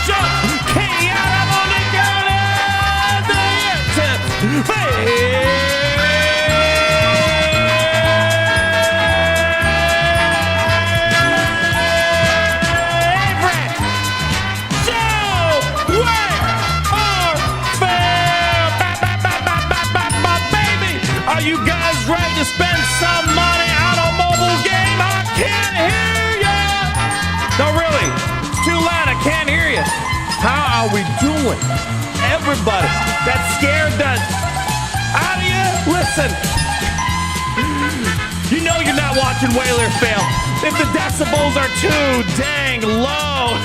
jump. I'm only counting the tips. Are you guys ready to spend some money on a mobile game? I can't hear ya! No, really, it's too loud, I can't hear you. How are we doing? Everybody that's scared that out of you, listen. You know you're not watching Whaler fail if the decibels are too dang low.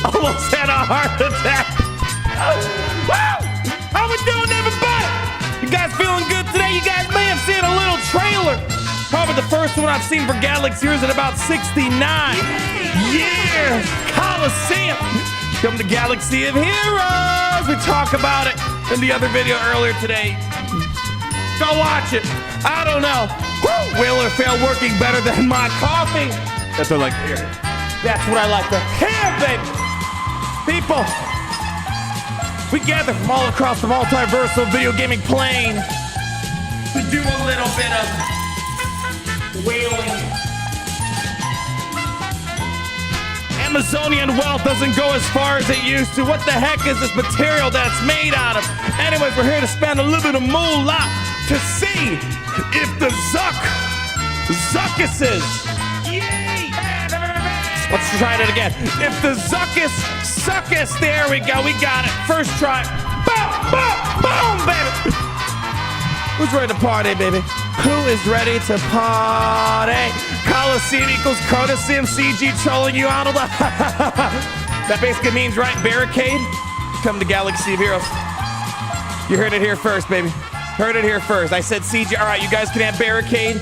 Almost had a heart attack. Woo! How we doing, everybody? You guys feeling good today? You guys may have seen a little trailer. Probably the first one I've seen for Galaxy Heroes in about 69 years. Coliseum. Come to Galaxy of Heroes. We talk about it in the other video earlier today. Go watch it. I don't know. Woo! Whaler fail working better than my coffee. That's what I like to hear. That's what I like to hear, baby. People. We gather from all across the multiversal video gaming plane to do a little bit of whaling. Amazonian wealth doesn't go as far as it used to. What the heck is this material that's made out of? Anyways, we're here to spend a little bit of moolah to see if the Zuckusses. Let's try it again. If the Suckuss, there we go. We got it. First try. Boom, boom, boom, baby. Who's ready to party, baby? Who is ready to party? Coliseum equals Coliseum CG trolling you out of the. That basically means, right? Barricade. Come to Galaxy of Heroes. You heard it here first, baby. Heard it here first. I said CG. All right, you guys can have barricade.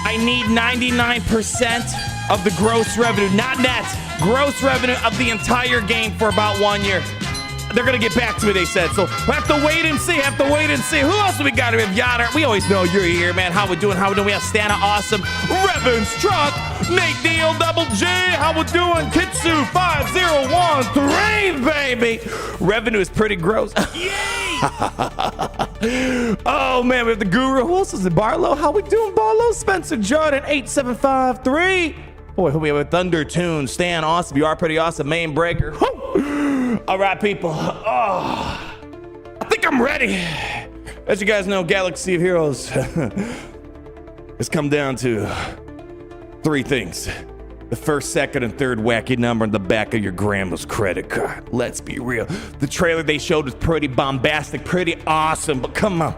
I need 99% of the gross revenue, not net, gross revenue of the entire game for about 1 year. They're gonna get back to me, they said. So we have to wait and see. Who else do we got? We have Yada. We always know you're here, man. How we doing? We have Stana Awesome, Revan's Truck, Nate Deal, Double J. How we doing? Kitsu 5013, baby. Revenue is pretty gross. Oh man, we have the Guru. Who else is it? Barlow. How we doing, Barlow? Spencer Jordan 8753. Boy, who we have? Thunder Tune, Stan Awesome. You are pretty awesome. Main Breaker. Woo! All right, people. Oh, I think I'm ready. As you guys know, Galaxy of Heroes has come down to 3 things. The first, second, and third wacky number on the back of your grandma's credit card. Let's be real. The trailer they showed was pretty bombastic, pretty awesome, but come on.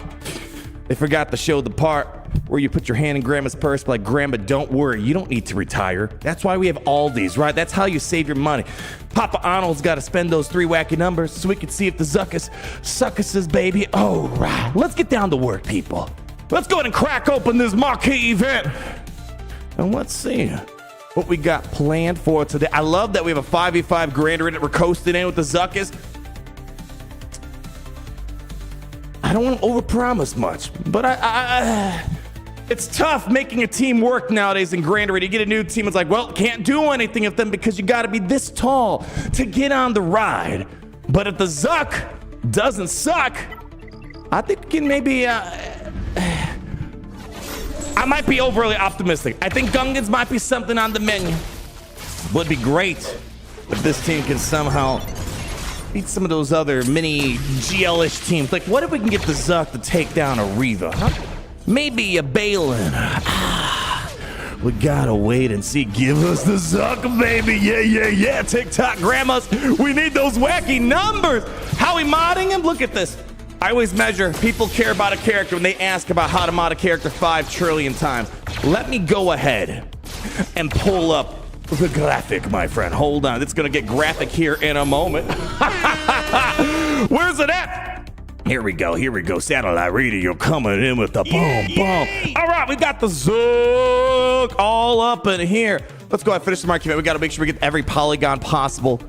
They forgot to show the part where you put your hand in grandma's purse, like, Grandma, don't worry, you don't need to retire. That's why we have all these, right? That's how you save your money. Papa Arnold's got to spend those 3 wacky numbers so we can see if the Suckusses, baby. All right, let's get down to work, people. Let's go ahead and crack open this marquee event. And let's see what we got planned for today. I love that we have a 5v5 grander in it. We're coasting in with the Zuckuss. I don't want to overpromise much, but it's tough making a team work nowadays in Grander. You get a new team, it's like, well, can't do anything with them because you got to be this tall to get on the ride. But if the Zuck doesn't suck, I think we can maybe. I might be overly optimistic. I think Gungans might be something on the menu. Would be great if this team can somehow beat some of those other mini GL-ish teams. Like, what if we can get the Zuck to take down a Reva? Huh? Maybe a Balin. We gotta wait and see. Give us the Zuck, baby. Yeah. TikTok grandmas. We need those wacky numbers. How we modding him? Look at this. I always measure people care about a character when they ask about how to mod a character 5 trillion times. Let me go ahead and pull up the graphic, my friend. Hold on. It's going to get graphic here in a moment. Where's it at? Here we go. Satellite radio coming in with the boom. All right, we got the Zuck all up in here. Let's go ahead and finish the marquee. We got to make sure we get every polygon possible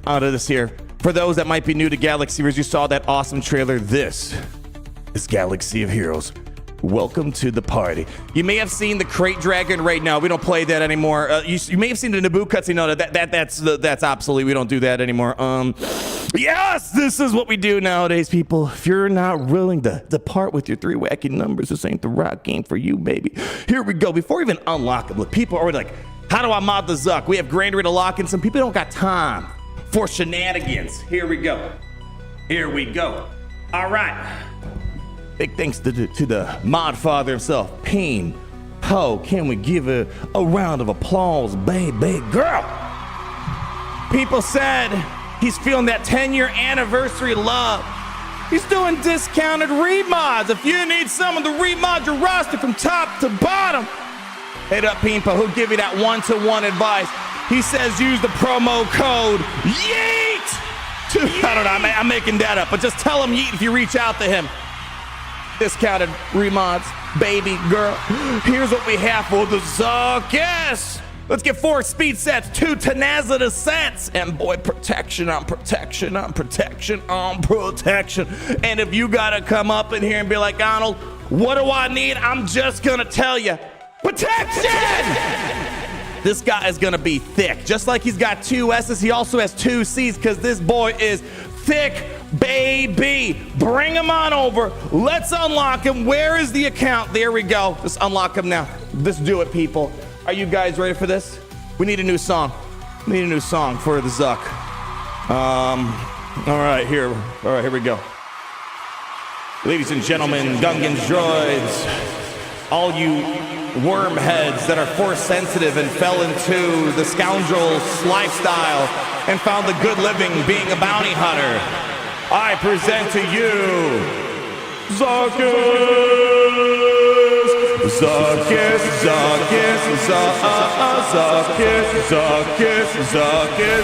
out of this here. For those that might be new to Galaxy Heroes, you saw that awesome trailer. This is Galaxy of Heroes. welcome to the party. You may have seen the Crate Dragon right now. We don't play that anymore. You may have seen the Naboo cutscene. No, that's obsolete. We don't do that anymore. Yes, this is what we do nowadays, people. If you're not willing to depart with your 3 wacky numbers, this ain't the right game for you, baby. Here we go. Before we even unlock it, look, people are already like, how do I mod the Zuck? We have Granary to lock in. Some people don't got time for shenanigans. Here we go. Here we go. All right. Big thanks to the mod father himself, Peen Ho. Can we give a round of applause, baby girl? People said he's feeling that 10-year anniversary love. He's doing discounted remods. If you need someone to remod your roster from top to bottom, hit up Pimpo. He'll give you that one-to-one advice. He says use the promo code YEET. I don't know, I'm making that up, but just tell him YEET if you reach out to him. Discounted remods, baby girl. Here's what we have for the Zuckuss. Let's get 4 speed sets, 2 tenacity sets, and boy, protection on protection on protection on protection. And if you gotta come up in here and be like, Donald, what do I need? I'm just gonna tell you, protection! This guy is gonna be thick. Just like he's got 2 S's, he also has 2 C's, because this boy is thick, baby. Bring him on over. Let's unlock him. Where is the account? There we go. Just unlock him now. Let's do it, people. Are you guys ready for this? We need a new song. We need a new song for the Zuck. All right, here we go. Ladies and gentlemen, Gungans, droids, all you wormheads that are force sensitive and fell into the scoundrel's lifestyle and found the good living being a bounty hunter, I present to you Zuckuss. Zuckuss, Zuckuss, Zuckuss, Zuckuss, Zuckuss, Zuckuss,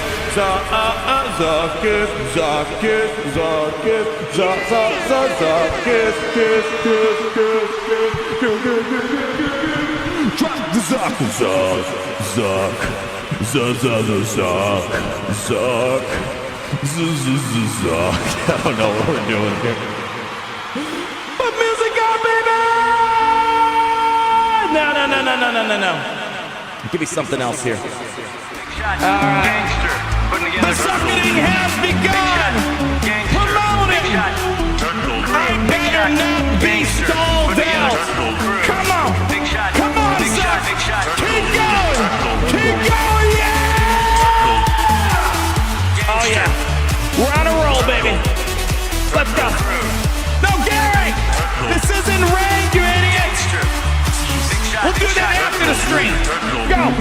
Zuckuss, Zuckuss, drop the Zuck, Zuck, Zuck, Zuck, Zuck, Zuck. I don't know what we're doing here. Put music on, baby! No. Give me something else here. All right. The sucking has begun. Promote it. I better not be stalled out. Come on. Come on, sir. Keep going. Keep going. Yeah. Oh, yeah. We're on a roll, baby. Let's go. No, Gary. This isn't ranked, you idiot. We'll do that after the stream. Go.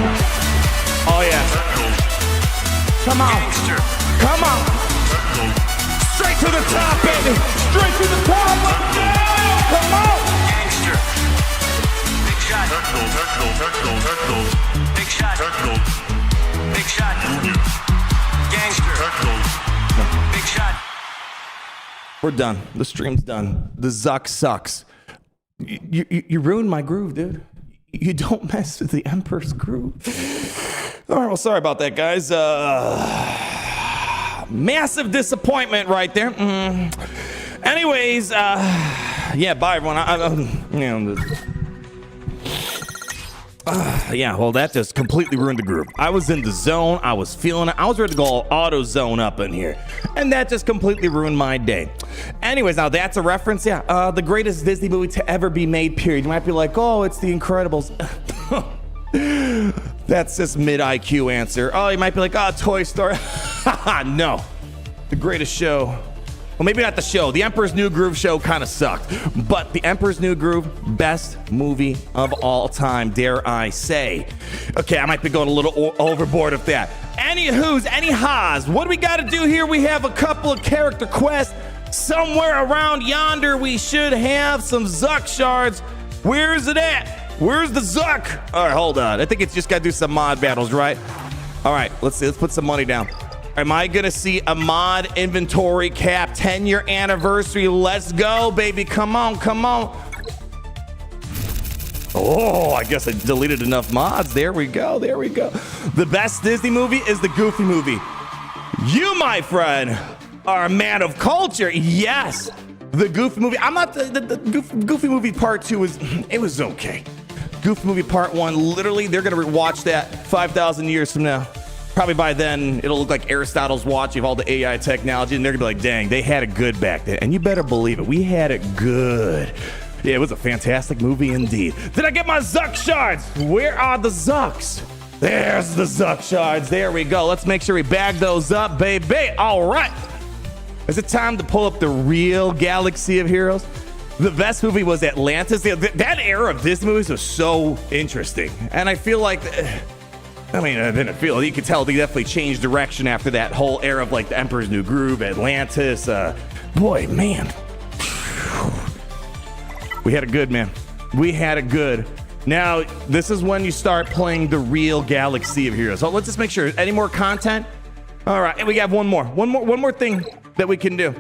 Oh, yeah. Come on. Come on. Straight to the top, baby. Straight to the top. Come on. Gangster. Big shot. Big shot. Big shot. Gangster. Big shot. We're done. The stream's done. The Zuck sucks. You ruined my groove, dude. You don't mess with the Emperor's groove. All right, well, sorry about that, guys. Massive disappointment right there. Anyways, yeah, bye, everyone. Yeah, well, that just completely ruined the groove. I was in the zone. I was feeling it. I was ready to go auto zone up in here. And that just completely ruined my day. Anyways, now that's a reference. Yeah, the greatest Disney movie to ever be made, period. You might be like, oh, it's The Incredibles. That's just mid-IQ answer. Oh, you might be like, oh, Toy Story. No. The greatest show. Well, maybe not the show. The Emperor's New Groove show kind of sucked. But The Emperor's New Groove, best movie of all time, dare I say. Okay, I might be going a little overboard with that. Any ha's, what do we got to do here? We have a couple of character quests. Somewhere around yonder, we should have some Zuck shards. Where is it at? Where's the Zuck? All right, hold on. I think it's just got to do some mod battles, right? All right, let's see. Let's put some money down. Am I going to see a mod inventory cap 10-year anniversary? Let's go, baby. Come on, come on. Oh, I guess I deleted enough mods. There we go. There we go. The best Disney movie is the Goofy movie. You, my friend, are a man of culture. Yes. The Goofy movie, I'm not, the Goofy movie part 2 was okay. Goofy movie part 1, literally, they're gonna watch that 5,000 years from now. Probably by then, it'll look like Aristotle's watch of all the AI technology, and they're gonna be like, dang, they had it good back then. And you better believe it, we had it good. Yeah, it was a fantastic movie indeed. Did I get my Zuck shards? Where are the Zucks? There's the Zuck shards. There we go. Let's make sure we bag those up, baby. All right. Is it time to pull up the real Galaxy of Heroes? The best movie was Atlantis. That era of Disney movies was so interesting. And I feel like, I mean, I didn't feel, you could tell they definitely changed direction after that whole era of like The Emperor's New Groove, Atlantis. Boy, man. We had it good, man. We had it good. Now, this is when you start playing the real Galaxy of Heroes. So let's just make sure. Any more content? All right, and we got one more thing that we can do.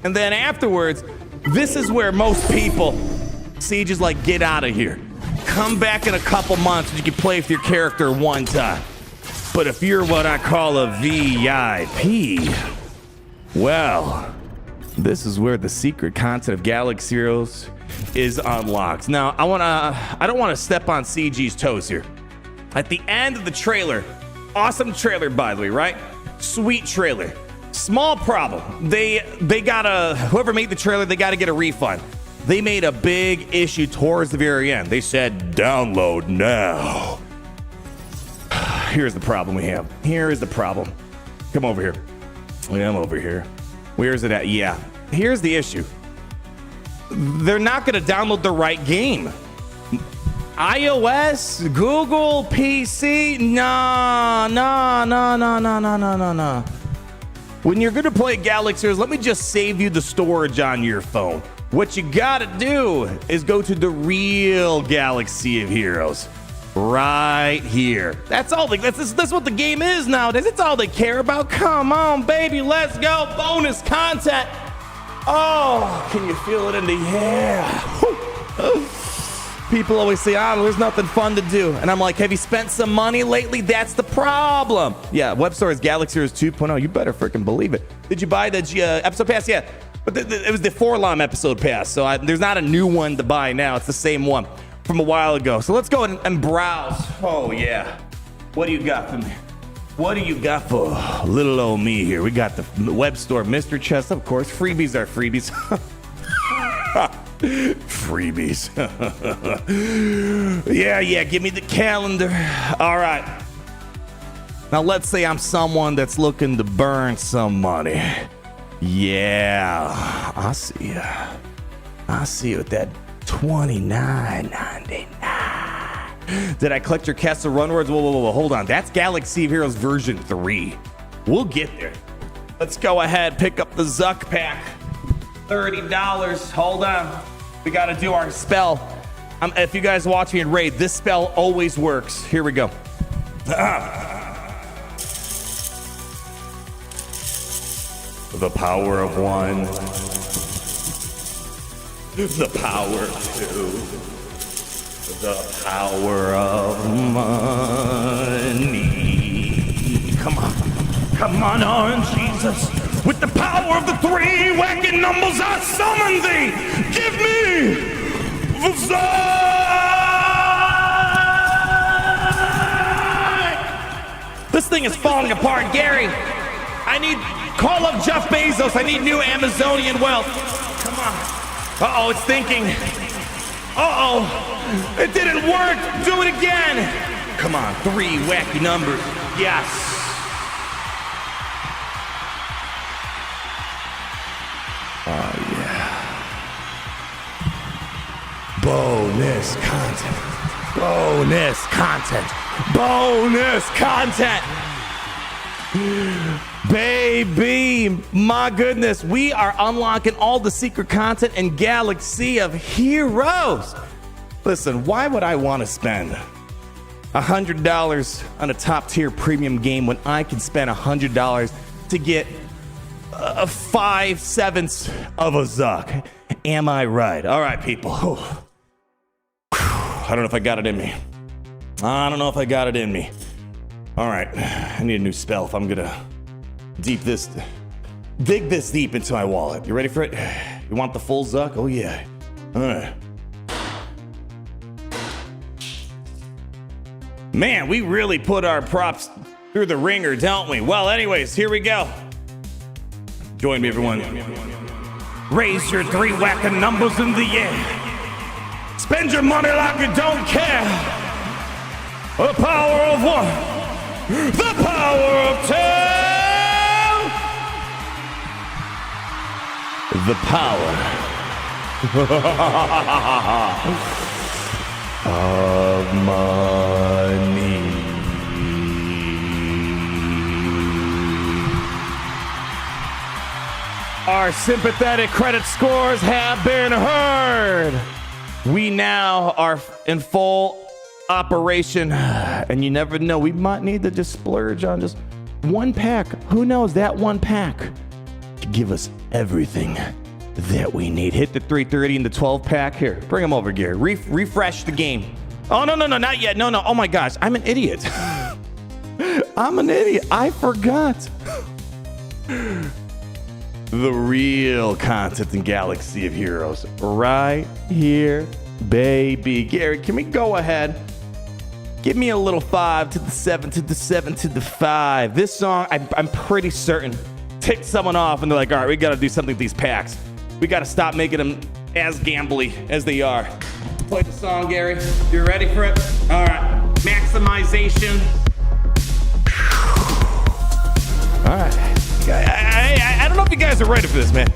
And then afterwards, this is where most people, Siege is like, get out of here. Come back in a couple months and you can play with your character one time. But if you're what I call a VIP, well, this is where the secret content of Galaxy Heroes is unlocked. Now, I don't want to step on CG's toes here. At the end of the trailer, awesome trailer, by the way, right? Sweet trailer. Small problem. They gotta, whoever made the trailer, they gotta get a refund. They made a big issue towards the very end. They said, download now. Here's the problem we have. Here is the problem. Come over here. I'm over here. Where is it at? Yeah. Here's the issue. They're not going to download the right game. iOS, Google, PC, nah. When you're going to play Galaxy Heroes, let me just save you the storage on your phone. What you got to do is go to the real Galaxy of Heroes. Right here. That's all. That's what the game is nowadays. It's all they care about. Come on, baby. Let's go. Bonus content. Oh, can you feel it in the air? People always say, there's nothing fun to do. And I'm like, have you spent some money lately? That's the problem. Yeah, web store is Galaxy Heroes 2.0. You better freaking believe it. Did you buy the episode pass? Yeah, but it was the 4-LOM episode pass. So there's not a new one to buy now. It's the same one from a while ago. So let's go and browse. Oh, yeah. What do you got for me? What do you got for little old me here? We got the web store mystery chest, of course. Freebies are freebies. Freebies. Yeah, give me the calendar. All right. Now, let's say I'm someone that's looking to burn some money. Yeah, I see you. I see you with that $29.99. Did I collect your Castle Run words? Whoa, hold on. That's Galaxy of Heroes version 3. We'll get there. Let's go ahead, pick up the Zuck pack. $30. Hold on. We got to do our spell. If you guys watch me in Raid, this spell always works. Here we go. The power of 1. The power of 2. The power of money. Come on, Orange Jesus. With the power of the 3 wacky numbers, I summon thee. Give me the Zuck. This thing is falling apart, Gary. Call up Jeff Bezos. I need new Amazonian wealth. Come on. Uh-oh, it's thinking. Uh-oh. It didn't work. Do it again. Come on, 3 wacky numbers. Yes. Oh, yeah. Bonus content. Bonus content. Bonus content. Baby, my goodness, we are unlocking all the secret content in Galaxy of Heroes. Listen, why would I want to spend $100 on a top tier premium game when I can spend $100 to get 5/7 of a Zuck? Am I right? All right, people. I don't know if I got it in me. All right, I need a new spell if I'm gonna dig this deep into my wallet. You ready for it? You want the full Zuck? Oh yeah. All right. Man, we really put our props through the ringer, don't we? Well, anyways, here we go. Join me, everyone. Raise your 3 whacking numbers in the air. Spend your money like you don't care. The power of 1. The power of 10. The power of money. Our sympathetic credit scores have been heard. We now are in full operation, and you never know, we might need to just splurge on just 1 pack. Who knows, that 1 pack could give us everything that we need. Hit the 330 and the 12 pack. Here, bring them over, Gary. Refresh the game. Oh, no, not yet. No. Oh my gosh, I'm an idiot. I'm an idiot. I forgot. The real content in Galaxy of Heroes right here, baby. Gary, can we go ahead? Give me a little 5 to the 7 to the 7 to the 5. This song, I'm pretty certain, ticked someone off and they're like, all right, we got to do something with these packs. We got to stop making them as gambly as they are. Play the song, Gary. You ready for it? All right. Maximization. All right. I don't know if you guys are ready for this, man.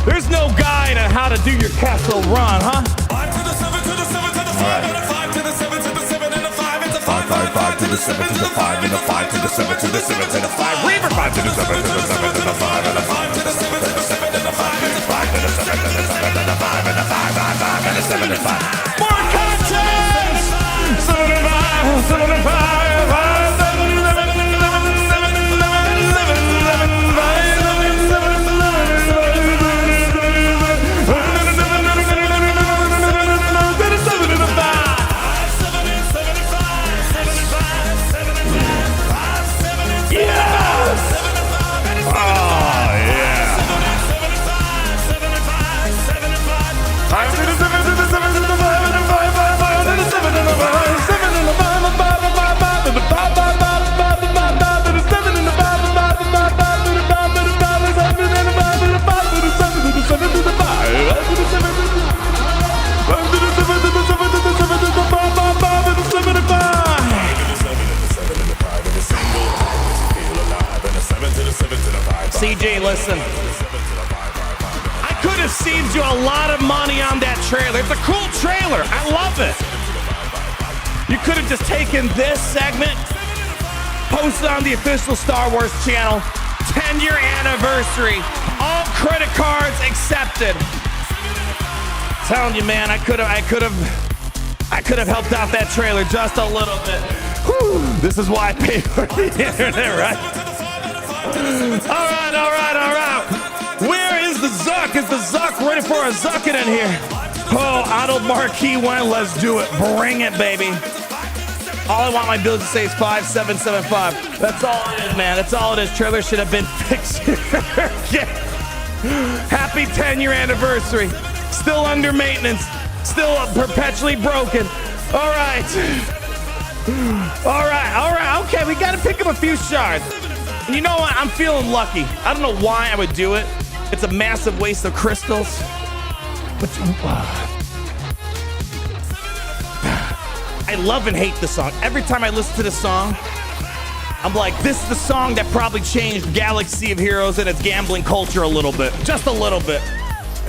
There's no guide on how to do your castle run, huh? 5 to the 7 to the 7 to the 5 and a 5 to the 7 to the 7 and a 5. It's a 5, 5, 5 to the 7 to the 5 and a 5 to the 7 to the 7 to the 5. Reaver 5 to the 7 to the 7 to the 5 and a 5 to the 7 to the 7 and a 5. It's a 5 to the 7 to the 7 and a 5 and a 5, 5, 5 and a 7 and 5. More content! 75, 75. CJ, listen. I could have saved you a lot of money on that trailer. It's a cool trailer. I love it. You could have just taken this segment, posted on the official Star Wars channel, 10-year anniversary, all credit cards accepted. I'm telling you, man, I could have helped out that trailer just a little bit. Whew. This is why I pay for the internet, right? All right. Where is the Zuck? Is the Zuck ready for a Zuckin in here? Oh, auto marquee one. Let's do it. Bring it, baby. All I want my bill to say is 5775. That's all it is, man. That's all it is. Trailer should have been fixed. Yeah. Happy 10-year anniversary. Still under maintenance. Still perpetually broken. All right. Okay, we got to pick up a few shards. You know what? I'm feeling lucky. I don't know why I would do it. It's a massive waste of crystals. But I love and hate the song. Every time I listen to this song, I'm like, this is the song that probably changed Galaxy of Heroes and its gambling culture a little bit. Just a little bit.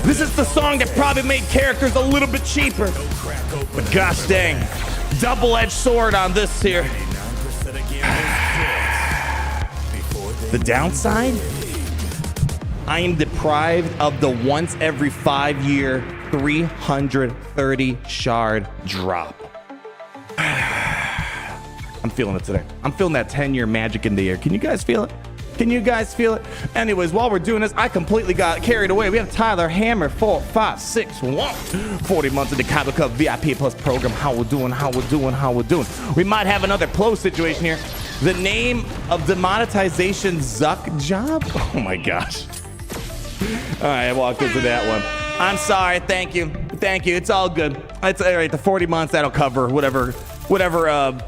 This is the song that probably made characters a little bit cheaper. But gosh dang, double-edged sword on this here. The downside? I am deprived of the once every 5-year 330 shard drop. I'm feeling it today. I'm feeling that 10-year magic in the air. Can you guys feel it? Can you guys feel it? Anyways, while we're doing this, I completely got carried away. We have Tyler Hammer, 4, 5, 6, 1. 40 months of the Cabo Cup VIP Plus program. How we're doing. We might have another Plo situation here. The name of the monetization Zuck job? Oh my gosh. All right, I walked into that one. I'm sorry. Thank you. Thank you. It's all good. It's all right. The 40 months, that'll cover whatever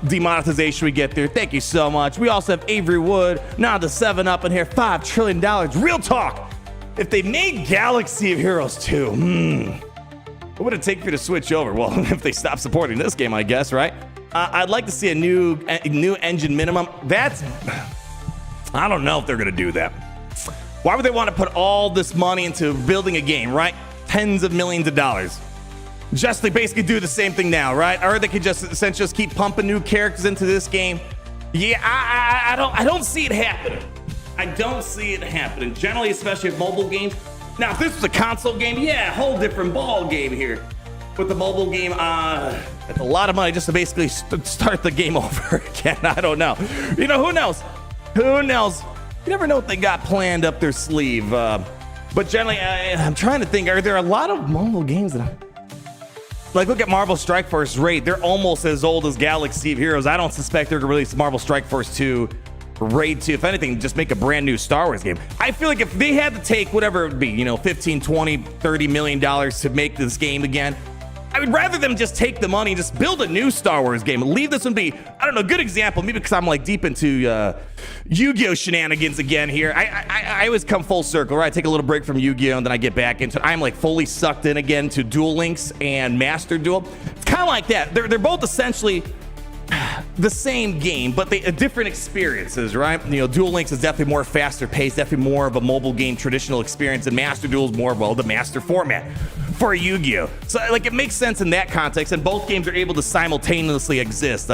demonetization we get there. Thank you so much. We also have Avery Wood. Now the 7-Up in here. $5 trillion. Real talk. If they made Galaxy of Heroes 2, what would it take for you to switch over? Well, if they stop supporting this game, I guess, right? I'd like to see a new engine minimum. I don't know if they're going to do that. Why would they want to put all this money into building a game, right? Tens of millions of dollars. Just to basically do the same thing now, right? Or they could just essentially just keep pumping new characters into this game. Yeah, I don't see it happening. I don't see it happening. Generally, especially with mobile games. Now, if this was a console game, yeah, a whole different ball game here. With the mobile game, it's a lot of money just to basically start the game over again. I don't know. You know, who knows? Who knows? You never know what they got planned up their sleeve. But generally, I'm trying to think, are there a lot of mobile games that like, look at Marvel Strike Force Raid. They're almost as old as Galaxy of Heroes. I don't suspect they're going to release Marvel Strike Force 2, Raid 2. If anything, just make a brand new Star Wars game. I feel like if they had to take whatever it would be, 15, 20, 30 million dollars to make this game again, I would rather them just take the money and just build a new Star Wars game. Leave this one be, I don't know, a good example, maybe because I'm like deep into Yu-Gi-Oh shenanigans again here. I always come full circle, right? I take a little break from Yu-Gi-Oh and then I get back into it. I'm like fully sucked in again to Duel Links and Master Duel. It's kind of like that. They're both essentially the same game, but they different experiences, right? Duel Links is definitely more faster paced, definitely more of a mobile game traditional experience, and Master Duel is more of the master format for Yu-Gi-Oh. So like it makes sense in that context, and both games are able to simultaneously exist.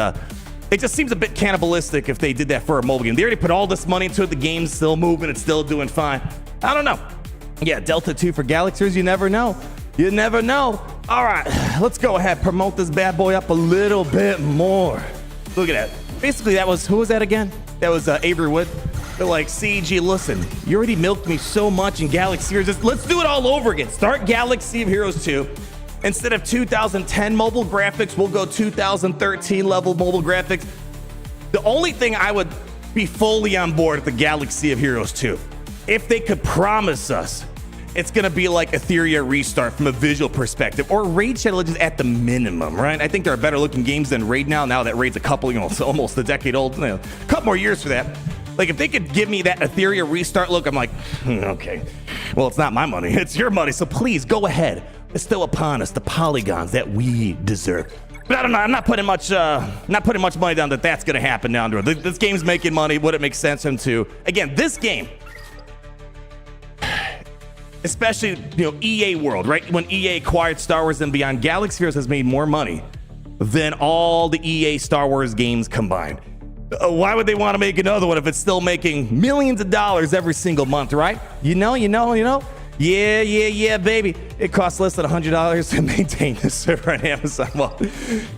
It just seems a bit cannibalistic if they did that for a mobile game. They already put all this money into it. The game's still moving. It's still doing fine. I don't know. Yeah, Delta 2 for Galaxies. You never know. You never know. All right, let's go ahead. Promote this bad boy up a little bit more. Look at that. Basically, who was that again? That was Avery Wood. They're like, CG, listen, you already milked me so much in Galaxy Heroes. Let's do it all over again. Start Galaxy of Heroes 2. Instead of 2010 mobile graphics, we'll go 2013 level mobile graphics. The only thing I would be fully on board with the Galaxy of Heroes 2, if they could promise us it's going to be like Etheria Restart from a visual perspective, or Raid Shadow Legends at the minimum, right? I think there are better looking games than Raid now that Raid's a couple, it's almost a decade old, a couple more years for that. Like, if they could give me that Etheria Restart look, I'm like, okay, well, it's not my money, it's your money, so please go ahead. Bestow upon us the polygons that we deserve. But I don't know, I'm not putting much money down that's going to happen down the road. This game's making money. Would it make sense for him to? Again, this game, especially, EA World, right? When EA acquired Star Wars and Beyond, Galaxy Heroes has made more money than all the EA Star Wars games combined. Why would they want to make another one if it's still making millions of dollars every single month, right? You know? Yeah, baby. It costs less than $100 to maintain this server on Amazon. Well,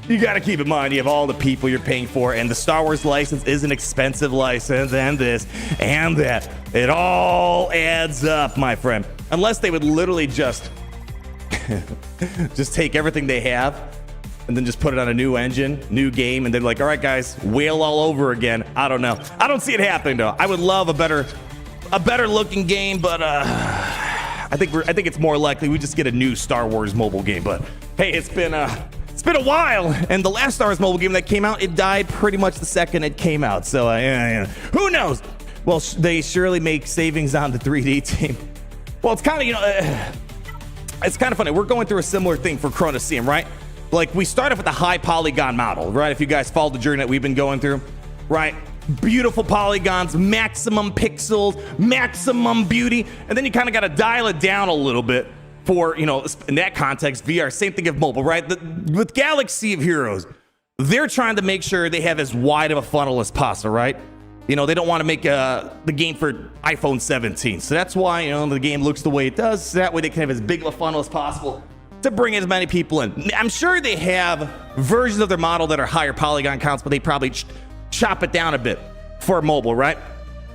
you got to keep in mind you have all the people you're paying for, and the Star Wars license is an expensive license, and this and that. It all adds up, my friend. Unless they would literally just take everything they have and then just put it on a new engine, new game, and they're like, all right, guys, whale all over again. I don't know. I don't see it happening, though. I would love a better looking game, but I think it's more likely we just get a new Star Wars mobile game. But hey, it's been a while, and the last Star Wars mobile game that came out, it died pretty much the second it came out. So who knows? Well, they surely make savings on the 3D team. Well, it's kind of it's kind of funny. We're going through a similar thing for Chronoseum, right? Like, we started with a high polygon model, right? If you guys follow the journey that we've been going through, right? Beautiful polygons, maximum pixels, maximum beauty, and then you kind of got to dial it down a little bit for, in that context, VR. Same thing of mobile, right? With Galaxy of Heroes, they're trying to make sure they have as wide of a funnel as possible, right? They don't want to make the game for iPhone 17. So that's why, the game looks the way it does. So that way they can have as big of a funnel as possible to bring as many people in. I'm sure they have versions of their model that are higher polygon counts, but they probably chop it down a bit for mobile, right?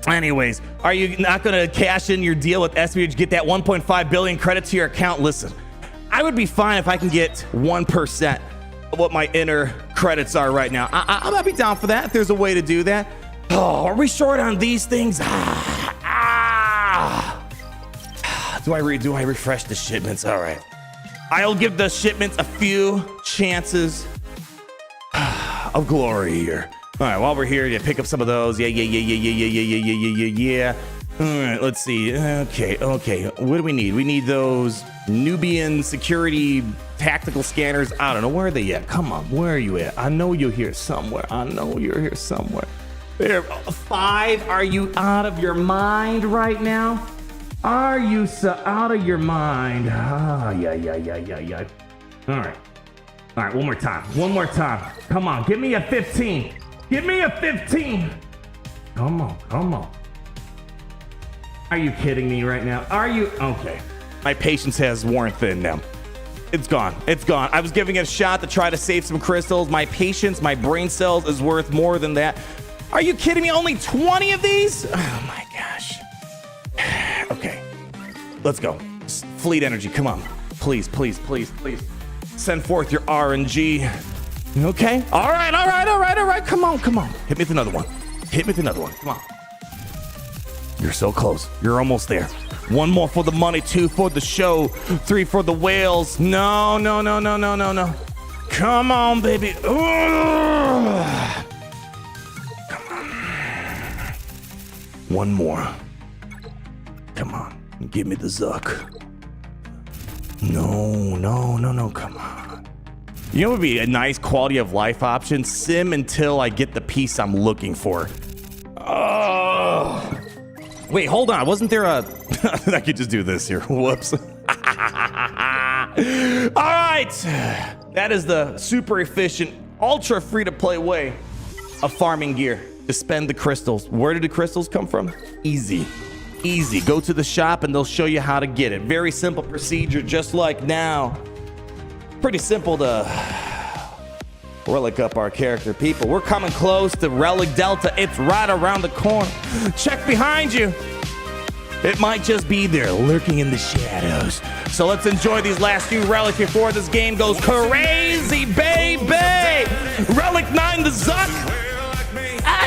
Anyways, are you not going to cash in your deal with SWG, get that 1.5 billion credit to your account? Listen, I would be fine if I can get 1% of what my inner credits are right now. I might be down for that if there's a way to do that. Oh, are we short on these things? Do I refresh the shipments? All right. I'll give the shipments a few chances of glory here. All right, while we're here, yeah, pick up some of those. Yeah. All right, let's see. Okay. What do we need? We need those Nubian security tactical scanners. I don't know. Where are they at? Come on. Where are you at? I know you're here somewhere. There. 5. Are you out of your mind right now? Are you so out of your mind? Yeah. All right, one more time. Come on, give me a 15. Come on. Are you kidding me right now? Are you? Okay. My patience has worn thin now. It's gone. I was giving it a shot to try to save some crystals. My patience, my brain cells is worth more than that. Are you kidding me? Only 20 of these? Oh my gosh. Okay, let's go. Fleet energy, come on. Please. Send forth your RNG. Okay. All right. Come on. Hit me with another one. Come on. You're so close. You're almost there. 1 more for the money, 2 for the show, 3 for the whales. No. Come on, baby. Ugh. Come on. 1 more. Come on. Give me the Zuck. No. Come on. You know what would be a nice quality of life option? Sim until I get the piece I'm looking for. Oh. Wait, hold on. Wasn't there a... I could just do this here. Whoops. All right. That is the super efficient, ultra free-to-play way of farming gear to spend the crystals. Where did the crystals come from? Easy. Go to the shop and they'll show you how to get it. Very simple procedure, just like now. Pretty simple to relic up our character. People, we're coming close to Relic Delta. It's right around the corner. Check behind you. It might just be there, lurking in the shadows. So let's enjoy these last few relics before this game goes crazy, baby! Relic 9 the Zuck.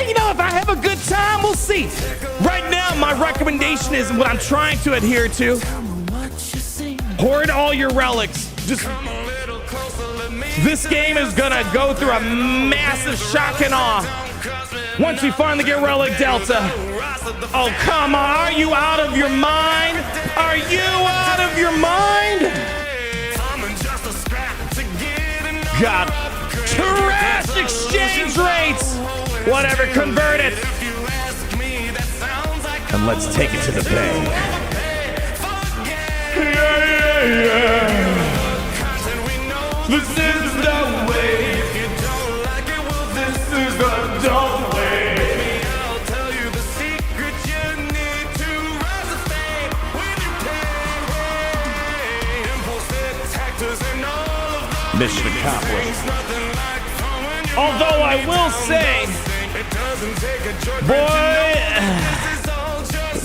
If I have a good time, we'll see. Right now, my recommendation is what I'm trying to adhere to. Hoard all your relics. This game is gonna go through a massive shock and awe once we finally get Relic Delta. Oh, come on. Are you out of your mind? God. Trash exchange rates. Whatever, convert it. And let's take it to the bank. Yeah. This is the way. This is the dumb way. I'll tell you the secret you need to rise to fame when you pay. Impulsive tactics and all of the mission accomplished. Although I will say, boy,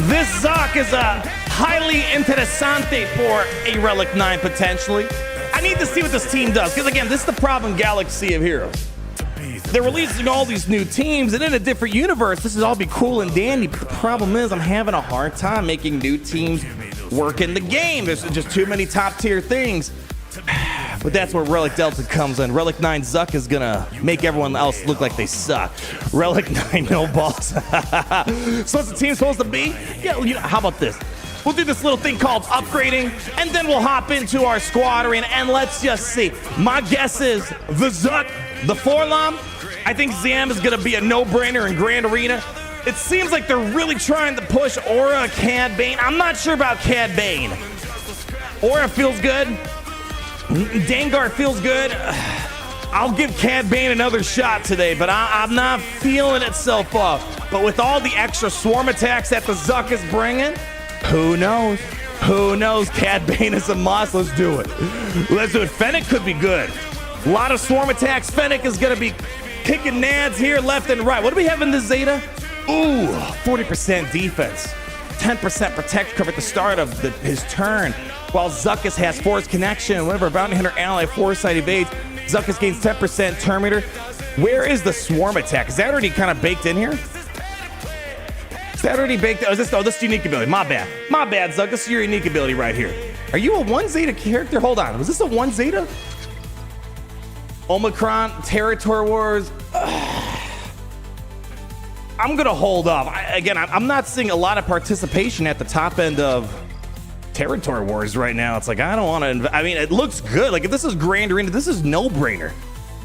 this Zuck is a highly interessante for a Relic 9 potentially. I need to see what this team does, because again, this is the problem Galaxy of Heroes. They're releasing all these new teams, and in a different universe, this would all be cool and dandy, but the problem is I'm having a hard time making new teams work in the game. There's just too many top-tier things. But that's where Relic Delta comes in. Relic 9 Zuck is gonna make everyone else look like they suck. Relic 9 no balls. So what's the team supposed to be? Yeah, how about this? We'll do this little thing called upgrading, and then we'll hop into our squadron, and let's just see. My guess is the Zuck, the Forlom. I think Zam is gonna be a no-brainer in Grand Arena. It seems like they're really trying to push Aura, Cad Bane. I'm not sure about Cad Bane. Aura feels good. Dengar feels good. I'll give Cad Bane another shot today, but I'm not feeling it so far. But with all the extra swarm attacks that the Zuck is bringing, who knows? Who knows? Cad Bane is a must. Let's do it. Fennec could be good. A lot of swarm attacks. Fennec is going to be kicking nads here left and right. What do we have in the Zeta? Ooh, 40% defense. 10% protect cover at the start of his turn. While Zuckuss has Force Connection. Whenever a bounty hunter ally foresight evades, Zuckuss gains 10% Terminator. Where is the swarm attack? Is that already kind of baked in here? Is that already baked? Oh, this is unique ability. My bad, Zuck. This is your unique ability right here. Are you a 1 Zeta character? Hold on. Was this a 1 Zeta? Omicron, Territory Wars. I'm gonna hold off. I'm not seeing a lot of participation at the top end of Territory Wars right now. It's like I don't want to. I mean, it looks good. Like if this is Grand Arena, this is no brainer.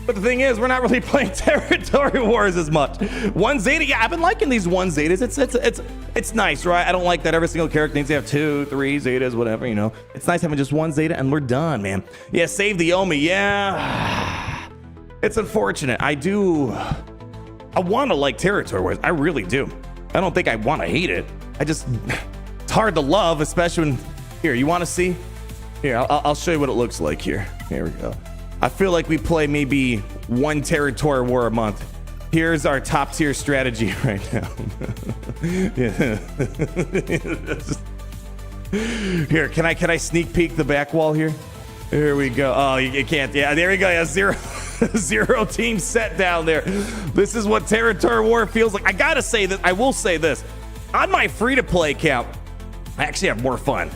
But the thing is, we're not really playing Territory Wars as much. 1 Zeta, yeah, I've been liking these 1 Zetas. It's nice, right? I don't like that every single character needs to have 2, 3 Zetas, whatever, you know. It's nice having just 1 Zeta and we're done, man. Yeah, save the Omi, yeah. It's unfortunate. I want to like Territory Wars. I really do. I don't think I want to hate it. It's hard to love, especially when, here, you want to see? Here, I'll show you what it looks like here. Here we go. I feel like we play maybe 1 Territory War a month. Here's our top tier strategy right now. Here, can I sneak peek the back wall here? Here we go. Oh, you can't. Yeah, there we go. Yeah, zero team set down there. This is what Territory War feels like. I gotta say that. I will say this. On my free-to-play account, I actually have more fun.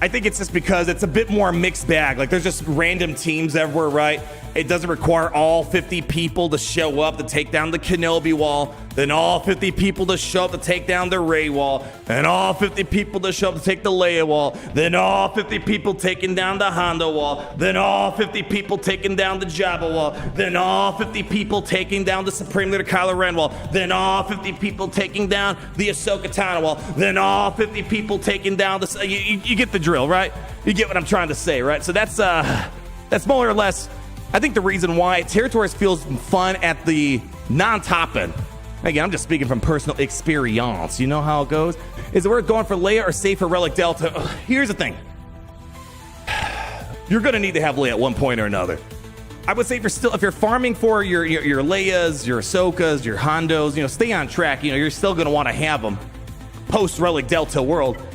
I think it's just because it's a bit more mixed bag. Like there's just random teams everywhere, right? It doesn't require all 50 people to show up to take down the Kenobi wall, then all 50 people to show up to take down the Rey wall, and all 50 people to show up to take the Leia wall, then all 50 people taking down the Hondo wall, then all 50 people taking down the Jabba wall, then all 50 people taking down the Supreme Leader Kylo Ren wall, then all 50 people taking down the Ahsoka Tano wall, then all 50 people taking down the... You get the drill, right? You get what I'm trying to say, right? So that's more or less... I think the reason why Territories feels fun at the non-top end, again, I'm just speaking from personal experience, you know how it goes, is it worth going for Leia or safe for Relic Delta? Here's the thing. You're going to need to have Leia at one point or another. I would say if you're farming for your Leias, your Ahsokas, your Hondos, you know, stay on track. You know, you're still going to want to have them post Relic Delta world.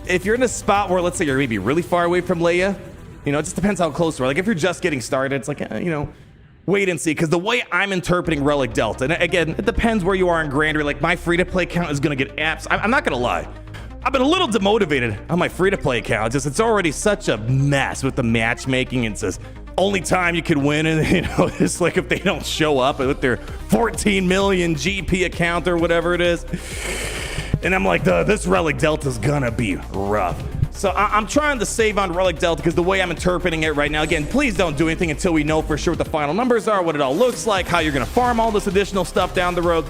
If you're in a spot where, let's say, you're maybe really far away from Leia, you know, it just depends how close you are. Like, if you're just getting started, it's like, you know, wait and see. Because the way I'm interpreting Relic Delta, and again, it depends where you are in Grand Arena. Like, my free-to-play account is going to get apps. I'm not going to lie. I've been a little demotivated on my free-to-play account. It's already such a mess with the matchmaking. It says only time you can win, and, you know, it's like if they don't show up with their 14 million GP account or whatever it is. And I'm like, this Relic Delta's going to be rough. So I'm trying to save on Relic Delta because the way I'm interpreting it right now, again, please don't do anything until we know for sure what the final numbers are, what it all looks like, how you're going to farm all this additional stuff down the road.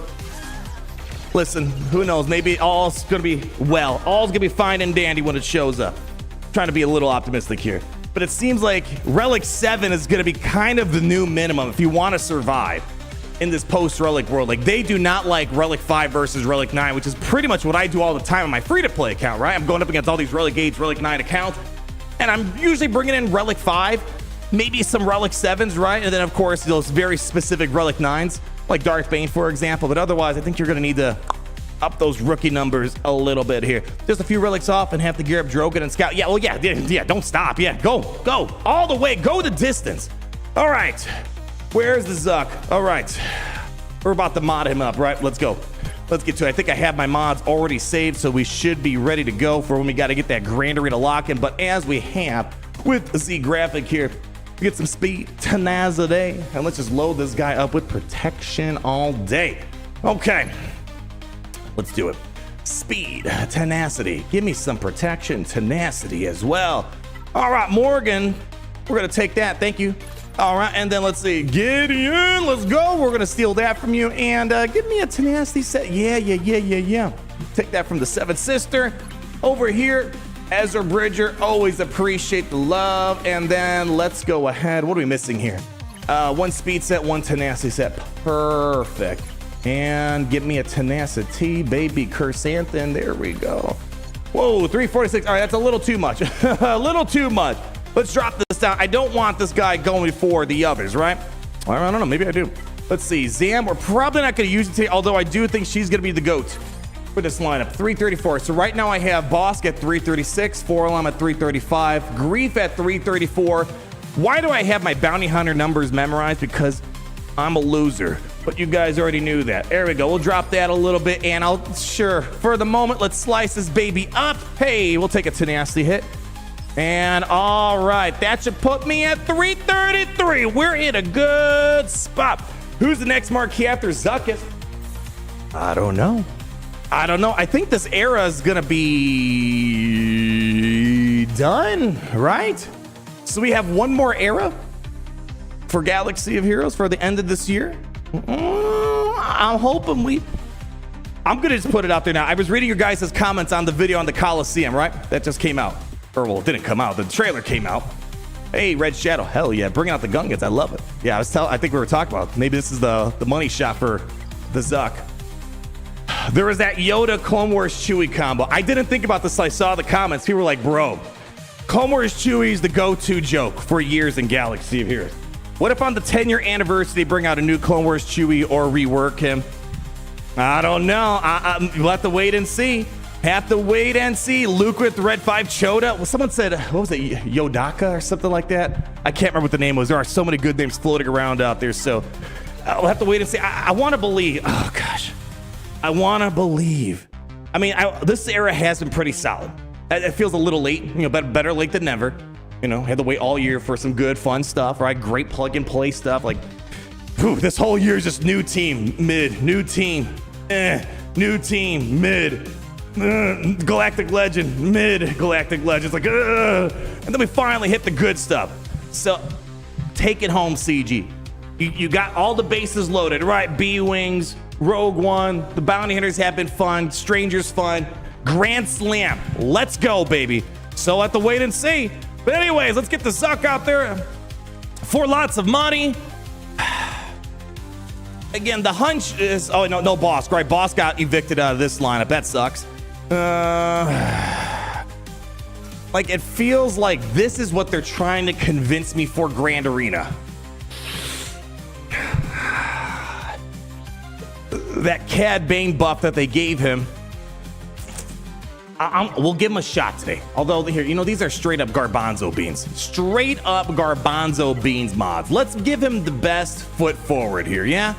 Listen, who knows? Maybe all's going to be fine and dandy when it shows up. I'm trying to be a little optimistic here. But it seems like Relic 7 is going to be kind of the new minimum if you want to survive in this post-Relic world. Like, they do not like Relic 5 versus Relic 9, which is pretty much what I do all the time on my free-to-play account, right? I'm going up against all these Relic 8s, Relic 9 accounts, and I'm usually bringing in Relic 5, maybe some Relic 7s, right? And then, of course, those very specific Relic 9s, like Darth Bane, for example. But otherwise, I think you're going to need to up those rookie numbers a little bit here. Just a few relics off and have to gear up Drogon and Scout. Yeah, well, yeah, don't stop. Yeah, go, all the way, go the distance. All right. Where's the Zuck? All right. We're about to mod him up, right? Let's go. Let's get to it. I think I have my mods already saved, so we should be ready to go for when we got to get that Grand Arena lock-in. But as we have with the Z graphic here, we get some speed, tenacity, and let's just load this guy up with protection all day. Okay. Let's do it. Speed, tenacity. Give me some protection, tenacity as well. All right, Morgan. We're going to take that. Thank you. All right, and then let's see. Gideon, let's go. We're going to steal that from you. And give me a tenacity set. Yeah. Take that from the Seventh Sister. Over here, Ezra Bridger. Always appreciate the love. And then let's go ahead. What are we missing here? One speed set, one tenacity set. Perfect. And give me a tenacity, baby Chrysanthemum. There we go. Whoa, 346. All right, that's a little too much. A little too much. Let's drop this down. I don't want this guy going before the others, right? I don't know. Maybe I do. Let's see. Zam, we're probably not going to use it today, although I do think she's going to be the GOAT for this lineup. 334. So right now I have Bosk at 336, 4LM at 335, Grief at 334. Why do I have my bounty hunter numbers memorized? Because I'm a loser, but you guys already knew that. There we go. We'll drop that a little bit, and sure, for the moment, let's slice this baby up. Hey, we'll take a tenacity hit. And all right, that should put me at 333. We're in a good spot. Who's the next marquee after Zuckuss? I don't know. I think this era is gonna be done, right? So we have one more era for Galaxy of Heroes for the end of this year. I'm hoping I'm gonna just put it out there now. I was reading your guys' comments on the video on the Coliseum, right? That just came out. Or well, it didn't come out. The trailer came out. Hey, Red Shadow, hell yeah, bring out the Gungans. I love it. Yeah, I think we were talking about maybe this is the money shot for the Zuck. There was that Yoda Clone Wars Chewie combo. I didn't think about this. I saw the comments. People were like, bro, Clone Wars Chewie is the go-to joke for years in Galaxy of Heroes. What if on the 10-year anniversary they bring out a new Clone Wars Chewie or rework him? I don't know. We'll have to wait and see. Luke with Red 5 Choda. Well, someone said, what was it, Yodaka or something like that? I can't remember what the name was. There are so many good names floating around out there. So we'll have to wait and see. I want to believe. Oh, gosh. I want to believe. I mean, this era has been pretty solid. It feels a little late, better late than never. Had to wait all year for some good, fun stuff, right? Great plug and play stuff. Like, this whole year is just new team, mid, new team, new team, mid, Galactic Legend, mid, Galactic Legend. It's like, and then we finally hit the good stuff. So, take it home, CG. You got all the bases loaded, right? B-Wings, Rogue One, the Bounty Hunters have been fun, Strangers fun, Grand Slam. Let's go, baby. So, we'll have to wait and see. But anyways, let's get the Zuck out there for lots of money. Again, the hunch is, oh, no Boss, right? Boss got evicted out of this lineup. That sucks. Like, it feels like this is what they're trying to convince me for Grand Arena. That Cad Bane buff that they gave him, we'll give him a shot today. Although here, these are straight up garbanzo beans. Straight up garbanzo beans mods. Let's give him the best foot forward here, yeah?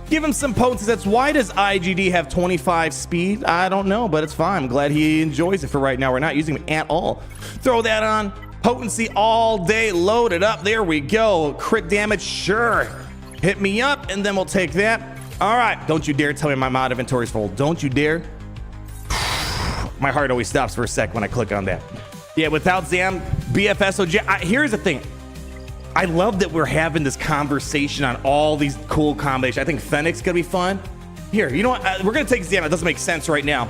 Give him some potency. That's why does IGD have 25 speed? I don't know, but it's fine. I'm glad he enjoys it for right now. We're not using him at all. Throw that on. Potency all day. Load it up. There we go. Crit damage, sure. Hit me up, and then we'll take that. All right. Don't you dare tell me my mod inventory is full. Don't you dare. My heart always stops for a sec when I click on that. Yeah, without Zam, BFSOJ. Here's the thing. I love that we're having this conversation on all these cool combinations. I think Fennec's gonna be fun. Here, you know what? We're gonna take Zam. It doesn't make sense right now.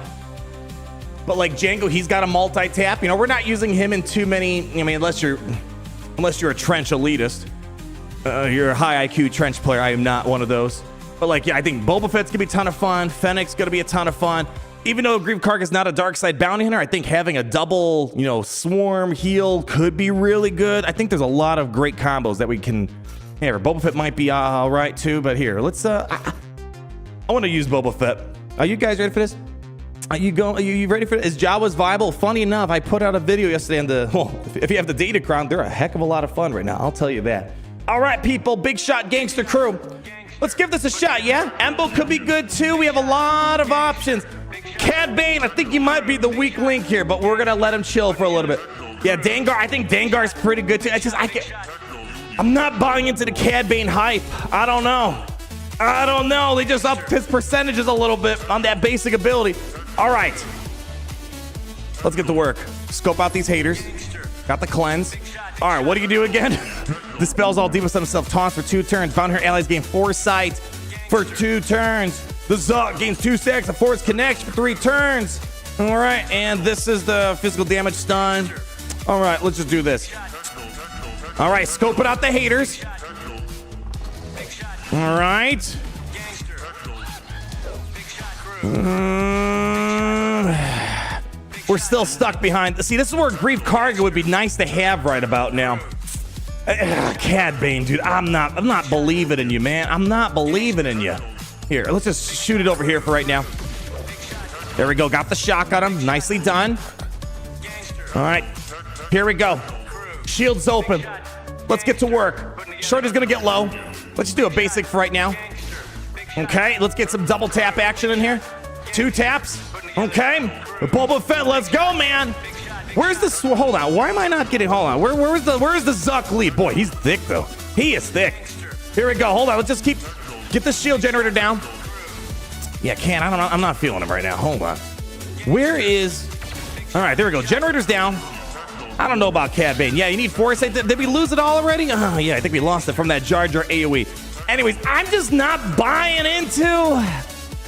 But like Django, he's got a multi-tap. We're not using him in too many. I mean, unless you're a trench elitist. You're a high IQ trench player. I am not one of those. But like, yeah, I think Boba Fett's gonna be a ton of fun. Fennec's gonna be a ton of fun. Even though Grief Karg is not a dark side bounty hunter, I think having a double, swarm heal could be really good. I think there's a lot of great combos that we can. Here, Boba Fett might be all right too, but here, let's. I want to use Boba Fett. Are you guys ready for this? Are you ready for it? Is Jawas viable? Funny enough, I put out a video yesterday on if you have the data crown, they're a heck of a lot of fun right now. I'll tell you that. All right, people, big shot gangster crew. Let's give this a shot, yeah? Embo could be good too. We have a lot of options. Cad Bane, I think he might be the weak link here, but we're gonna let him chill for a little bit. Yeah, Dengar, I think Dengar's pretty good too. I'm not buying into the Cad Bane hype. I don't know. They just upped his percentages a little bit on that basic ability. All right, let's get to work. Scope out these haters. Got the cleanse. All right, what do you do again? Dispels all demons on himself. Taunts for 2 turns. Bound her allies gain foresight for 2 turns. The Zuck gains 2 stacks of force connection for 3 turns. All right, and this is the physical damage stun. All right, let's just do this. All right, scoping out the haters. All right. We're still stuck behind. See, this is where Grief Karga would be nice to have right about now. Cad Bane, dude, I'm not believing in you, man. I'm not believing in you. Here, let's just shoot it over here for right now. There we go. Got the shock on him. Nicely done. All right, here we go. Shields open. Let's get to work. Shorty's gonna get low. Let's just do a basic for right now. Okay, let's get some double tap action in here. 2 taps. Okay, the Boba Fett, let's go, man. Where's the, hold on, why am I not getting, hold on, where's the Zuck lead? Boy, he's thick though. He is thick. Here we go, hold on, let's just get the shield generator down. Yeah, I don't know, I'm not feeling him right now, hold on. Where is, all right, there we go, generator's down. I don't know about Cad Bane. Yeah, you need foresight. Did we lose it all already? Oh, yeah, I think we lost it from that Jar Jar AoE. Anyways, I'm just not buying into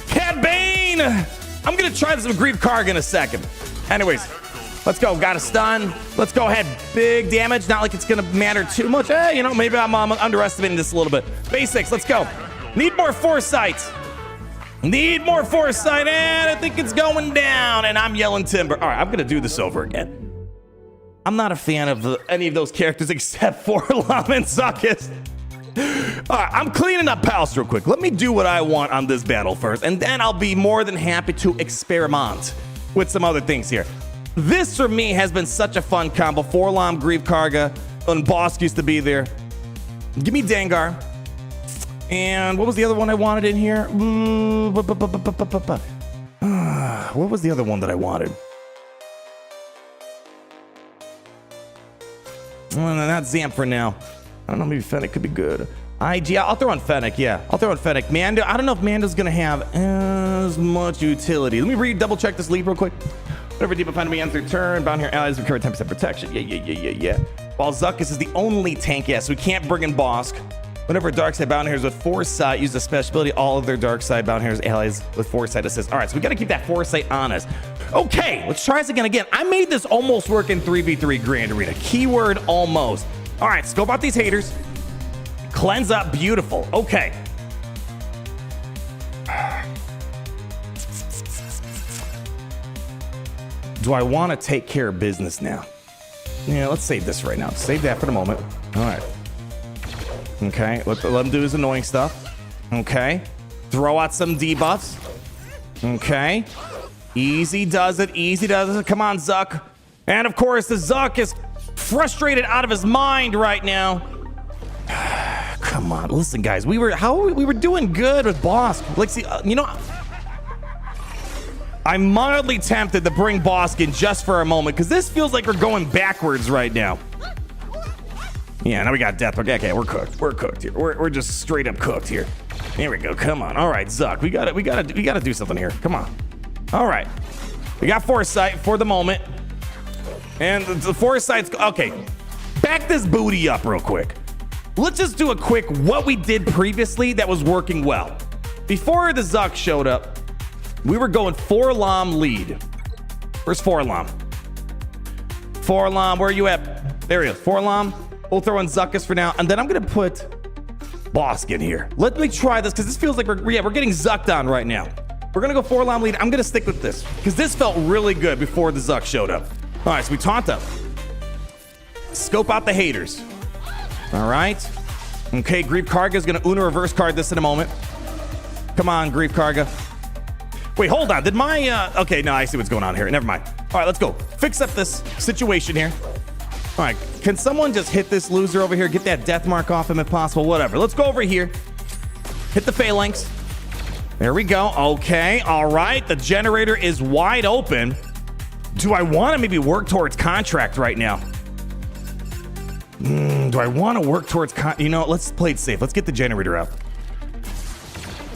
Cad Bane. I'm going to try this with Grief Karga in a second. Anyways, let's go. Got a stun. Let's go ahead. Big damage. Not like it's going to matter too much. You know, maybe I'm underestimating this a little bit. Basics. Let's go. Need more foresight. Need more foresight. And I think it's going down. And I'm yelling timber. All right, I'm going to do this over again. I'm not a fan of any of those characters except for LOM and Zuckuss. All right, I'm cleaning up pals real quick. Let me do what I want on this battle first, and then I'll be more than happy to experiment with some other things here. This, for me, has been such a fun combo. 4 LOM, Grief Karga, and Bosk used to be there. Give me Dengar. And what was the other one I wanted in here? What was the other one that I wanted? Well, not Zamp for now. I don't know, maybe Fennec could be good. IG, I'll throw on Fennec, yeah. I'll throw on Fennec. Mando, I don't know if Mando's gonna have as much utility. Let me double check this lead real quick. Whenever deep upon me ends their turn, bound here allies recover 10% protection. Yeah. While Zuckuss is the only tank, so we can't bring in Bosk. Whenever dark side bound heroes with foresight use the special ability, all of their dark side bound heroes allies with foresight assist. All right, so we got to keep that foresight on us. Okay, let's try this again. I made this almost work in 3v3 Grand Arena. Keyword almost. All right, scope out these haters. Cleanse up, beautiful. Okay. Do I want to take care of business now? Yeah, let's save this right now. Save that for the moment. All right. Okay, let him do his annoying stuff. Okay, throw out some debuffs. Okay, easy does it. Come on, Zuck. And of course, the Zuck is frustrated out of his mind right now. Come on, listen, guys. We were doing good with Bosk. Like, see, you know, I'm mildly tempted to bring Bosk in just for a moment because this feels like we're going backwards right now. Yeah, now we got death. Okay, we're cooked. We're cooked here. We're just straight up cooked here. Here we go. Come on. All right, Zuck. We gotta do something here. Come on. All right. We got foresight for the moment. And the foresight's okay. Back this booty up real quick. Let's just do a quick what we did previously that was working well. Before the Zuck showed up, we were going 4 LOM lead. Where's 4 LOM? 4 LOM, where are you at? There he is. 4 LOM. We'll throw in Zuckuss for now, and then I'm gonna put Bosk in here. Let me try this because this feels like we're getting Zucked on right now. We're gonna go 4 LOM lead. I'm gonna stick with this because this felt really good before the Zuck showed up. All right, so we taunt them. Scope out the haters. All right. Okay, Grief Karga is gonna Una reverse card this in a moment. Come on, Grief Karga. Wait, hold on. Did my okay? No, I see what's going on here. Never mind. All right, let's go. Fix up this situation here. All right, can someone just hit this loser over here? Get that death mark off him if possible, whatever. Let's go over here. Hit the phalanx. There we go. Okay, all right. The generator is wide open. Do I want to maybe work towards contract right now? Do I want to work towards you know, let's play it safe. Let's get the generator out.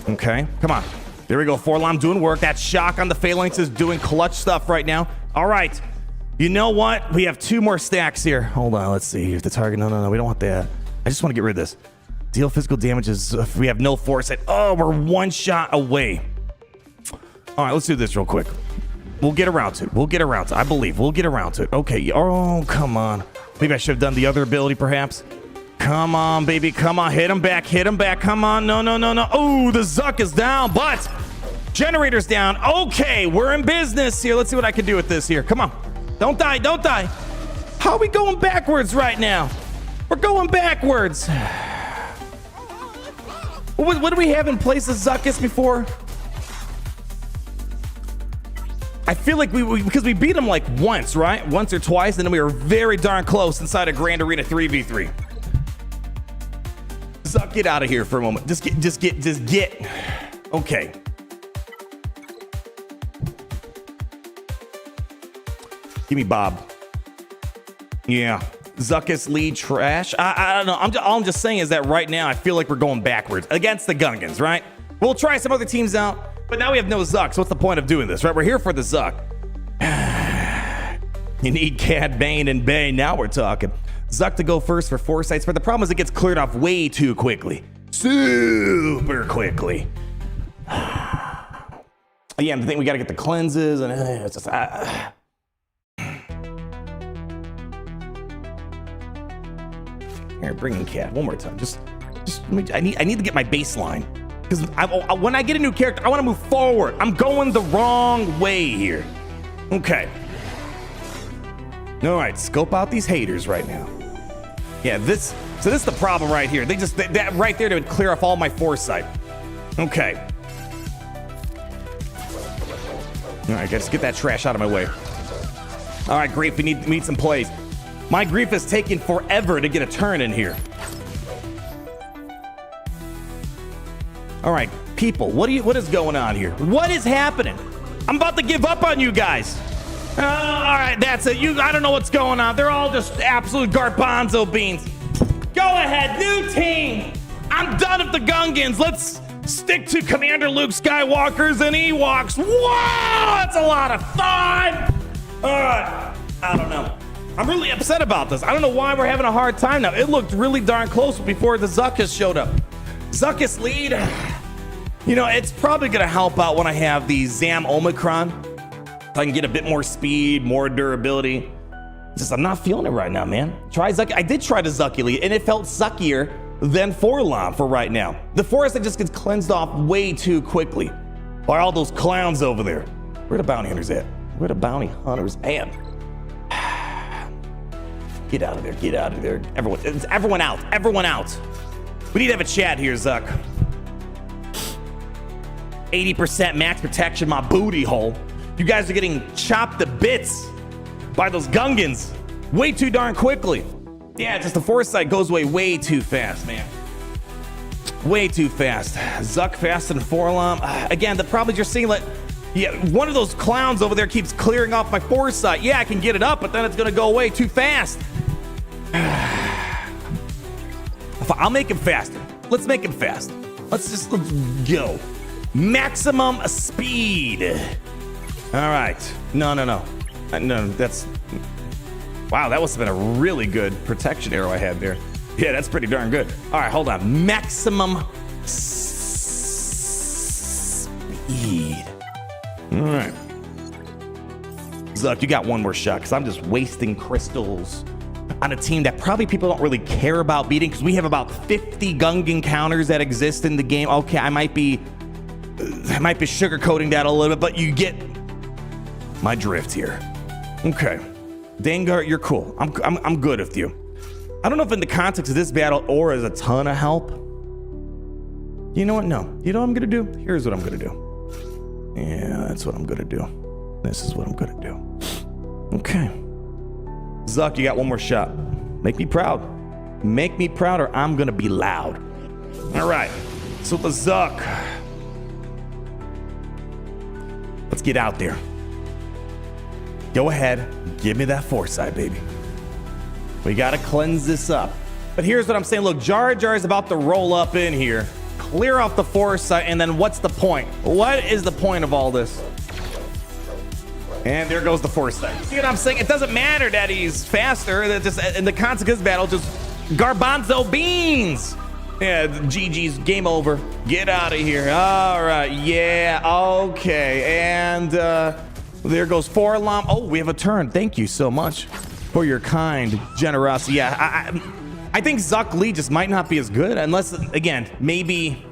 Okay, come on. There we go. 4 LOM doing work. That shock on the phalanx is doing clutch stuff right now. All right. You know what? We have 2 more stacks here. Hold on. Let's see if the target. No. We don't want that. I just want to get rid of this. Deal physical damages if we have no foresight. Oh, we're 1 shot away. All right. Let's do this real quick. We'll get around to it. I believe we'll get around to it. Okay. Oh, come on. Maybe I should have done the other ability, perhaps. Come on, baby. Come on. Hit him back. Come on. No. Oh, the Zuck is down, but generator's down. Okay. We're in business here. Let's see what I can do with this here. Come on. Don't die. How are we going backwards right now? We're going backwards. What do we have in place of Zuckuss before? I feel like because we beat him like once, right? Once or twice, and then we were very darn close inside a Grand Arena 3v3. Zuck, get out of here for a moment. Just get. Okay. Give me Bob. Yeah. Zuckuss lead trash. I don't know. All I'm just saying is that right now I feel like we're going backwards against the Gungans, right? We'll try some other teams out, but now we have no Zuck, so what's the point of doing this, right? We're here for the Zuck. You need Cad Bane and Bay. Now we're talking. Zuck to go first for foresights, but the problem is it gets cleared off way too quickly. Super quickly. Again, I think we got to get the cleanses, and it's just... Here, bring in Cad one more time. I need to get my baseline. Because when I get a new character, I want to move forward. I'm going the wrong way here. Okay. All right, scope out these haters right now. Yeah, this is the problem right here. That right there to clear off all my foresight. Okay. All right, just get that trash out of my way. All right, Grief, we need some plays. My Grief is taking forever to get a turn in here. All right, people, what is going on here? What is happening? I'm about to give up on you guys. All right, that's it. I don't know what's going on. They're all just absolute garbanzo beans. Go ahead, new team. I'm done with the Gungans. Let's stick to Commander Luke Skywalkers and Ewoks. Whoa, that's a lot of fun. All right, I don't know. I'm really upset about this. I don't know why we're having a hard time now. It looked really darn close before the Zuckuss showed up. Zuckuss lead. You know, it's probably going to help out when I have the Zam Omicron. I can get a bit more speed, more durability. I'm not feeling it right now, man. Try Zucky. I did try the Zucky lead, and it felt suckier than Forlom for right now. The forest that just gets cleansed off way too quickly by all those clowns over there. Where the bounty hunters at? Where the bounty hunters at? Get out of there. Get out of there. Everyone out. Everyone out. We need to have a chat here, Zuck. 80% max protection, my booty hole. You guys are getting chopped to bits by those Gungans way too darn quickly. Yeah, just the foresight goes away way too fast, man. Way too fast. Zuck faster than Forlom. Again, the problem is you're seeing like, yeah, one of those clowns over there keeps clearing off my foresight. Yeah, I can get it up, but then it's gonna go away too fast. I'll make him faster. Let's make him fast. Let's go. Maximum speed. All right. No, that's... Wow, that must have been a really good protection arrow I had there. Yeah, that's pretty darn good. All right, hold on. Maximum speed. All right. Zuck, you got one more shot, because I'm just wasting crystals on a team that probably people don't really care about beating, because we have about 50 Gungan counters that exist in the game. Okay, I might be sugarcoating that a little bit, but you get my drift here. Okay. Dengar, you're cool. I'm good with you. I don't know if in the context of this battle, Aura is a ton of help. You know what? No. You know what I'm gonna do? Here's what I'm gonna do. Yeah, that's what I'm gonna do. This is what I'm gonna do. Okay. Zuck, you got one more shot. Make me proud. Make me proud, or I'm gonna be loud. All right. So the Zuck. Let's get out there. Go ahead, give me that foresight, baby. We gotta cleanse this up. But here's what I'm saying. Look, Jar Jar is about to roll up in here, clear off the foresight, and then what's the point? What is the point of all this? And there goes the foresight. See what I'm saying? It doesn't matter that he's faster. That just in the consequence battle, just garbanzo beans. Yeah, GG's, game over. Get out of here. All right, yeah, okay, and there goes Forlom. Oh, we have a turn. Thank you so much for your kind generosity. Yeah, I think Zuck Lee just might not be as good unless, again, maybe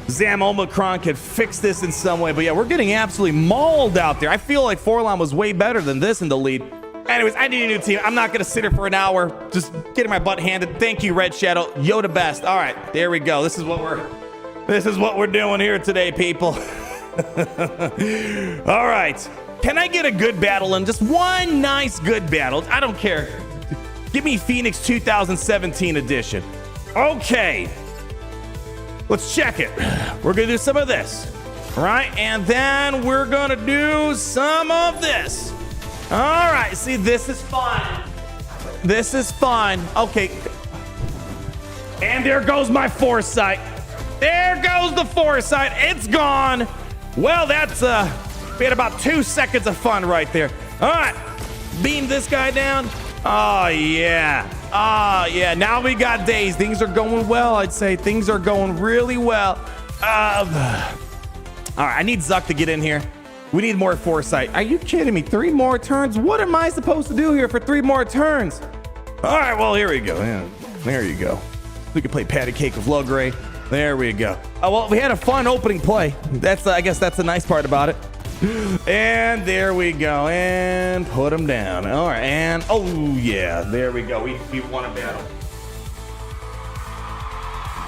Zam Omicron could fix this in some way. But yeah, we're getting absolutely mauled out there. I feel like Forlom was way better than this in the lead. Anyways, I need a new team. I'm not going to sit here for an hour just getting my butt handed. Thank you, Red Shadow. Yoda best. All right, there we go. This is what we're doing here today, people. All right. Can I get a good battle in? Just one nice good battle. I don't care. Give me Phoenix 2017 edition. Okay. Let's check it. We're gonna do some of this, right? And then we're gonna do some of this. All right, see, this is fun. This is fun. Okay. And there goes my foresight. There goes the foresight. It's gone. Well, that's, we had about 2 seconds of fun right there. All right, beam this guy down. Oh, yeah. Oh, yeah, now we got days. Things are going well, I'd say. Things are going really well. All right, I need Zuck to get in here. We need more foresight. Are you kidding me? 3 more turns? What am I supposed to do here for 3 more turns? All right, well, here we go. Yeah, there you go. We can play patty cake with Logray. There we go. Oh, well, we had a fun opening play. That's, I guess that's the nice part about it. And there we go. And put him down. All right, and oh, yeah, there we go. We won a battle.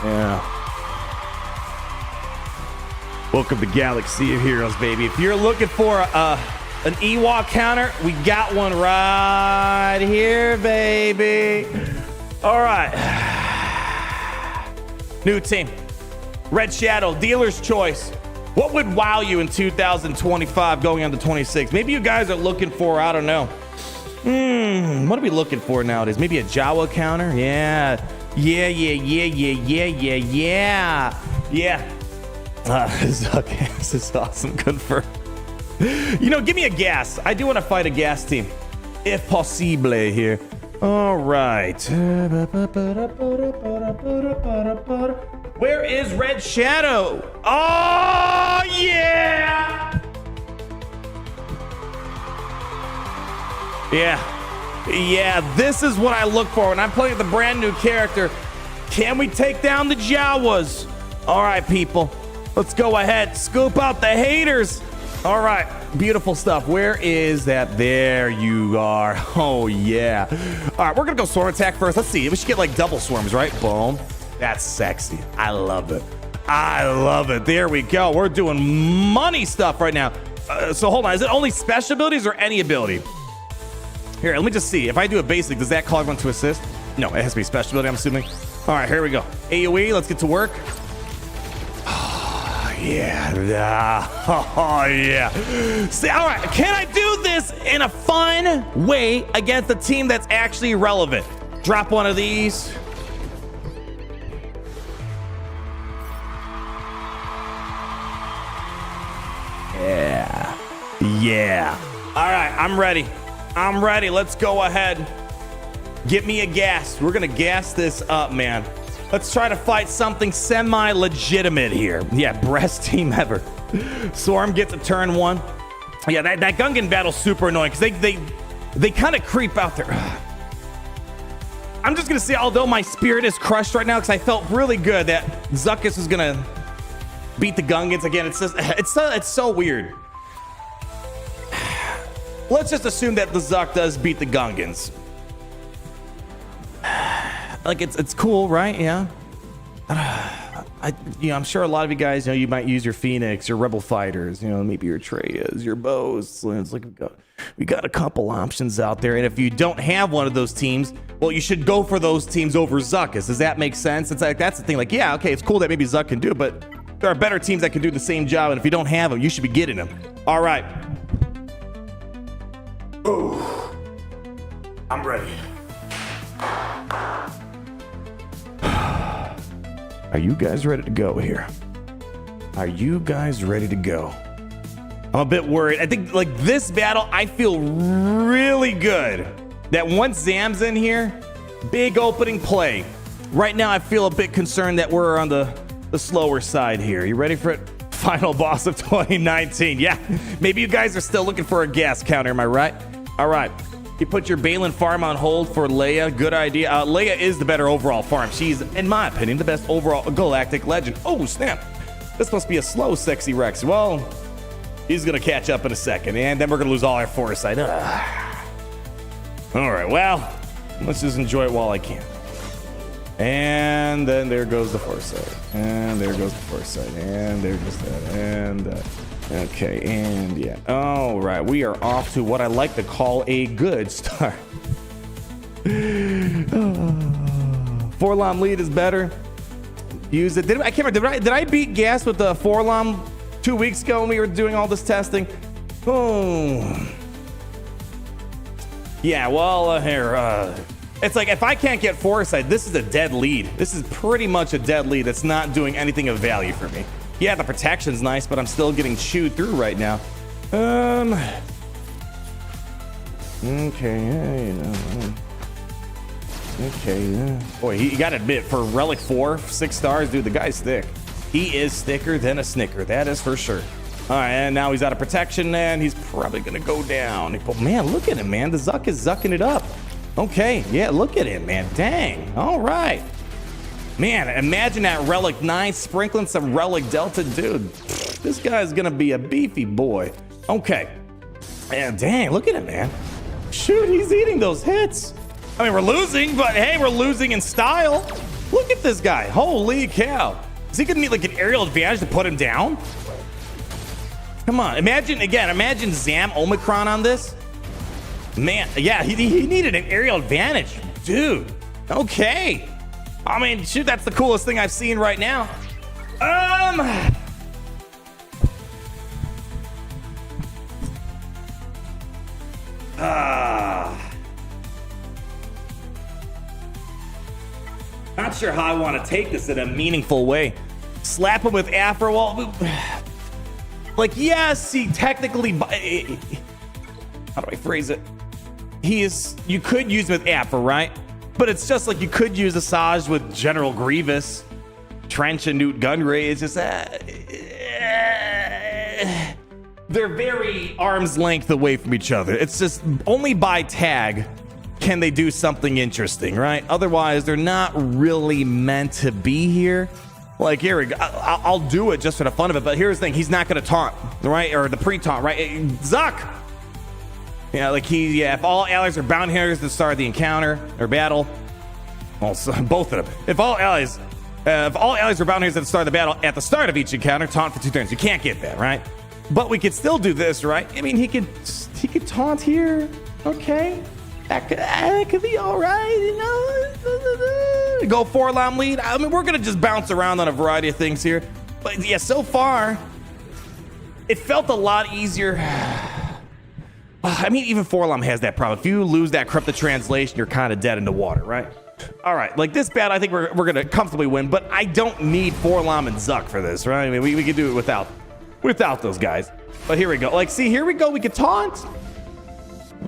Yeah. Welcome to Galaxy of Heroes, baby. If you're looking for an Ewok counter, we got one right here, baby. All right. New team. Red Shadow, dealer's choice. What would wow you in 2025 going on to 26? Maybe you guys are looking for, I don't know. What are we looking for nowadays? Maybe a Jawa counter? Yeah. Zuckuss, this is awesome. Confirm. You know, give me a gas. I do want to fight a gas team, if possible here. All right. Where is Red Shadow? Oh, yeah. Yeah, this is what I look for when I'm playing with a brand new character. Can we take down the Jawas? All right, people. Let's go ahead. Scoop out the haters. All right. Beautiful stuff. Where is that? There you are. Oh, yeah. All right. We're going to go swarm attack first. Let's see. We should get like double swarms, right? Boom. That's sexy. I love it. I love it. There we go. We're doing money stuff right now. So hold on. Is it only special abilities or any ability? Here, let me just see. If I do a basic, does that call everyone to assist? No, it has to be special ability, I'm assuming. All right, here we go. AoE, let's get to work. Yeah. Oh, yeah. See, all right. Can I do this in a fun way against a team that's actually relevant? Drop one of these. Yeah. All right. I'm ready. Let's go ahead. Get me a gas. We're going to gas this up, man. Let's try to fight something semi-legitimate here. Yeah, best team ever. Swarm gets a turn 1. Yeah, that Gungan battle's super annoying because they kind of creep out there. I'm just gonna say, although my spirit is crushed right now because I felt really good that Zuckuss is gonna beat the Gungans again. It's so weird. Let's just assume that the Zuck does beat the Gungans. Like it's cool, right? Yeah. I'm sure a lot of you guys, you might use your Phoenix, your Rebel Fighters, maybe your Treyas, your Bows. It's like we got a couple options out there, and if you don't have one of those teams, well, you should go for those teams over Zuckuss. Does that make sense? It's like that's the thing. Like, yeah, okay, it's cool that maybe Zuck can do it, but there are better teams that can do the same job, and if you don't have them, you should be getting them. All right. Ooh, I'm ready. Are you guys ready to go here? Are you guys ready to go? I'm a bit worried. I think like this battle, I feel really good that once Zam's in here, big opening play. Right now, I feel a bit concerned that we're on the slower side here. You ready for it? Final boss of 2019. Yeah, maybe you guys are still looking for a gas counter, am I right? All right. You put your Balin farm on hold for Leia. Good idea. Leia is the better overall farm. She's, in my opinion, the best overall galactic legend. Oh, snap. This must be a slow, sexy Rex. Well, he's going to catch up in a second, and then we're going to lose all our foresight. All right, well, let's just enjoy it while I can. And then there goes the foresight. And there goes the foresight. And there goes that. And okay, and yeah. All right, we are off to what I like to call a good start. 4-LOM lead is better. Use it. I can't remember. Did I beat gas with the 4-LOM 2 weeks ago when we were doing all this testing? Oh. Yeah, well, here. It's like if I can't get Foresight, this is a dead lead. This is pretty much a dead lead that's not doing anything of value for me. Yeah, the protection's nice, but I'm still getting chewed through right now. Okay, Okay, boy, he got to admit, for Relic 4, 6 stars, dude, the guy's thick. He is thicker than a Snicker, that is for sure. All right, and now he's out of protection, and he's probably gonna go down. But man, look at him, man. The Zuck is zucking it up. Okay, yeah, look at him, man. Dang, all right. Man, imagine that Relic 9 sprinkling some Relic Delta, dude. This guy's gonna be a beefy boy. Okay, and dang, look at him, man. Shoot, he's eating those hits. I mean, we're losing, but hey, we're losing in style. Look at this guy. Holy cow. Is he gonna need like an aerial advantage to put him down? Come on, imagine Zam Omicron on this. Man, yeah, he needed an aerial advantage. Dude, okay. I mean, shoot, that's the coolest thing I've seen right now. Not sure how I want to take this in a meaningful way. Slap him with Afro. Well, like, yes, he technically. How do I phrase it? You could use him with Afro, right? But it's just like you could use Asajj with General Grievous, Trench, and Newt Gunray. It's just they're very arm's length away from each other. It's just only by tag can they do something interesting, right? Otherwise, they're not really meant to be here. Like, here we go. I'll do it just for the fun of it. But here's the thing. He's not going to taunt, right? Or the pre-taunt, right? Zuck! Yeah, like if all allies are bounty hunters at the start of the encounter or battle, also both of them. If all allies are bounty hunters at the start of the battle, at the start of each encounter, taunt for 2 turns. You can't get that, right? But we could still do this, right? I mean, he could taunt here. Okay. That could be all right, you know. Go 4-LOM lead. I mean, we're gonna just bounce around on a variety of things here, but yeah, so far it felt a lot easier. I mean, even 4-LOM has that problem. If you lose that corrupted translation, you're kind of dead in the water, right? All right, like this battle, I think we're gonna comfortably win, but I don't need 4-LOM and Zuck for this, right? I mean, we can do it without those guys. But here we go. Like, see, here we go. We can taunt.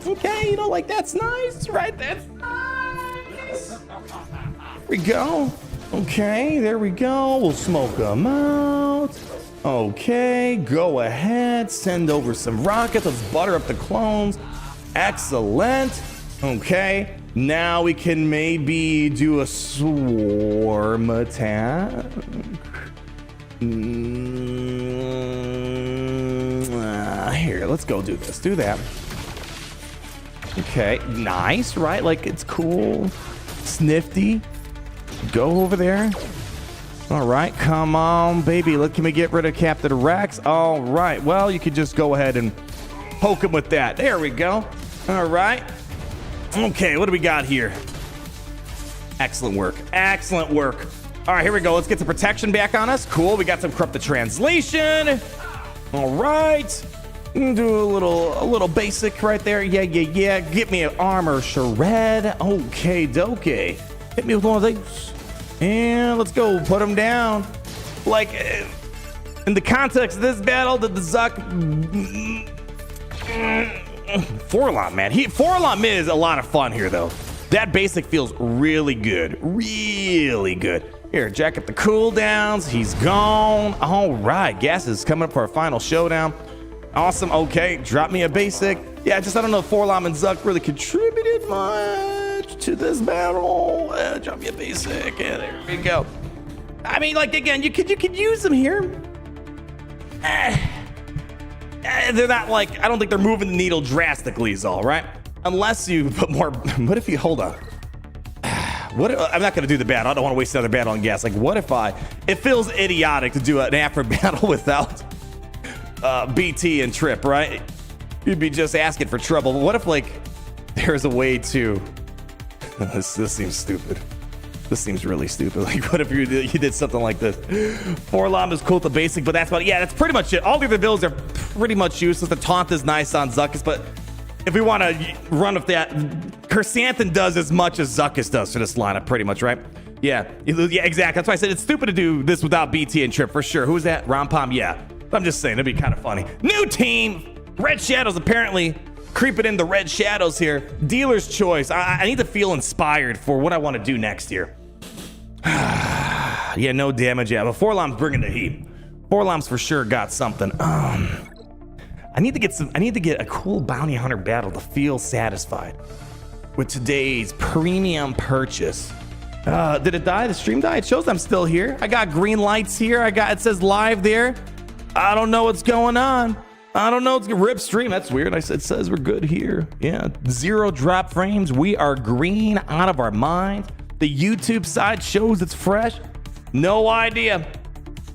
Okay, you know, like, that's nice, right? That's nice. Here we go. Okay, there we go. We'll smoke them out. Okay, go ahead. Send over some rockets. Let's butter up the clones. Excellent. Okay, now we can maybe do a swarm attack. Here, let's go do this. Do that. Okay, nice, right? Like, it's cool. Snifty. Go over there. All right, come on, baby. Can we get rid of Captain Rex? All right, well, you could just go ahead and poke him with that. There we go. All right. Okay, what do we got here? Excellent work. Excellent work. All right, here we go. Let's get the protection back on us. Cool, we got some corrupted translation. All right. Do a little basic right there. Yeah. Get me an armor shred. Okay, doke. Hit me with one of these. And let's go. Put him down. Like, in the context of this battle, the Zuck 4-LOM, man. 4-LOM is a lot of fun here, though. That basic feels really good. Really good. Here, jack up the cooldowns. He's gone. All right. Gas is coming up for our final showdown. Awesome. Okay, drop me a basic. Yeah, I don't know if 4-LOM and Zuck really contributed much to this battle. Drop me a basic. Yeah, there we go. I mean, like, again, you could use them here. They're not like, I don't think they're moving the needle drastically is all, right? Unless you put more. What if you hold on? I'm not gonna do the battle. I don't want to waste another battle on gas. Like, what if it feels idiotic to do an after battle without BT and Trip, right? You'd be just asking for trouble. But what if, like, there's a way to this seems stupid. This seems really stupid. Like, what if you did something like this? 4 LOM is cool at the basic, but that's about it. Yeah, that's pretty much it. All the other builds are pretty much useless. The taunt is nice on Zuckuss, but if we want to run with that, Chrysanthemum does as much as Zuckuss does for this lineup, pretty much, right? Yeah, exactly. That's why I said it's stupid to do this without BT and Trip, for sure. Who's that? Rompom? Yeah. I'm just saying, it'd be kind of funny. New team! Red Shadows apparently creeping in the red shadows here. Dealer's choice. I need to feel inspired for what I want to do next year. Yeah, no damage yet, but 4 LOM's bringing the heat. 4 LOM's for sure got something. I need to get a cool bounty hunter battle to feel satisfied with today's premium purchase. Did it die? The stream died? It shows I'm still here. I got green lights here. It says live there. I don't know what's going on. I don't know. It's a rip stream. That's weird. It says we're good here. Yeah. 0 drop frames. We are green out of our mind. The YouTube side shows it's fresh. No idea.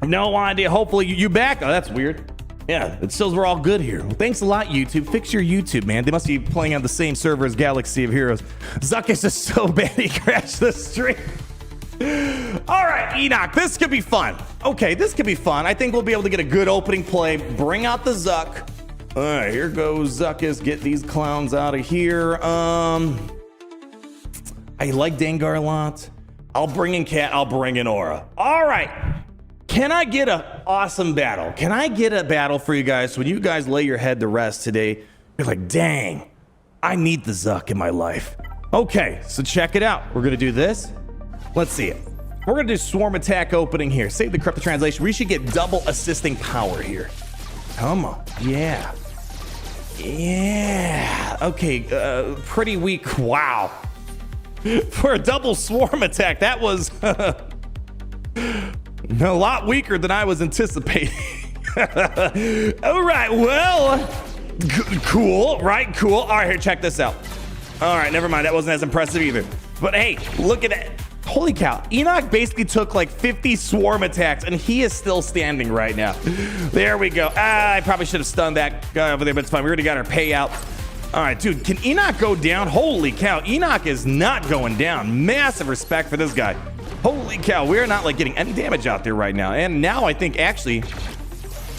No idea. Hopefully you back. Oh, that's weird. Yeah. It shows we're all good here. Well, thanks a lot, YouTube. Fix your YouTube, man. They must be playing on the same server as Galaxy of Heroes. Zuckuss is so bad he crashed the stream. All right, Enoch, this could be fun. Okay, this could be fun. I think we'll be able to get a good opening play. Bring out the Zuck. All right, here goes Zuckuss. Get these clowns out of here. I like Dengar a lot. I'll bring in Cat. I'll bring in Aura. All right. Can I get an awesome battle? Can I get a battle for you guys? When you guys lay your head to rest today, you're like, dang, I need the Zuck in my life. Okay, so check it out. We're going to do this. Let's see it. We're going to do swarm attack opening here. Save the corrupted translation. We should get double assisting power here. Come on. Yeah. Yeah. Okay. Pretty weak. Wow. For a double swarm attack, that was a lot weaker than I was anticipating. All right. Well, cool. Right. Cool. All right. Here, check this out. All right. Never mind. That wasn't as impressive either. But hey, look at that. Holy cow. Enoch basically took like 50 swarm attacks and he is still standing right now. There we go. I probably should have stunned that guy over there, but it's fine. We already got our payout. All right, dude, can Enoch go down? Holy cow. Enoch is not going down. Massive respect for this guy. Holy cow. We are not like getting any damage out there right now. And now I think actually,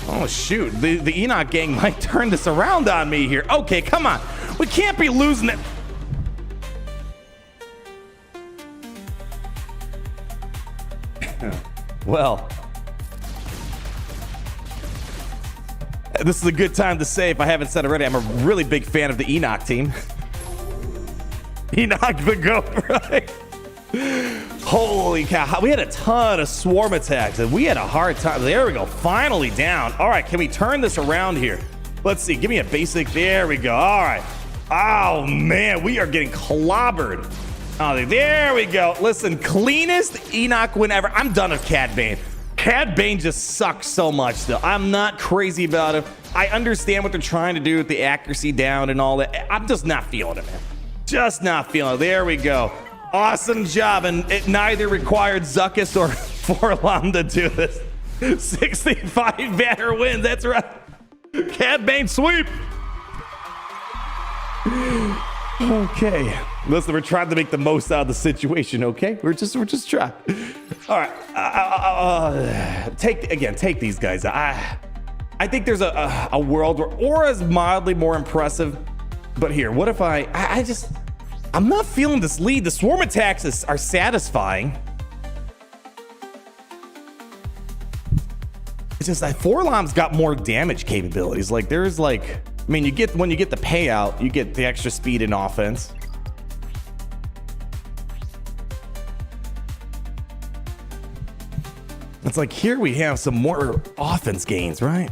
oh shoot, the Enoch gang might turn this around on me here. Okay, come on. We can't be losing it. Well, this is a good time to say, if I haven't said already, I'm a really big fan of the Enoch team. Enoch the GOAT, right? Holy cow. We had a ton of swarm attacks and we had a hard time. There we go. Finally down. All right. Can we turn this around here? Let's see. Give me a basic. There we go. All right. Oh, man. We are getting clobbered. Oh, there we go. Listen, cleanest Enoch win ever. I'm done with Cad Bane. Cad Bane just sucks so much still. I'm not crazy about it. I understand what they're trying to do with the accuracy down and all that. I'm just not feeling it, man. Just not feeling it. There we go. Awesome job. And it neither required Zuckuss or 4 LOM to do this. 65 banner wins. That's right. Cad Bane sweep. Okay. Listen, we're trying to make the most out of the situation, okay? We're just trying. All right. Take these guys. I think there's a world where Aura is mildly more impressive. But here, what if I'm not feeling this lead. The swarm attacks are satisfying. It's just that 4 LOM's got more damage capabilities. Like there's like, I mean, when you get the payout, you get the extra speed in offense. It's like here we have some more offense gains, right?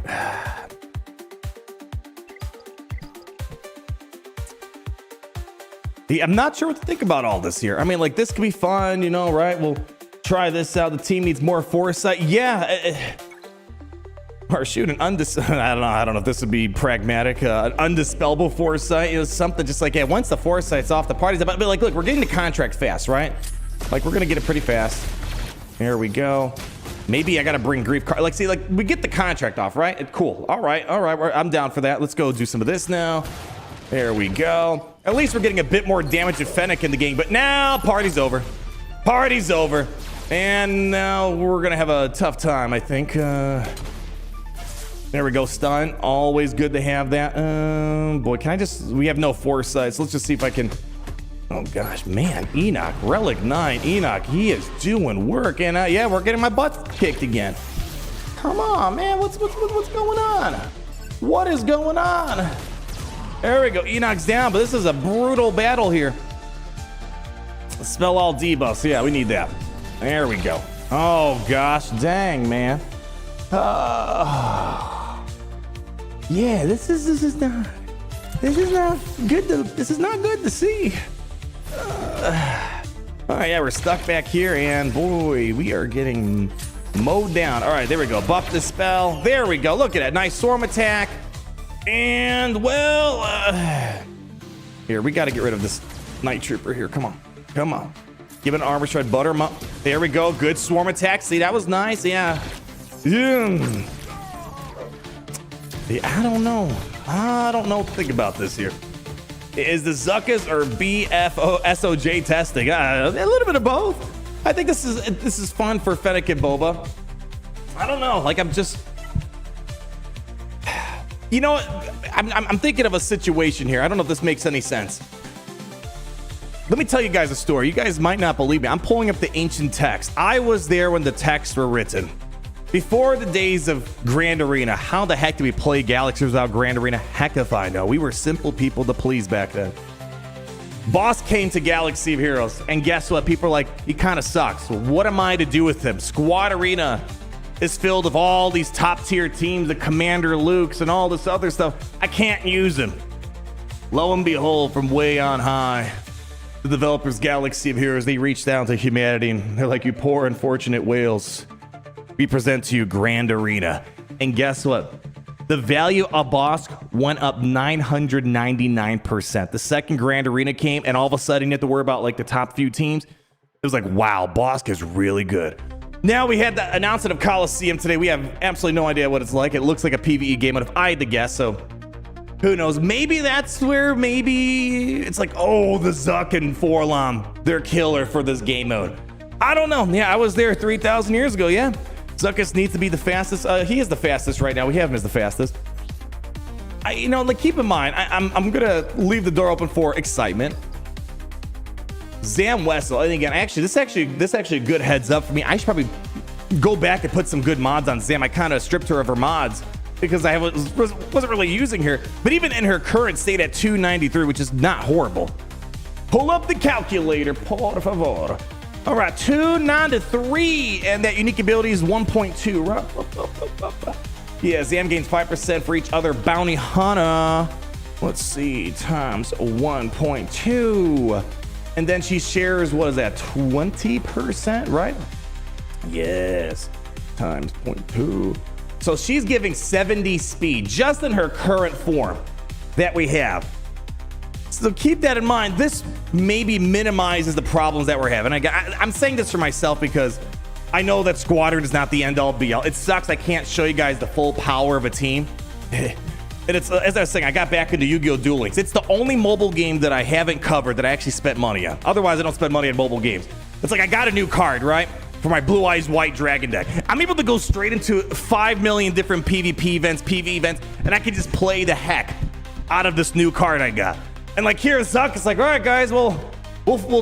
I'm not sure what to think about all this here. I mean, like this could be fun, you know, right? We'll try this out. The team needs more foresight. Yeah. Or shoot, I don't know if this would be pragmatic. An undispellable foresight, something just like, yeah, once the foresight's off, the party's about. But like, look, we're getting the contract fast, right? Like we're gonna get it pretty fast. There we go. Maybe I gotta bring grief card. Like, see, like we get the contract off, right? Cool. All right. I'm down for that. Let's go do some of this now. There we go. At least we're getting a bit more damage to Fennec in the game. But now, party's over. Party's over. And now we're gonna have a tough time, I think. There we go, stun. Always good to have that. Boy, can I just... We have no foresight, so let's just see if I can... Oh gosh, man, Enoch, Relic 9, Enoch, he is doing work. And yeah, we're getting my butt kicked again. Come on, man, what's going on? What is going on? There we go, Enoch's down, but this is a brutal battle here. Spell all debuffs, yeah, we need that. There we go. Oh gosh, dang, man. Yeah, this is not good to see. All right, yeah, we're stuck back here, and boy, we are getting mowed down. All right, there we go. Buff the spell. There we go. Look at that nice swarm attack. And well, here we got to get rid of this night trooper here. Come on, come on. Give it an armor shred, butter him up. There we go. Good swarm attack. See, that was nice. Yeah. Yeah, I don't know what to think about this here. Is the Zuckuss or SWG testing? A little bit of both. I think this is fun for Fennec and Boba. I don't know. Like, I'm just, you know, I'm thinking of a situation here. I don't know if this makes any sense. Let me tell you guys a story. You guys might not believe me. I'm pulling up the ancient text. I was there when the texts were written. Before the days of Grand Arena. How the heck do we play Galaxy without Grand Arena? Heck if I know. We were simple people to please back then. Boss came to Galaxy of Heroes, and guess what? People are like, he kind of sucks. What am I to do with him? Squad Arena is filled with all these top tier teams, the Commander Lukes and all this other stuff. I can't use him. Lo and behold, from way on high, the developers Galaxy of Heroes, they reached down to humanity, and they're like, you poor unfortunate whales. We present to you Grand Arena. And guess what? The value of Bosk went up 999%. The second Grand Arena came, and all of a sudden you have to worry about like the top few teams. It was like, wow, Bosk is really good. Now we had the announcement of Coliseum today. We have absolutely no idea what it's like. It looks like a PvE game, but if I had to guess, so who knows? Maybe that's where maybe it's like, oh, the Zuck and Forlom, they're killer for this game mode. I don't know. Yeah, I was there 3,000 years ago, yeah. Zuckuss needs to be the fastest. He is the fastest right now. We have him as the fastest. Keep in mind, I'm gonna leave the door open for excitement. Zam Wessel, and again, this actually a good heads up for me. I should probably go back and put some good mods on Zam. I kind of stripped her of her mods because I wasn't really using her. But even in her current state at 293, which is not horrible. Pull up the calculator, por favor. All right, 293, and that unique ability is 1.2. Yeah, Zam gains 5% for each other bounty hunter. Let's see, times 1.2. And then she shares, what is that, 20%, right? Yes, times 0.2. So she's giving 70 speed just in her current form that we have. So keep that in mind. This maybe minimizes the problems that we're having. I'm saying this for myself because I know that Squadron is not the end-all be-all. It sucks I can't show you guys the full power of a team. And it's, as I was saying, I got back into Yu-Gi-Oh! Duel Links. It's the only mobile game that I haven't covered that I actually spent money on. Otherwise, I don't spend money on mobile games. It's like I got a new card, right? For my Blue Eyes White Dragon deck. I'm able to go straight into 5 million different PvP events, PvE events, and I can just play the heck out of this new card I got. And like here, Zuck, it's like, all right, guys, we'll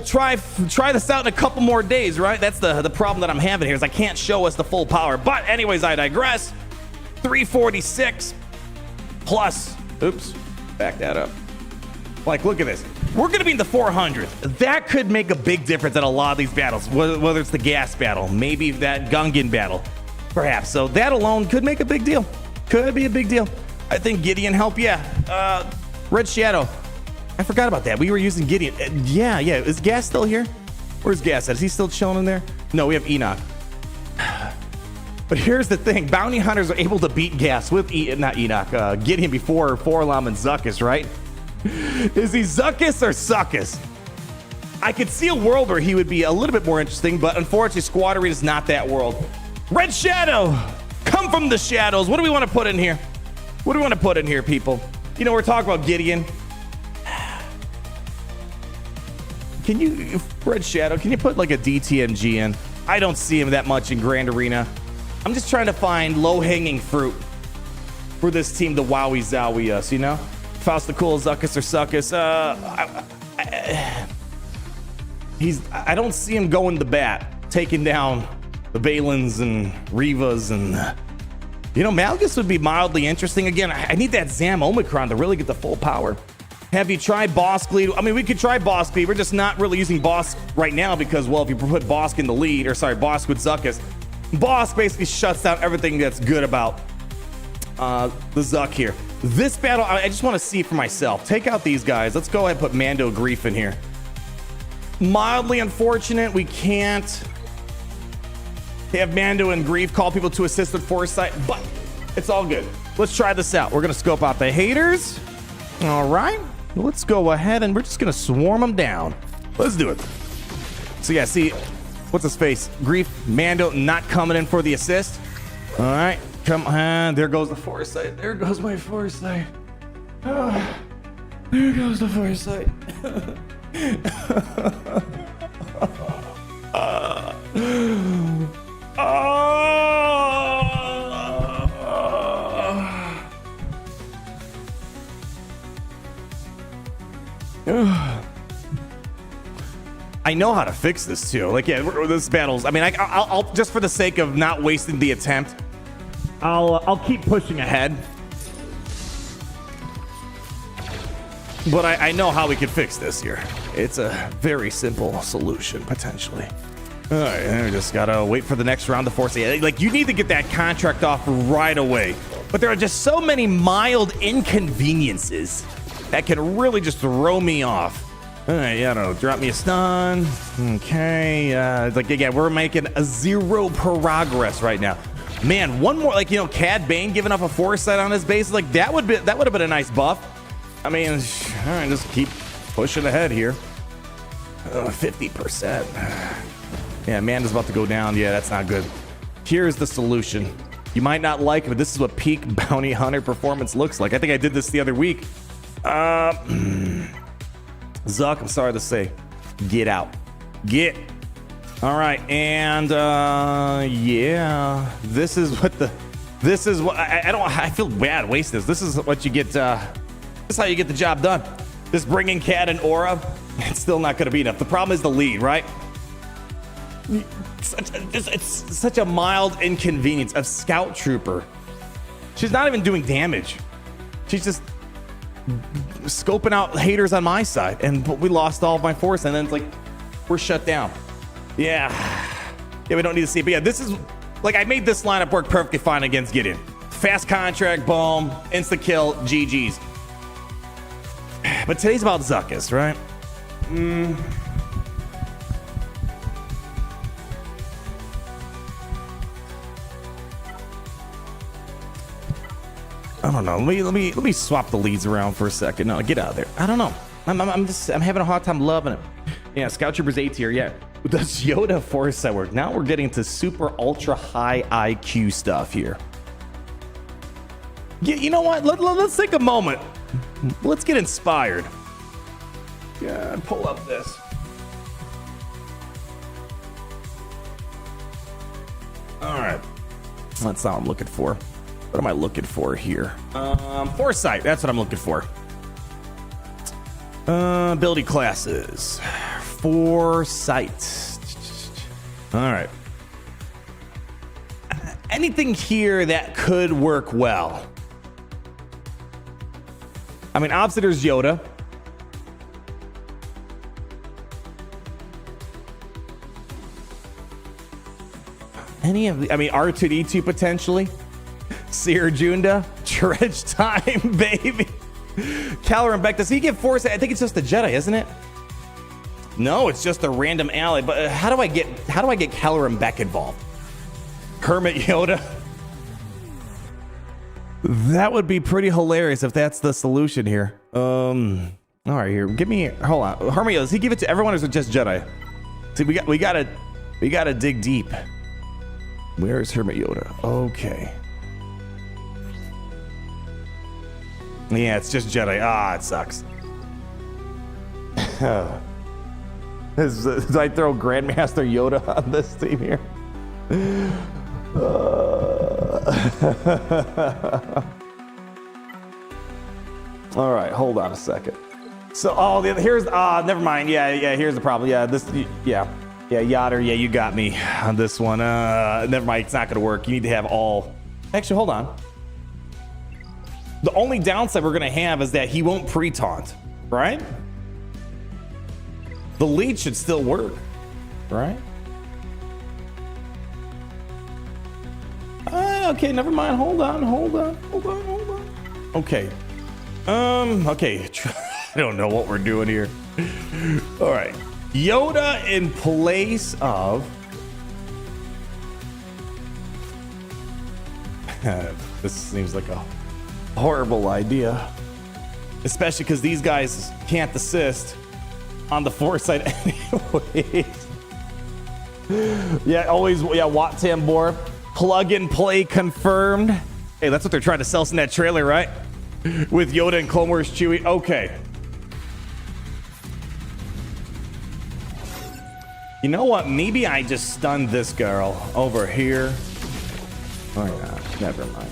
try this out in a couple more days, right? That's the problem that I'm having here is I can't show us the full power. But anyways, I digress. 346 plus, oops, back that up. Like, look at this. We're going to be in the 400s. That could make a big difference in a lot of these battles, whether it's the gas battle, maybe that Gungan battle, perhaps. So that alone could make a big deal. Could be a big deal. I think Gideon help, yeah. Red Shadow. I forgot about that. We were using Gideon. Yeah. Is Gas still here? Where's Gas at? Is he still chilling in there? No, we have Enoch. But here's the thing. Bounty Hunters are able to beat Gas with Gideon before Forlom and Zuckuss, right? Is he Zuckuss or Suckuss? I could see a world where he would be a little bit more interesting, but unfortunately, Squad Arena is not that world. Red Shadow! Come from the shadows. What do we want to put in here? What do we want to put in here, people? You know, we're talking about Gideon. Can you, Red Shadow, can you put like a DTMG in? I don't see him that much in Grand Arena. I'm just trying to find low-hanging fruit for this team to wowie zowie us, you know? Faust the Cool, Zuckuss or Suckuss. I don't see him going to bat, taking down the Balins and Rivas and, you know, Malgus would be mildly interesting. Again, I need that Zam Omicron to really get the full power. Have you tried Bosk lead? I mean, we could try Bosk lead. We're just not really using Bosk right now because, well, if you put Bosk in the lead, or sorry, Bosk with Zuckuss, Bosk basically shuts down everything that's good about the Zuck here. This battle, I just want to see for myself. Take out these guys. Let's go ahead and put Mando Grief in here. Mildly unfortunate. We can't have Mando and Grief call people to assist with Foresight, but it's all good. Let's try this out. We're going to scope out the haters. All right. Let's go ahead and we're just going to swarm them down. Let's do it. So, yeah, see, what's his face? Grief, Mando not coming in for the assist. All right. Come on. There goes the Foresight. There goes my Foresight. Oh, there goes the Foresight. I know how to fix this too. Like, yeah, this battle's. I mean, I'll just for the sake of not wasting the attempt, I'll keep pushing ahead. But I know how we could fix this here. It's a very simple solution, potentially. All right, we just gotta wait for the next round to force it. Like, you need to get that contract off right away. But there are just so many mild inconveniences that can really just throw me off. All right, yeah, I don't know, drop me a stun. Okay, like, again, we're making a 0 progress right now. Man, one more, like, you know, Cad Bane giving up a Foresight on his base, like, that would have been a nice buff. I mean, all right, just keep pushing ahead here. 50%. Yeah, Amanda's about to go down. Yeah, that's not good. Here's the solution. You might not like it, but this is what peak bounty hunter performance looks like. I think I did this the other week. Zuck, I'm sorry to say, get out. Get. All right, and yeah, this is what I feel bad waste this. This is what you get. This is how you get the job done. Just bringing Cad and Aura, it's still not going to be enough. The problem is the lead, right? It's such a mild inconvenience. A Scout Trooper. She's not even doing damage. She's just scoping out haters on my side, and we lost all of my force, and then it's like we're shut down. Yeah, we don't need to see it. But yeah, this is like I made this lineup work perfectly fine against Gideon. Fast contract, boom, insta kill, GG's. But today's about Zuckuss, right? I don't know. Let me swap the leads around for a second. No, get out of there. I don't know. I'm having a hard time loving it. Yeah, Scout Troopers A tier. Yeah, does Yoda Foresight work? Now we're getting to super ultra high IQ stuff here. Yeah, you know what? Let's take a moment. Let's get inspired. Yeah, pull up this. All right. That's not what I'm looking for. What am I looking for here? Foresight. That's what I'm looking for. Ability classes. Foresight. All right. Anything here that could work well? I mean, opposite is Yoda. Any of the, I mean, R2D2 potentially. Seer Junda. Dredge time, baby. Caloran Beck. Does he get Foresight? I think it's just the Jedi, isn't it? No, it's just a random ally. But how do I get Caloran Beck involved? Hermit Yoda. That would be pretty hilarious if that's the solution here. All right, here. Give me. Hold on. Hermit Yoda. Does he give it to everyone, or is it just Jedi? See, we gotta dig deep. Where is Hermit Yoda? Okay. Yeah, it's just Jedi. Ah, it sucks. Did I throw Grandmaster Yoda on this team here? All right, hold on a second. So, here's, never mind. Yeah, here's the problem. Yeah, Yoder, yeah, you got me on this one. Never mind, it's not gonna work. You need to have all. Actually, hold on. The only downside we're gonna have is that he won't pre-taunt, right? The lead should still work, right? Okay, never mind. Hold on. Okay. Okay. I don't know what we're doing here. All right. Yoda in place of... This seems like a horrible idea. Especially because these guys can't assist on the foresight anyways. Watt Tambor. Plug and play confirmed. Hey, that's what they're trying to sell us in that trailer, right? With Yoda and Clone Wars Chewie. Okay. You know what? Maybe I just stunned this girl over here. Oh, yeah. Never mind.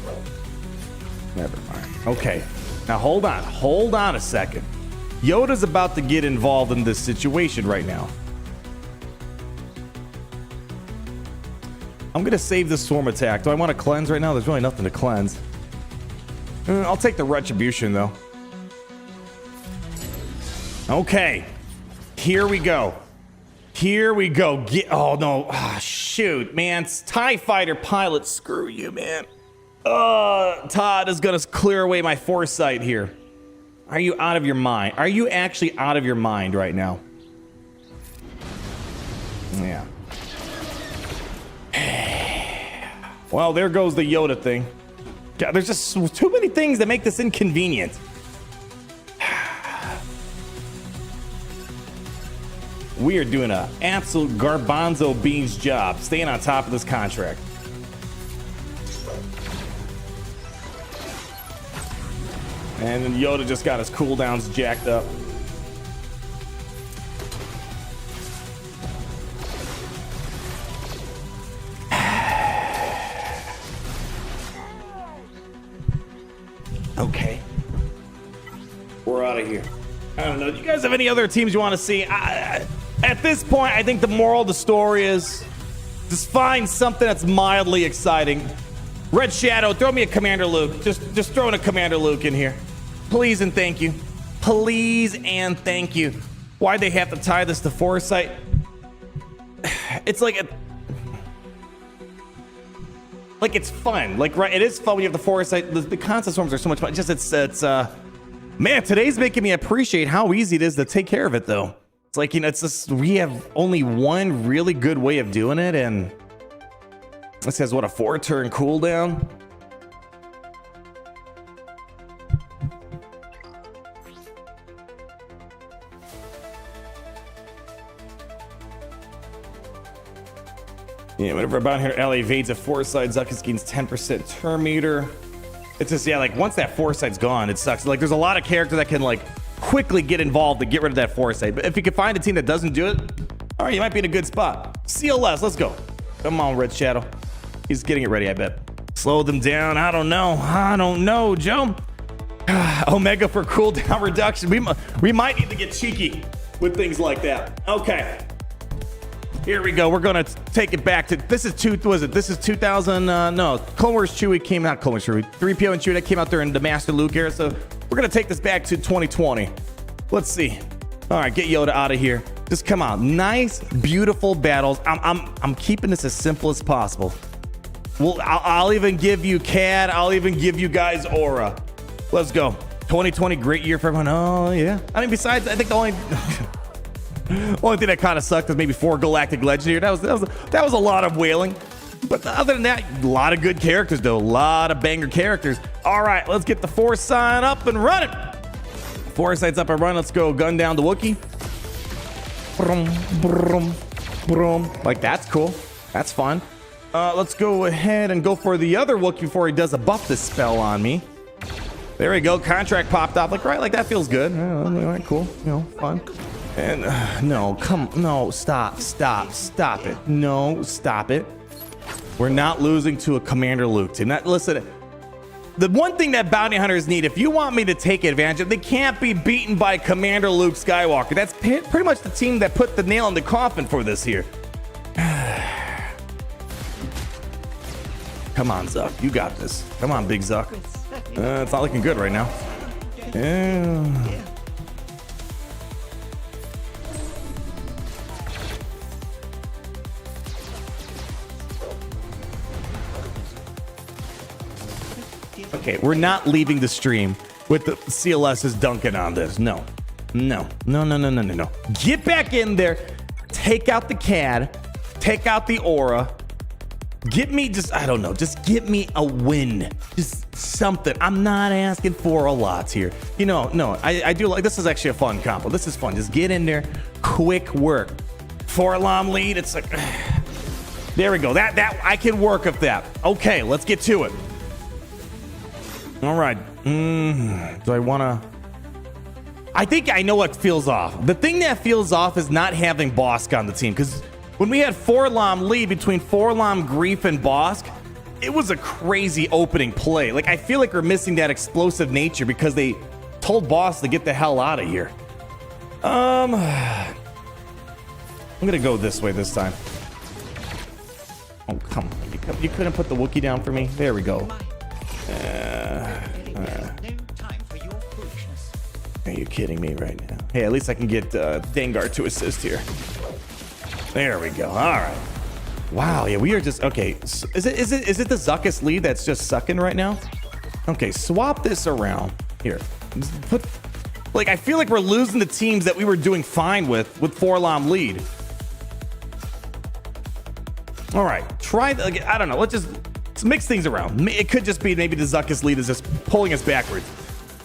Okay. Now, hold on a second. Yoda's about to get involved in this situation right now. I'm going to save this swarm attack. Do I want to cleanse right now? There's really nothing to cleanse. I'll take the retribution, though. Okay. Here we go. Oh, no. Shoot, man. It's TIE Fighter pilot. Screw you, man. Todd is going to clear away my foresight here. Are you out of your mind? Are you actually out of your mind right now? Yeah. Well, there goes the Yoda thing. God, there's just too many things that make this inconvenient. We are doing an absolute garbanzo beans job, staying on top of this contract. And then Yoda just got his cooldowns jacked up. Okay. We're out of here. I don't know. Do you guys have any other teams you want to see? At this point, I think the moral of the story is just find something that's mildly exciting. Red Shadow, throw me a Commander Luke. Just throw in a Commander Luke in here. Please and thank you. Please and thank you. Why'd they have to tie this to foresight? It's like it's fun. Like, right, it is fun when you have the foresight. The constant storms are so much fun. It's man, today's making me appreciate how easy it is to take care of it, though. It's like, it's just, we have only one really good way of doing it, and this has, what, a 4-turn cooldown? Yeah, whenever about here, LA evades a foresight, Zuckuss gains 10% turn meter. It's just, yeah, like, once that foresight's gone, it sucks. Like, there's a lot of characters that can, like, quickly get involved to get rid of that foresight. But if you can find a team that doesn't do it, all right, you might be in a good spot. CLS, let's go. Come on, Red Shadow. He's getting it ready, I bet. Slow them down. I don't know, Joe. Omega for cooldown reduction. We might need to get cheeky with things like that. Okay. Here we go. We're gonna take it back to this is 2000. No, Clone Wars Chewie came out. Clone Wars Chewie, 3PO and Chewie that came out there in the Master Luke era. So we're gonna take this back to 2020. Let's see. All right, get Yoda out of here. Just come on. Nice, beautiful battles. I'm keeping this as simple as possible. Well, I'll even give you CAD. I'll even give you guys Aura. Let's go. 2020, great year for everyone. Oh yeah. I mean, besides, I think the only thing that kind of sucked was maybe 4 Galactic Legendary. That was a lot of wailing. But other than that, a lot of good characters, though. A lot of banger characters. All right, let's get the Foresight up and running. Foresight's up and running. Let's go gun down the Wookiee. Brum, brum, brum. Like, that's cool. That's fun. Let's go ahead and go for the other Wookiee before he does a buff this spell on me. There we go. Contract popped off. Like, right, like that feels good. All right, cool. You know, fun. And no, stop it. No, stop it. We're not losing to a Commander Luke team. Listen, the one thing that bounty hunters need, if you want me to take advantage of, they can't be beaten by Commander Luke Skywalker. That's pretty much the team that put the nail in the coffin for this here. Come on, Zuck. You got this. Come on, Big Zuck. It's not looking good right now. Okay, we're not leaving the stream with the CLS's dunking on this. No. Get back in there. Take out the CAD. Take out the aura. Get me just get me a win. Just something. I'm not asking for a lot here. No, I do like, this is actually a fun combo. This is fun. Just get in there. Quick work. 4 LOM lead. It's like, there we go. That I can work with that. Okay, let's get to it. All right. Do I want to? I think I know what feels off. The thing that feels off is not having Bosk on the team, because when we had 4 LOM lead between 4 LOM, Grief, and Bosk, it was a crazy opening play. Like, I feel like we're missing that explosive nature because they told Bosk to get the hell out of here. I'm gonna go this way this time. Oh, come on. You couldn't put the Wookiee down for me? There we go. Are you kidding me right now? Hey, at least I can get Dengar to assist here. There we go. All right. Wow. Yeah, we are just okay. So is it the Zuckuss lead that's just sucking right now? Okay, swap this around here. I feel like we're losing the teams that we were doing fine with 4 LOM lead. All right. I don't know. Let's mix things around. It could just be maybe the Zuckuss lead is just pulling us backwards.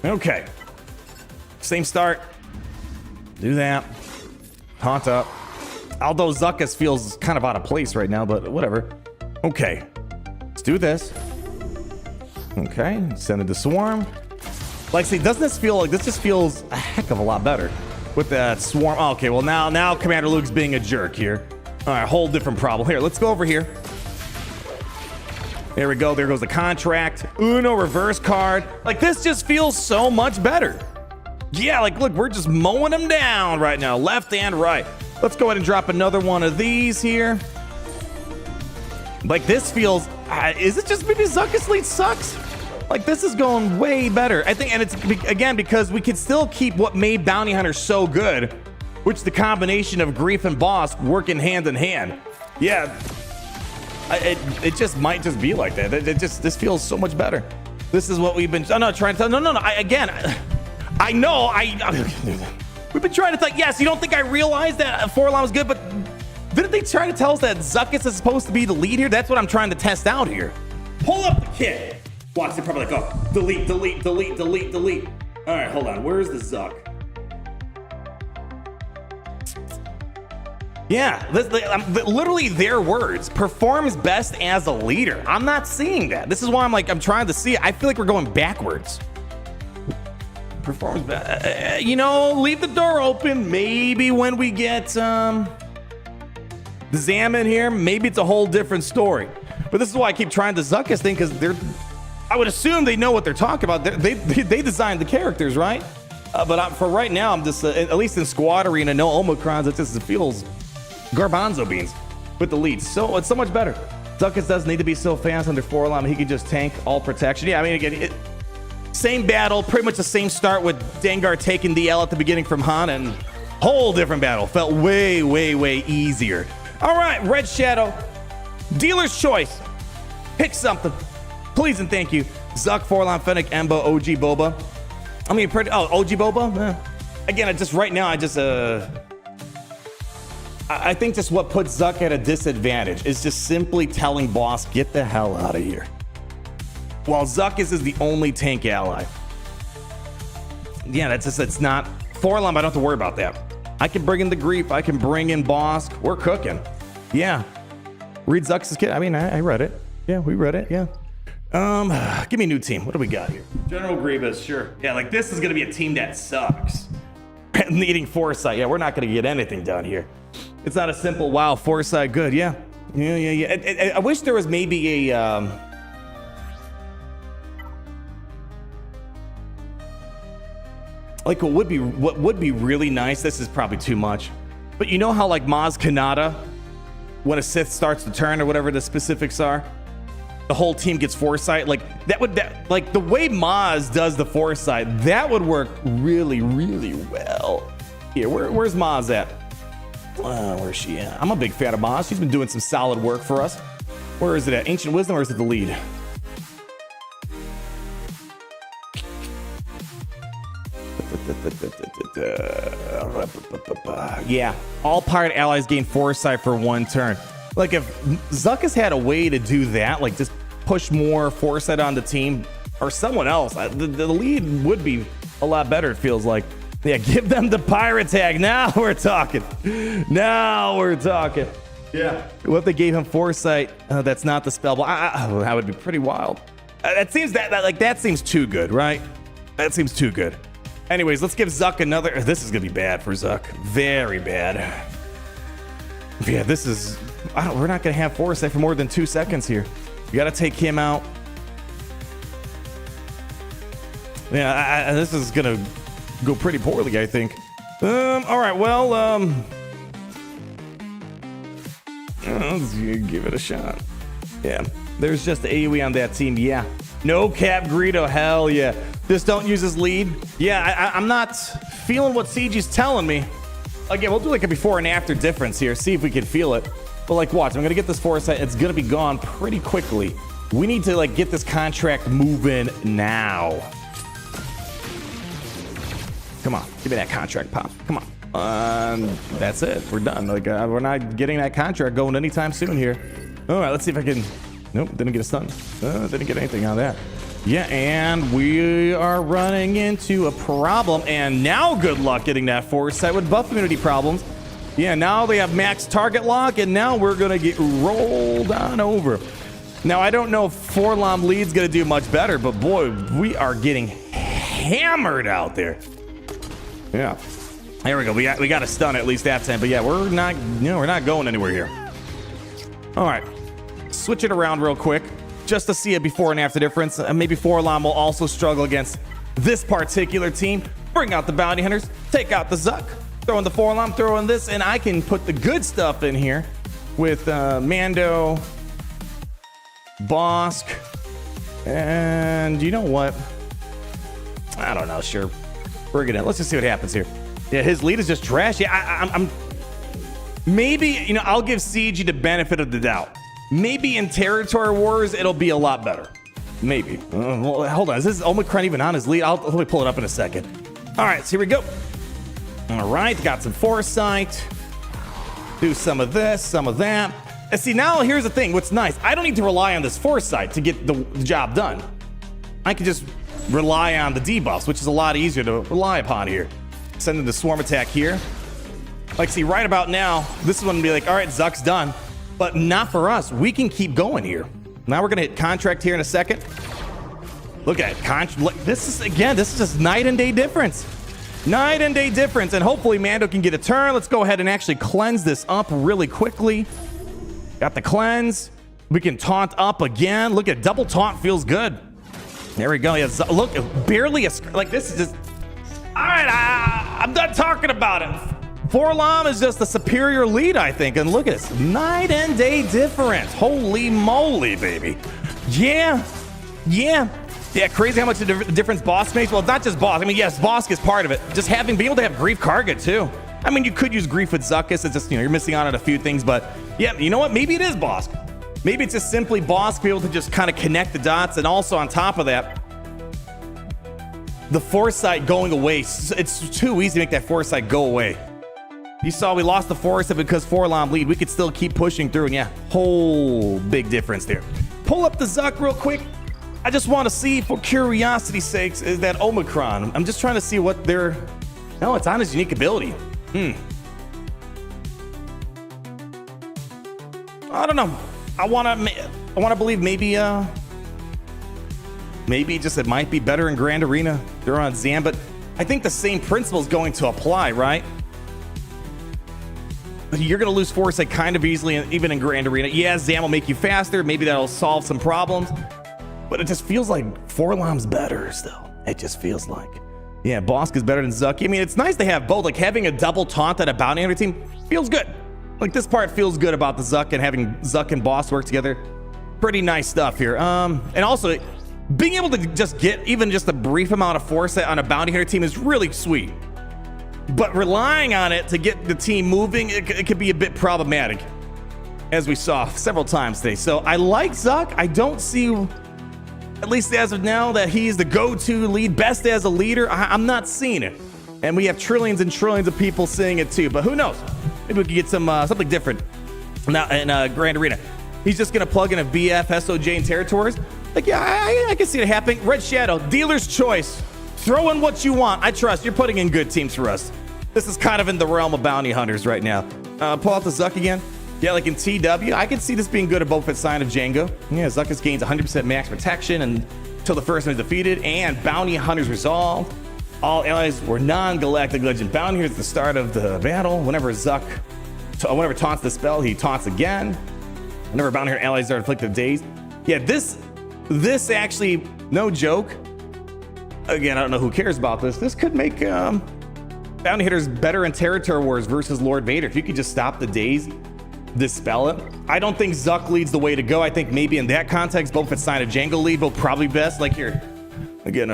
Okay. Same start. Do that. Haunt up. Although Zuckuss feels kind of out of place right now, but whatever. Okay. Let's do this. Okay. Send it to Swarm. Like, see, doesn't this feel like this just feels a heck of a lot better with that Swarm? Oh, okay. Well, now Commander Luke's being a jerk here. All right. Whole different problem. Here, let's go over here. There we go. There goes the contract. Uno reverse card. Like, this just feels so much better. Yeah, like, look, we're just mowing them down right now, left and right. Let's go ahead and drop another one of these here. Like, this feels, is it just maybe Zuckuss lead sucks? Like, this is going way better. I think, and it's, again, because we can still keep what made Bounty Hunter so good, which the combination of Grief and Bosk working hand in hand. Yeah, it just might just be like that. This feels so much better. This is what we've been, trying to tell. No. I know, we've been trying to think, yes, you don't think I realized that 4 LOM was good, but didn't they try to tell us that Zuckuss is supposed to be the lead here? That's what I'm trying to test out here. Pull up the kit. Watch, they're probably like, oh, delete. All right, hold on, where's the Zuck? Yeah, literally their words. Performs best as a leader. I'm not seeing that. This is why I'm trying to see it. I feel like we're going backwards. Performs best. Leave the door open. Maybe when we get the Zam in here, maybe it's a whole different story. But this is why I keep trying the Zuckuss thing, because I would assume they know what they're talking about. They designed the characters, right? But for right now, I'm just, at least in Squad Arena, no Omicrons, it just feels garbanzo beans with the lead. So it's so much better. Zuckuss doesn't need to be so fast under 4 LOM. He can just tank all protection. Yeah, I mean, again, same battle, pretty much the same start with Dengar taking the L at the beginning from Han, and whole different battle. Felt way, way, way easier. All right, Red Shadow, dealer's choice. Pick something. Please and thank you. Zuck, 4 LOM, Fennec, Embo, OG Boba. I mean, OG Boba? Again, I think just what puts Zuck at a disadvantage is just simply telling Bosk, get the hell out of here. While Zuckuss is the only tank ally. Yeah, it's not 4 LOM. I don't have to worry about that. I can bring in the Grief. I can bring in Bosk. We're cooking. Yeah. Read Zuckuss' kit. I mean, I read it. Yeah, we read it. Yeah. Give me a new team. What do we got here? General Grievous, sure. Yeah, like this is gonna be a team that sucks. needing foresight. Yeah, we're not going to get anything done here. It's not a simple, wow, foresight, good. Yeah. I wish there was maybe a... like what would be really nice, this is probably too much, but you know how like Maz Kanata, when a Sith starts to turn or whatever the specifics are, the whole team gets foresight. Like like the way Maz does the foresight, that would work really, really well. Here, where's Maz at? Where's she at? I'm a big fan of Maz. She's been doing some solid work for us. Where is it at? Ancient Wisdom, or is it the lead? Yeah, all pirate allies gain foresight for 1 turn. Like if Zuckuss had a way to do that, like just push more foresight on the team or someone else, the lead would be a lot better, it feels like. Yeah, give them the pirate tag. Now we're talking. Now we're talking. Yeah. What if they gave him foresight? That's not the spell. That would be pretty wild. That seems too good, right? That seems too good. Anyways, let's give Zuck another. This is gonna be bad for Zuck. Very bad. Yeah, this is. We're not gonna have foresight for more than 2 seconds here. You gotta take him out. Yeah, this is gonna go pretty poorly, I think. All right, well, let's give it a shot. Yeah, there's just the AoE on that team. Yeah, no cap Greedo. Hell yeah. Just don't use his lead. Yeah, I'm not feeling what CG's telling me. Again, we'll do like a before and after difference here. See if we can feel it. But like, watch, I'm gonna get this foresight. It's gonna be gone pretty quickly. We need to like get this contract moving now. Come on, give me that contract pop. Come on. That's it. We're done. Like, we're not getting that contract going anytime soon here. All right, let's see if I can. Nope, didn't get a stun. Didn't get anything on that. Yeah, and we are running into a problem. And now good luck getting that foresight with buff immunity problems. Yeah, now they have max target lock, and now we're gonna get rolled on over. Now, I don't know if LOM lead's gonna do much better, but boy, we are getting hammered out there. Yeah, there we go. We got a stun at least that time, but yeah, we're not going anywhere here. All right, switch it around real quick just to see a before and after difference. Maybe LOM will also struggle against this particular team. Bring out the bounty hunters, take out the Zuck, throw in the LOM, throw in this, and I can put the good stuff in here with Mando, Bosk, and you know what? I don't know. Sure. Bring it in. Let's just see what happens here. Yeah, his lead is just trash. Yeah, I'm maybe, I'll give CG the benefit of the doubt. Maybe in Territory Wars, it'll be a lot better. Maybe. Well, hold on. Is this Omicron even on his lead? Let me pull it up in a second. All right, so here we go. All right, got some foresight. Do some of this, some of that. And see, now here's the thing. What's nice, I don't need to rely on this foresight to get the job done. I can just rely on the debuffs, which is a lot easier to rely upon here. Sending the swarm attack here. Like, see, right about now, this is when to be like, all right, Zuck's done. But not for us. We can keep going here. Now we're gonna hit contract here in a second. Look at it. This is just night and day difference. Night and day difference. And hopefully Mando can get a turn. Let's go ahead and actually cleanse this up really quickly. Got the cleanse. We can taunt up again. Look at double taunt, feels good. There we go. Yeah, look, barely like this is just. All right, I'm done talking about it. LOM is just a superior lead, I think. And look at this, night and day difference. Holy moly, baby. Yeah. Crazy how much the difference Bosk makes. Well, it's not just Bosk. I mean, yes, Bosk is part of it. Just being able to have Grief Karga too. I mean, you could use Grief with Zuckuss. It's just, you're missing out on a few things. But yeah, you know what? Maybe it is Bosk. Maybe it's just simply Bosk be able to just kind of connect the dots. And also on top of that, the foresight going away. It's too easy to make that foresight go away. You saw we lost the foresight because LOM lead. We could still keep pushing through. And yeah, whole big difference there. Pull up the Zuck real quick. I just want to see, for curiosity's sakes, is that Omicron. I'm just trying to see what they're. No, it's on his unique ability. I don't know. I want to believe maybe just it might be better in Grand Arena. They're on Zam, but I think the same principle is going to apply, right? You're going to lose foresight kind of easily, even in Grand Arena. Yeah, Zam will make you faster. Maybe that'll solve some problems. But it just feels like 4-LOM's better still. It just feels like. Yeah, Bosk is better than Zuck. I mean, it's nice to have both. Like, having a double taunt on a bounty hunter team feels good. Like, this part feels good about the Zuck and having Zuck and Boss work together. Pretty nice stuff here. And also, being able to just get even just a brief amount of foresight on a bounty hunter team is really sweet. But relying on it to get the team moving, it could be a bit problematic, as we saw several times today. So I like Zuck. I don't see, at least as of now, that he's the go-to lead, best as a leader. I'm not seeing it. And we have trillions and trillions of people saying it too. But who knows? Maybe we could get some something different now in Grand Arena. He's just going to plug in a BF, SOJ, and territories. Like, yeah, I can see it happening. Red Shadow, dealer's choice. Throw in what you want. I trust. You're putting in good teams for us. This is kind of in the realm of bounty hunters right now. Pull out the Zuck again. Yeah, like in TW, I can see this being good at both at Sign of Django. Yeah, Zuckuss gains 100% max protection until the first one is defeated, and bounty hunters resolved. All allies were non-galactic legend bounty hunters at the start of the battle. Whenever taunts the spell, he taunts again. Whenever bounty hunter allies are inflicted daze. Yeah, this actually, no joke. Again, I don't know who cares about this. This could make bounty hitters better in territory wars versus Lord Vader. If you could just stop the daze, dispel it. I don't think Zuck leads the way to go. I think maybe in that context, both at Sign of Django lead will probably best. Like here, again,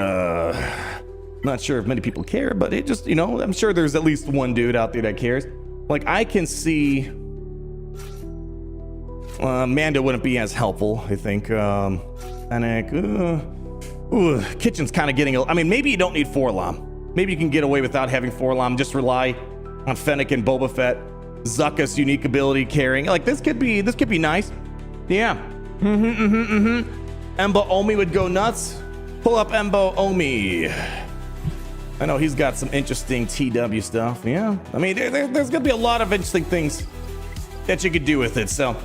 not sure if many people care, but it just, I'm sure there's at least one dude out there that cares. Like, I can see Mando wouldn't be as helpful, I think. Kitchen's kind of getting, I mean, maybe you don't need 4-LOM. Maybe you can get away without having 4-LOM. Just rely on Fennec and Boba Fett. Zuckuss unique ability carrying. Like, this could be nice. Yeah. Embo Omi would go nuts. Pull up Embo Omi. I know he's got some interesting TW stuff. Yeah. I mean, there's gonna be a lot of interesting things that you could do with it. So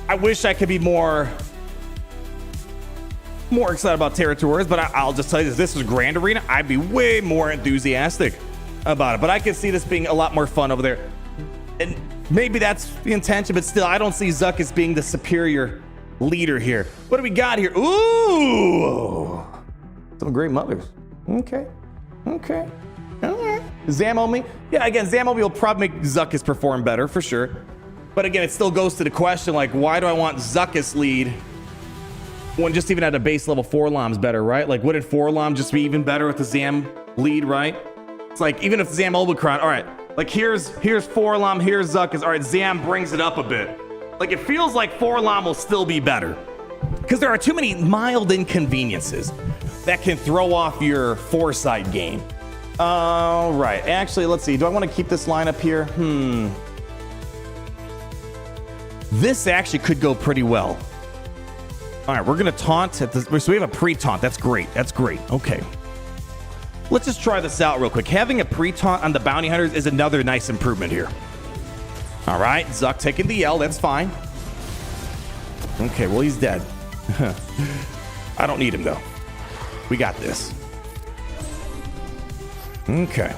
I wish I could be more excited about territories, but I'll just tell you this is Grand Arena. I'd be way more enthusiastic about it, but I could see this being a lot more fun over there. And maybe that's the intention, but still, I don't see Zuck as being the superior leader here. What do we got here? Ooh, some great mothers. Okay. All right. Zamomi. Yeah, again, Zamomi will probably make Zuckuss perform better for sure. But again, it still goes to the question, like, why do I want Zuckuss lead when just even at a base level 4-LOM's better, right? Like, wouldn't 4-LOM just be even better with the Zam lead, right? It's like, even if Zam Omicron, all right, like here's 4-LOM, here's Zuckuss, all right, Zam brings it up a bit. Like, it feels like 4-LOM will still be better because there are too many mild inconveniences that can throw off your foresight game. All right, actually, let's see. Do I want to keep this lineup here? This actually could go pretty well. All right, we're going to taunt at this. So we have a pre-taunt. That's great. Okay. Let's just try this out real quick. Having a pre-taunt on the bounty hunters is another nice improvement here. All right, Zuck taking the L. That's fine. Okay, well, he's dead. I don't need him, though. We got this. Okay.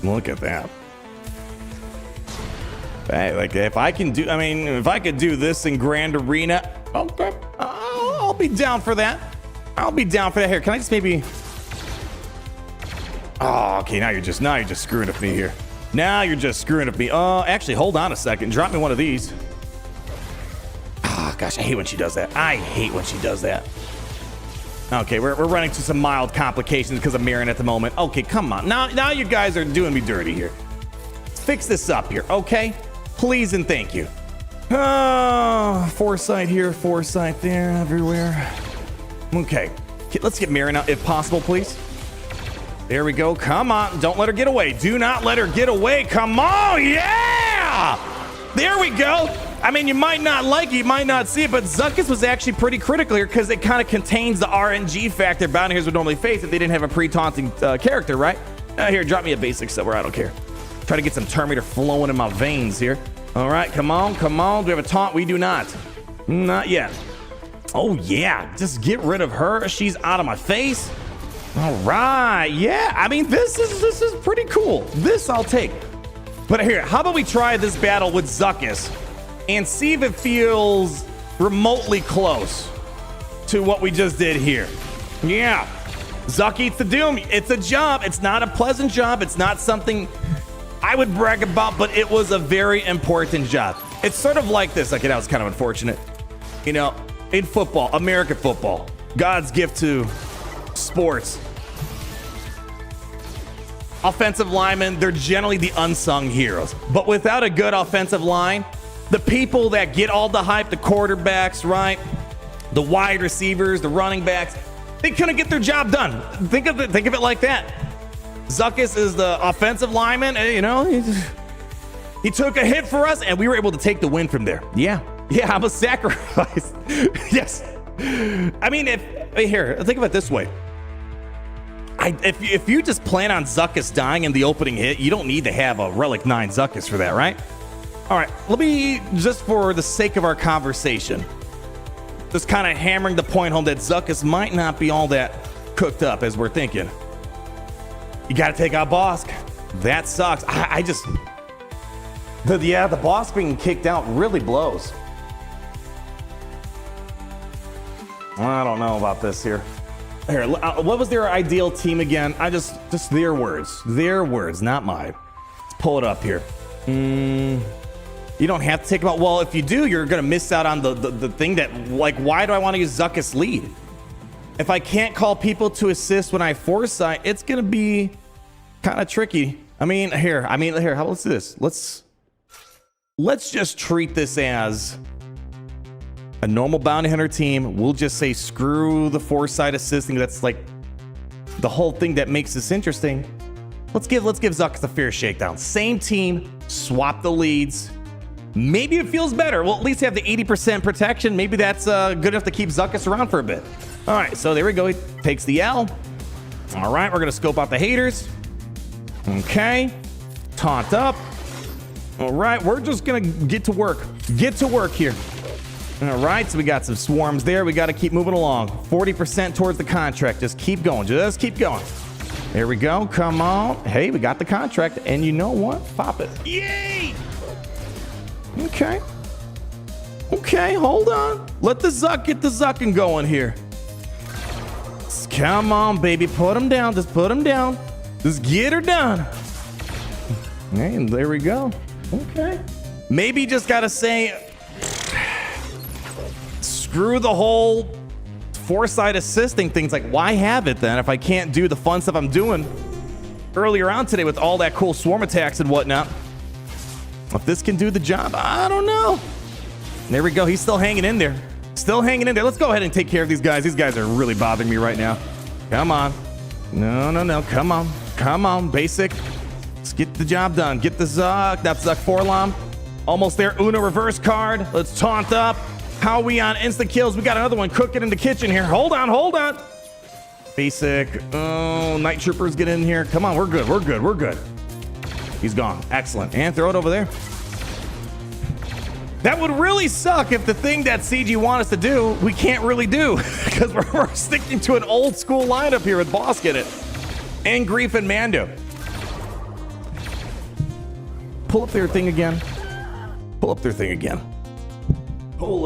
Look at that. Hey, like, if I could do this in Grand Arena, okay, I'll be down for that. Here, can I just maybe? Oh, okay. Now you're just screwing with me here. Actually, hold on a second. Drop me one of these. Oh, gosh, I hate when she does that. Okay, we're running into some mild complications because of Mirren at the moment. Okay, come on. Now you guys are doing me dirty here. Let's fix this up here, okay? Please and thank you. Foresight here, foresight there, everywhere. Okay, let's get Mirren out if possible, please. There we go. Come on. Don't let her get away. Do not let her get away. Come on. Yeah! There we go. I mean, you might not like it, you might not see it, but Zuckuss was actually pretty critical here because it kind of contains the RNG factor bounty hunters would normally face if they didn't have a pre-taunting character, right? Here, drop me a basic somewhere. I don't care. Try to get some Terminator flowing in my veins here. All right, come on. Do we have a taunt? We do not. Not yet. Oh, yeah. Just get rid of her. She's out of my face. All right. Yeah. I mean, this is pretty cool. This I'll take. But here, how about we try this battle with Zuckuss and see if it feels remotely close to what we just did here. Yeah. Zuck eats the doom. It's a job. It's not a pleasant job. It's not something I would brag about, but it was a very important job. It's sort of like this. Okay, that was kind of unfortunate. You know, in football, American football, God's gift to sports. Offensive linemen, they're generally the unsung heroes. But without a good offensive line, the people that get all the hype, the quarterbacks, right? The wide receivers, the running backs, they couldn't get their job done. Think of it like that. Zuckuss is the offensive lineman, and, you know, he took a hit for us, and we were able to take the win from there. Yeah, I'm a sacrifice. Yes. I mean, here, think of it this way. If you just plan on Zuckuss dying in the opening hit, you don't need to have a Relic 9 Zuckuss for that, right? All right, let me, just for the sake of our conversation, just kind of hammering the point home that Zuckuss might not be all that cooked up as we're thinking. You got to take out Bosk. That sucks. The boss being kicked out really blows. I don't know about this here. Here, what was their ideal team again? Just their words, not mine. Let's pull it up here. You don't have to take them out. Well, if you do, you're gonna miss out on the thing that, like, why do I want to use Zuckuss lead? If I can't call people to assist when I foresight, it's gonna be kind of tricky. Here, how about this? Let's just treat this as a normal bounty hunter team. We'll just say screw the foresight assisting. That's like the whole thing that makes this interesting. Let's give Zuckuss a fair shakedown. Same team, swap the leads. Maybe it feels better. We'll at least have the 80% protection. Maybe that's good enough to keep Zuckuss around for a bit. All right, so there we go. He takes the L. All right, we're gonna scope out the haters. Okay, taunt up. All right, we're just gonna get to work. Get to work here. All right, so we got some swarms there. We got to keep moving along. 40% towards the contract. Just keep going. Just keep going. There we go. Come on. Hey, we got the contract. And you know what? Pop it. Yay! Okay. Okay, hold on. Let the Zuck get the Zucking going here. Come on, baby. Put him down. Just put him down. Just get her done. And there we go. Okay. Maybe just got to say, screw the whole foresight assisting things. Like, why have it then if I can't do the fun stuff I'm doing earlier on today with all that cool swarm attacks and whatnot? If this can do the job, I don't know. There we go. He's still hanging in there. Still hanging in there. Let's go ahead and take care of these guys. These guys are really bothering me right now. Come on. No. Come on. Come on, basic. Let's get the job done. Get the Zuck. That's Zuck Forlom. Almost there. Uno reverse card. Let's taunt up. How are we on instant kills? We got another one cooking in the kitchen here. Hold on. Basic. Oh, Night Troopers get in here. Come on, we're good. He's gone. Excellent. And throw it over there. That would really suck if the thing that CG want us to do, we can't really do. Because we're sticking to an old school lineup here with Bosk in it. And Grief and Mando. Pull up their thing again. Pull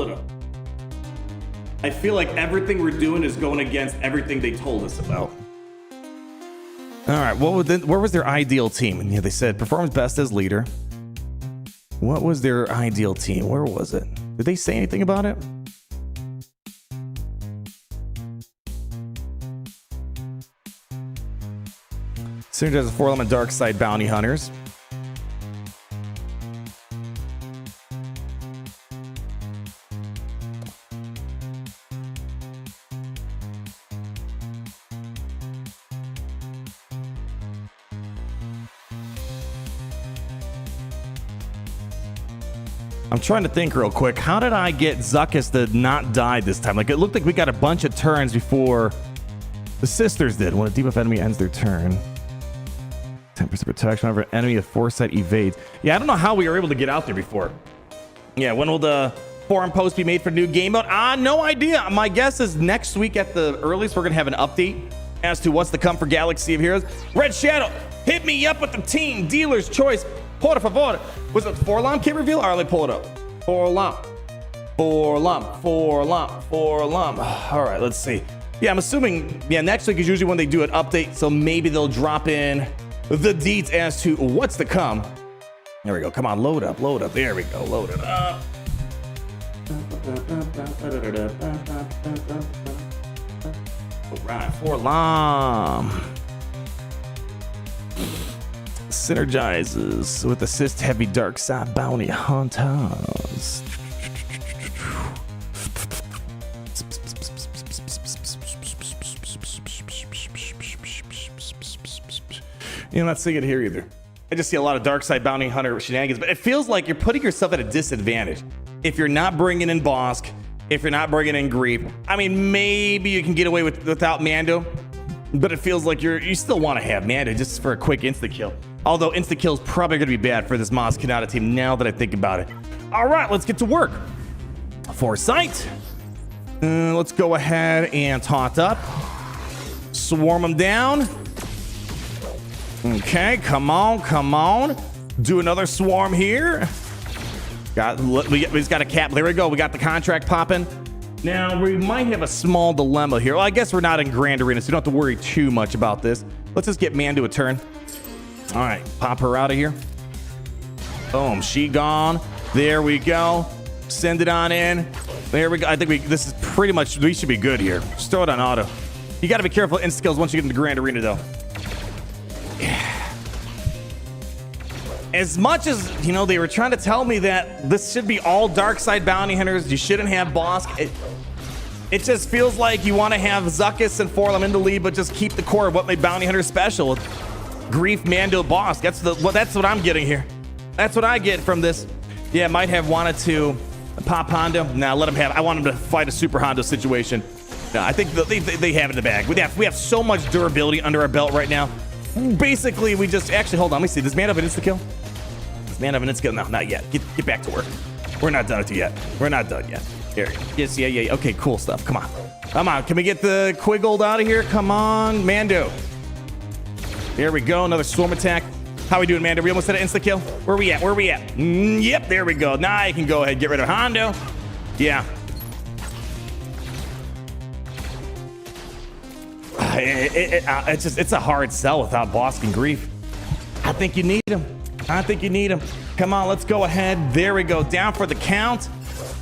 it up. I feel like everything we're doing is going against everything they told us about. All right, where was their ideal team? And yeah, they said performs best as leader. What was their ideal team? Where was it? Did they say anything about it? Synergizes 4-element dark side bounty hunters. I'm trying to think real quick. How did I get Zuckuss to not die this time? Like, it looked like we got a bunch of turns before the sisters did. When a debuff enemy ends their turn. 10% protection whenever an enemy of foresight evades. Yeah, I don't know how we were able to get out there before. Yeah, when will the forum post be made for new game mode? No idea. My guess is next week at the earliest, we're going to have an update as to what's to come for Galaxy of Heroes. Red Shadow, hit me up with the team dealer's choice. Por favor. Was it 4-LOM kit reveal? All right, let me pull it up. 4-LOM. 4-LOM. 4-LOM. 4-LOM. All right, let's see. Yeah, I'm assuming, next week is usually when they do an update, so maybe they'll drop in the deets as to what's to come. There we go. Come on, load up, load up. There we go, load it up. All right, 4-LOM. Synergizes with assist heavy dark side bounty hunters. I'm not seeing it here either. I just see a lot of dark side bounty hunter shenanigans, but it feels like you're putting yourself at a disadvantage if you're not bringing in Bosk, if you're not bringing in Grief. I mean, maybe you can get away without Mando, but it feels like you still want to have Mando just for a quick insta kill. Although insta kill is probably going to be bad for this Maz Kanata team now that I think about it. All right, let's get to work. Foresight. Let's go ahead and tot up. Swarm them down. Okay, come on, come on. Do another swarm here. We just got a cap. There we go. We got the contract popping. Now, we might have a small dilemma here. Well, I guess we're not in Grand Arena, so you don't have to worry too much about this. Let's just get Mando a turn. All right, pop her out of here. Boom, she gone. There we go. Send it on in. There we go. I think this is pretty much, we should be good here. Just throw it on auto. You got to be careful insta kills once you get into Grand Arena, though. As much as, they were trying to tell me that this should be all dark side bounty hunters, you shouldn't have Bosk. It just feels like you want to have Zuckuss and 4-LOM in the lead, but just keep the core of what made bounty hunters special. Grief, Mando, Bosk. That's what I'm getting here. That's what I get from this. Yeah, might have wanted to pop Hondo. Nah, let him have. I want him to fight a super Hondo situation. No, I think they have it in the bag. We have so much durability under our belt right now. Basically, we just actually hold on. Let me see. Does man have an insta kill? Does man have an insta kill? No, not yet. Get back to work. We're not done with you yet. We're not done yet. Here. Yes, yeah. Okay, cool stuff. Come on. Come on. Can we get the Quiggled out of here? Come on, Mando. There we go. Another swarm attack. How we doing, Mando? We almost had an insta kill. Where we at? Where we at? Yep, there we go. Now I can go ahead and get rid of Hondo. Yeah. It's a hard sell without Bosk and Grief. I think you need him. Come on, let's go ahead. There we go. Down for the count.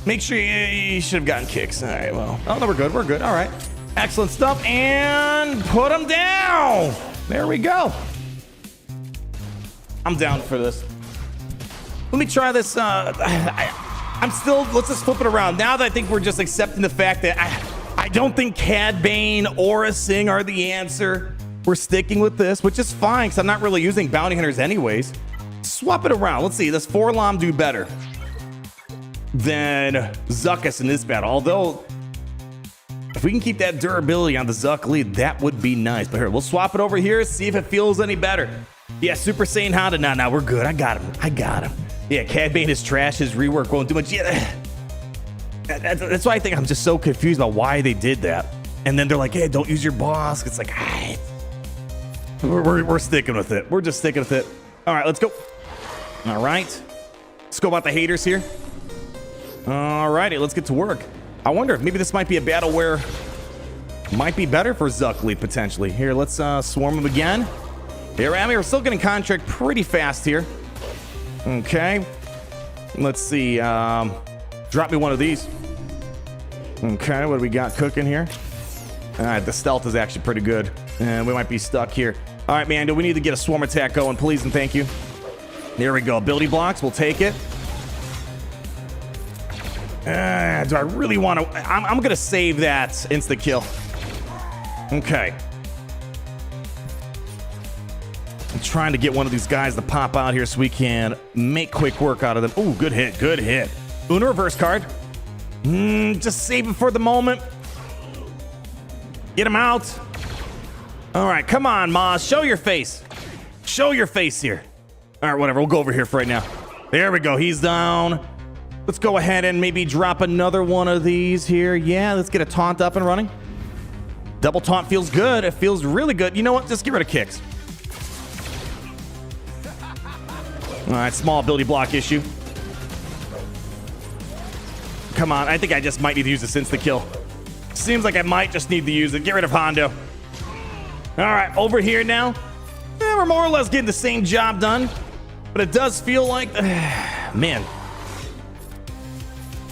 Make sure you should have gotten kicks. All right, well. Oh, no, we're good. We're good. All right. Excellent stuff. And put him down. There we go. I'm down for this. Let me try this. I'm still, let's just flip it around. Now that I think we're just accepting the fact that I don't think Cad Bane or a Sing are the answer. We're sticking with this, which is fine because I'm not really using bounty hunters anyways. Swap it around. Let's see. Does 4-LOM do better than Zuckuss in this battle? Although, if we can keep that durability on the Zuck lead, that would be nice. But here, we'll swap it over here, see if it feels any better. Yeah, Super Saiyan Honda. Nah, we're good. I got him. Yeah, Cad Bane is trash. His rework won't do much. Yeah, that's why I think I'm just so confused about why they did that. And then they're like, hey, don't use your boss. It's like, we're sticking with it. We're just sticking with it. All right, let's go. All right. Let's go about the haters here. All righty, let's get to work. I wonder if maybe this might be a battle where it might be better for Zuck lead potentially. Here, let's swarm him again. Here, I mean, we're still getting contract pretty fast here. Okay. Let's see. Drop me one of these. Okay, what do we got cooking here? All right, the stealth is actually pretty good. And we might be stuck here. All right, Mando, we need to get a swarm attack going, please and thank you. There we go. Ability blocks, we'll take it. Do I really want to? I'm going to save that insta kill. Okay. I'm trying to get one of these guys to pop out here so we can make quick work out of them. Ooh, good hit, good hit. Una reverse card. Just save it for the moment. Get him out. All right, come on, Maz. Show your face. Show your face here. All right, whatever. We'll go over here for right now. There we go. He's down. Let's go ahead and maybe drop another one of these here. Yeah, let's get a taunt up and running. Double taunt feels good. It feels really good. You know what? Just get rid of kicks. All right, small ability block issue. Come on, I think I just might need to use this insta-kill. Seems like I might just need to use it. Get rid of Hondo. All right, over here now. We're more or less getting the same job done. But it does feel like... man.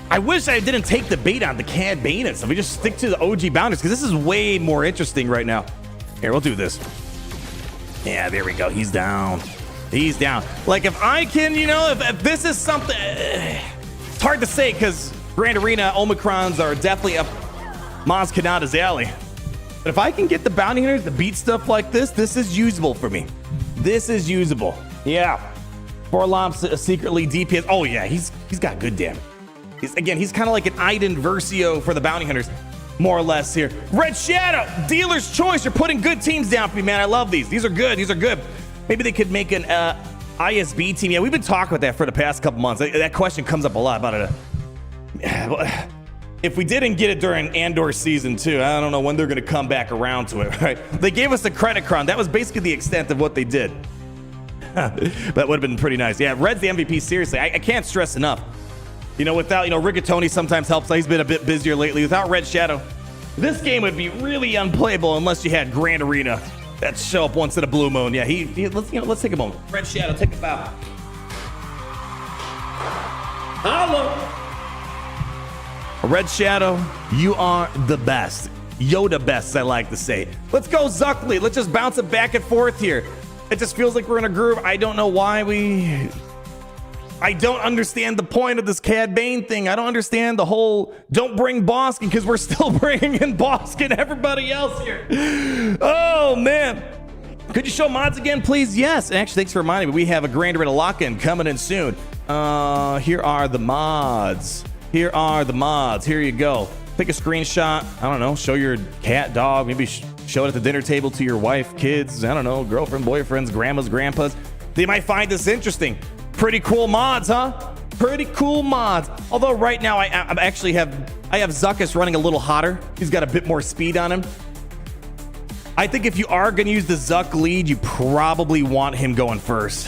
I wish I didn't take the bait on the Cad Bane and stuff. We just stick to the OG boundaries because this is way more interesting right now. Here, we'll do this. Yeah, there we go. He's down. He's down. Like, if I can, you know, if this is something... it's hard to say because Grand Arena Omicrons are definitely up Maz Kanata's alley. But if I can get the bounty hunters to beat stuff like this is usable for me. This is usable. Yeah. Forlom's secretly DPS. Oh, yeah, he's got good damage. He's kind of like an Iden Versio for the bounty hunters, more or less here. Red Shadow, dealer's choice. You're putting good teams down for me, man. I love these. These are good. These are good. Maybe they could make an ISB team. Yeah, we've been talking about that for the past couple months. That question comes up a lot about it. If we didn't get it during Andor season 2, I don't know when they're going to come back around to it, right? They gave us the credit crown. That was basically the extent of what they did. That would have been pretty nice. Yeah, Red's the MVP, seriously. I can't stress enough. You know, without, you know, Rigatoni sometimes helps. He's been a bit busier lately. Without Red Shadow, this game would be really unplayable unless you had Grand Arena that show up once in a blue moon. Yeah, let's take a moment. Red Shadow, take a bow. Hello. Red Shadow, you are the best. Yoda best, I like to say. Let's go Zuckuss. Let's just bounce it back and forth here. It just feels like we're in a groove. I don't know why I don't understand the point of this Cad Bane thing. I don't understand the whole don't bring Boskin because we're still bringing in Boskin and everybody else here. Oh, man. Could you show mods again, please? Yes. Actually, thanks for reminding me. We have a Grand Arena lock-in coming in soon. Here are the mods. Here are the mods. Here you go. Take a screenshot. I don't know. Show your cat, dog. Maybe show it at the dinner table to your wife, kids. I don't know. Girlfriend, boyfriends, grandmas, grandpas. They might find this interesting. Pretty cool mods, huh? Pretty cool mods. Although right now I have Zuckuss running a little hotter. He's got a bit more speed on him. I think if you are going to use the Zuck lead, you probably want him going first.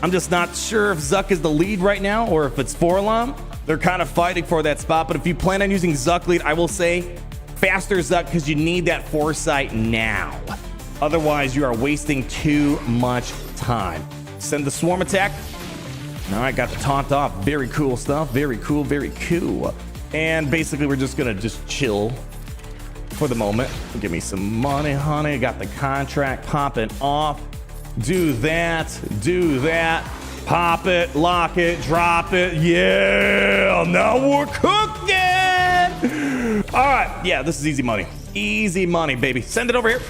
I'm just not sure if Zuck is the lead right now or if it's Forlom. They're kind of fighting for that spot. But if you plan on using Zuck lead, I will say faster Zuck because you need that foresight now. Otherwise, you are wasting too much time. Send the swarm attack. All right, got the taunt off. Very cool stuff. Very cool, very cool. And basically, we're just going to just chill for the moment. Give me some money, honey. Got the contract popping off. Do that. Do that. Pop it, lock it, drop it. Yeah, now we're cooking. All right, yeah, this is easy money. Easy money, baby. Send it over here.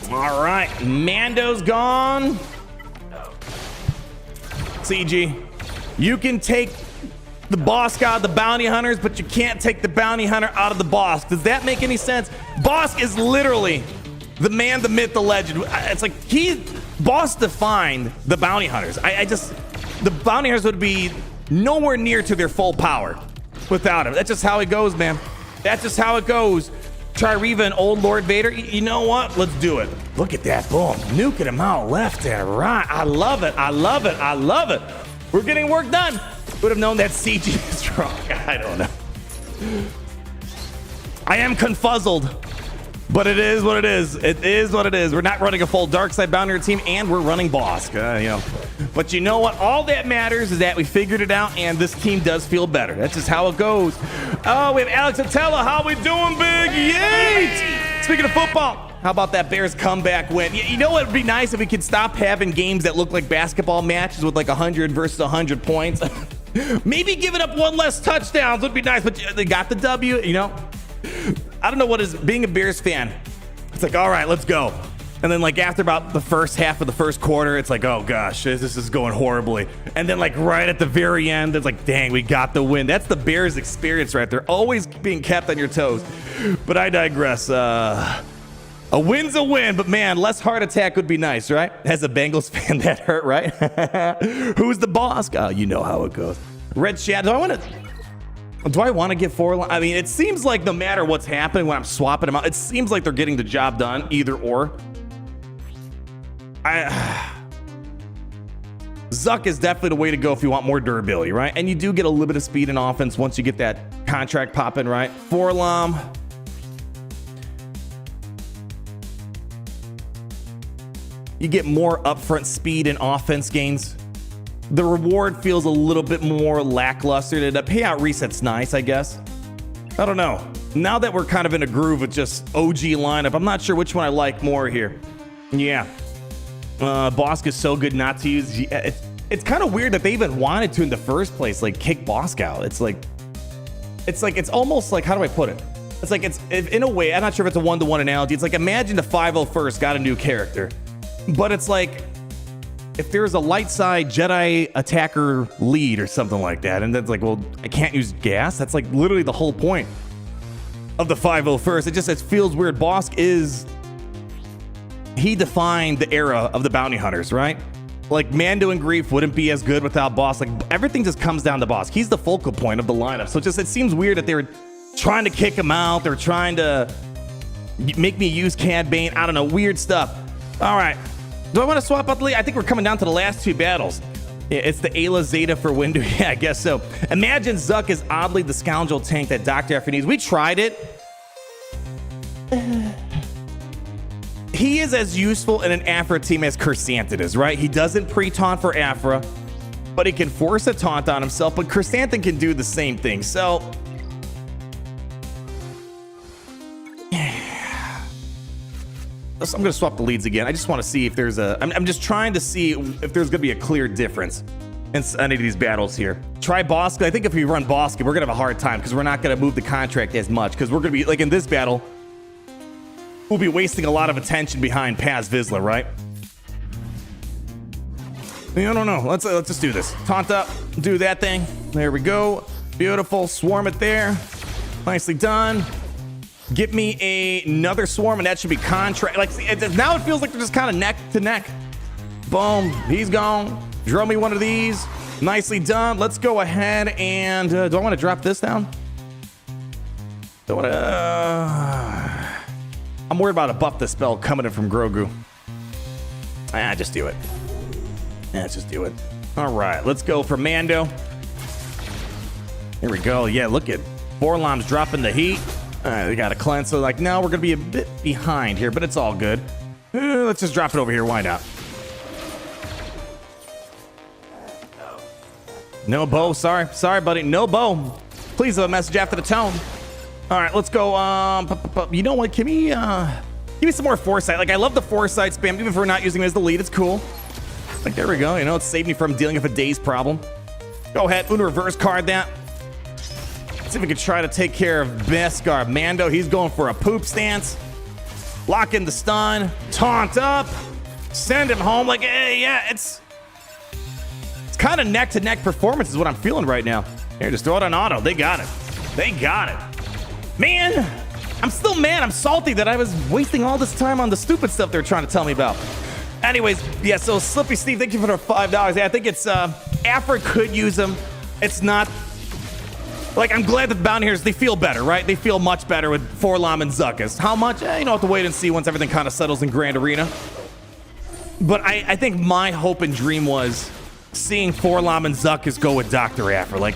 All right, Mando's gone. CG, you can take the boss out of the bounty hunters, but you can't take the bounty hunter out of the boss. Does that make any sense? Boss is literally the man, the myth, the legend. It's like Boss defined the bounty hunters. The bounty hunters would be nowhere near to their full power without him. That's just how it goes, man. That's just how it goes. Trieva and Old Lord Vader, you know what? Let's do it. Look at that, boom. Nuking him out left and right. I love it, I love it, I love it. We're getting work done. Would have known that CG is strong. I don't know. I am confuzzled, but it is what it is. It is what it is. We're not running a full dark side bounty team, and we're running boss. But you know what? All that matters is that we figured it out, and this team does feel better. That's just how it goes. Oh, we have Alex Atella. How we doing, big? Yay! Speaking of football, how about that Bears comeback win? You know what would be nice if we could stop having games that look like basketball matches with like 100 versus 100 points. Maybe giving up one less touchdowns would be nice, but they got the W, you know? I don't know what is being a Bears fan. It's like, all right, let's go. And then like after about the first half of the first quarter, it's like, oh gosh, this is going horribly. And then like right at the very end, it's like, dang, we got the win. That's the Bears experience right there. Always being kept on your toes. But I digress. A win's a win, but man, less heart attack would be nice, right? As a Bengals fan, that hurt, right? Who's the boss? Oh, you know how it goes. Red Shadow. Do I want to get Forlom? I mean, it seems like no matter what's happening when I'm swapping them out, it seems like they're getting the job done, either or. Zuck is definitely the way to go if you want more durability, right? And you do get a little bit of speed and offense once you get that contract popping, right? Forlom. You get more upfront speed and offense gains. The reward feels a little bit more lackluster. The payout reset's nice, I guess. I don't know. Now that we're kind of in a groove with just OG lineup, I'm not sure which one I like more here. Yeah. Bosk is so good not to use. It's kind of weird that they even wanted to in the first place, like kick Bosk out. It's almost like, how do I put it? It's like, in a way, I'm not sure if it's a one-to-one analogy. It's like, imagine the 501st got a new character, but it's like, if there's a light side Jedi attacker lead or something like that, and then it's like, well, I can't use gas. That's like literally the whole point of the 501st. It feels weird. Bosk he defined the era of the bounty hunters, right? Like Mando and Grief wouldn't be as good without Bosk. Like everything just comes down to Bosk. He's the focal point of the lineup. So it seems weird that they were trying to kick him out. They're trying to make me use Cad Bane. I don't know, weird stuff. All right. Do I want to swap out the lead? I think we're coming down to the last two battles. Yeah, it's the Ayla Zeta for Windu. Yeah, I guess so. Imagine Zuck is oddly the scoundrel tank that Dr. Aphra needs. We tried it. He is as useful in an Aphra team as Chrysanthemum is, right? He doesn't pre-taunt for Aphra, but he can force a taunt on himself, but Chrysanthemum can do the same thing. So I'm going to swap the leads again. I just want to see if there's I'm just trying to see if there's going to be a clear difference in any of these battles here. Try Bosk. I think if we run Bosk, we're going to have a hard time because we're not going to move the contract as much because we're going to be, like in this battle, we'll be wasting a lot of attention behind Paz Vizsla, right? I don't know. Let's just do this. Taunt up. Do that thing. There we go. Beautiful. Swarm it there. Nicely done. Get me another swarm, and that should be contract. Like, now it feels like they're just kind of neck to neck. Boom, he's gone. Draw me one of these. Nicely done. Let's go ahead and do I want to drop this down? Do I want to? I'm worried about a buff the spell coming in from Grogu. Just do it. Just do it. All right, let's go for Mando. Here we go. Yeah, look at Forlom's dropping the heat. All right, we got a cleanse. So like now we're going to be a bit behind here, but it's all good. Let's just drop it over here. Why not? No bow. Sorry, buddy. No bow. Please have a message after the tone. All right, let's go. You know what? Give me some more foresight. Like I love the foresight spam, even if we're not using it as the lead. It's cool. Like there we go. You know, it saved me from dealing with a day's problem. Go ahead, Uno reverse card that. See if we can try to take care of Beskar. Mando, he's going for a poop stance. Lock in the stun. Taunt up. Send him home. Like, hey, yeah, it's kind of neck-to-neck performance is what I'm feeling right now. Here, just throw it on auto. They got it. They got it. Man, I'm still mad. I'm salty that I was wasting all this time on the stupid stuff they're trying to tell me about. Anyways, yeah, so Slippy Steve, thank you for the $5. Yeah, I think it's, Aphra could use them. It's not... Like, I'm glad that the bounty hunters, they feel better, right? They feel much better with Forlom and Zuckuss. How much? You know, have to wait and see once everything kind of settles in Grand Arena. But I think my hope and dream was seeing Forlom and Zuckuss go with Dr. Aphra. Like,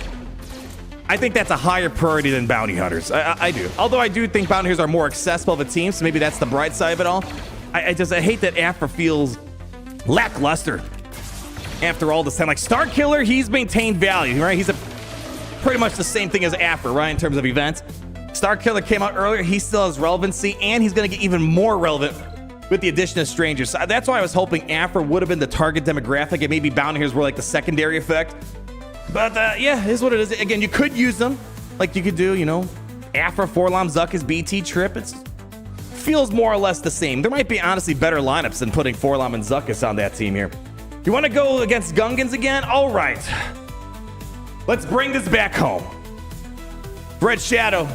I think that's a higher priority than bounty hunters. I do. Although I do think bounty hunters are more accessible of a team, so maybe that's the bright side of it all. I hate that Aphra feels lackluster after all this time. Like, Star Killer, he's maintained value, right? He's pretty much the same thing as Aphra, right, in terms of events. Star Killer came out earlier. He still has relevancy, and he's going to get even more relevant with the addition of strangers. So that's why I was hoping Aphra would have been the target demographic, and maybe bounty hunters were like the secondary effect. But yeah, it is what it is. Again, you could use them. Like you could do, you know, Aphra, Forlom, Zuckuss, BT, Trip. It feels more or less the same. There might be honestly better lineups than putting Forlom and Zuckuss on that team here. You want to go against Gungans again? All right. Let's bring this back home. Red Shadow.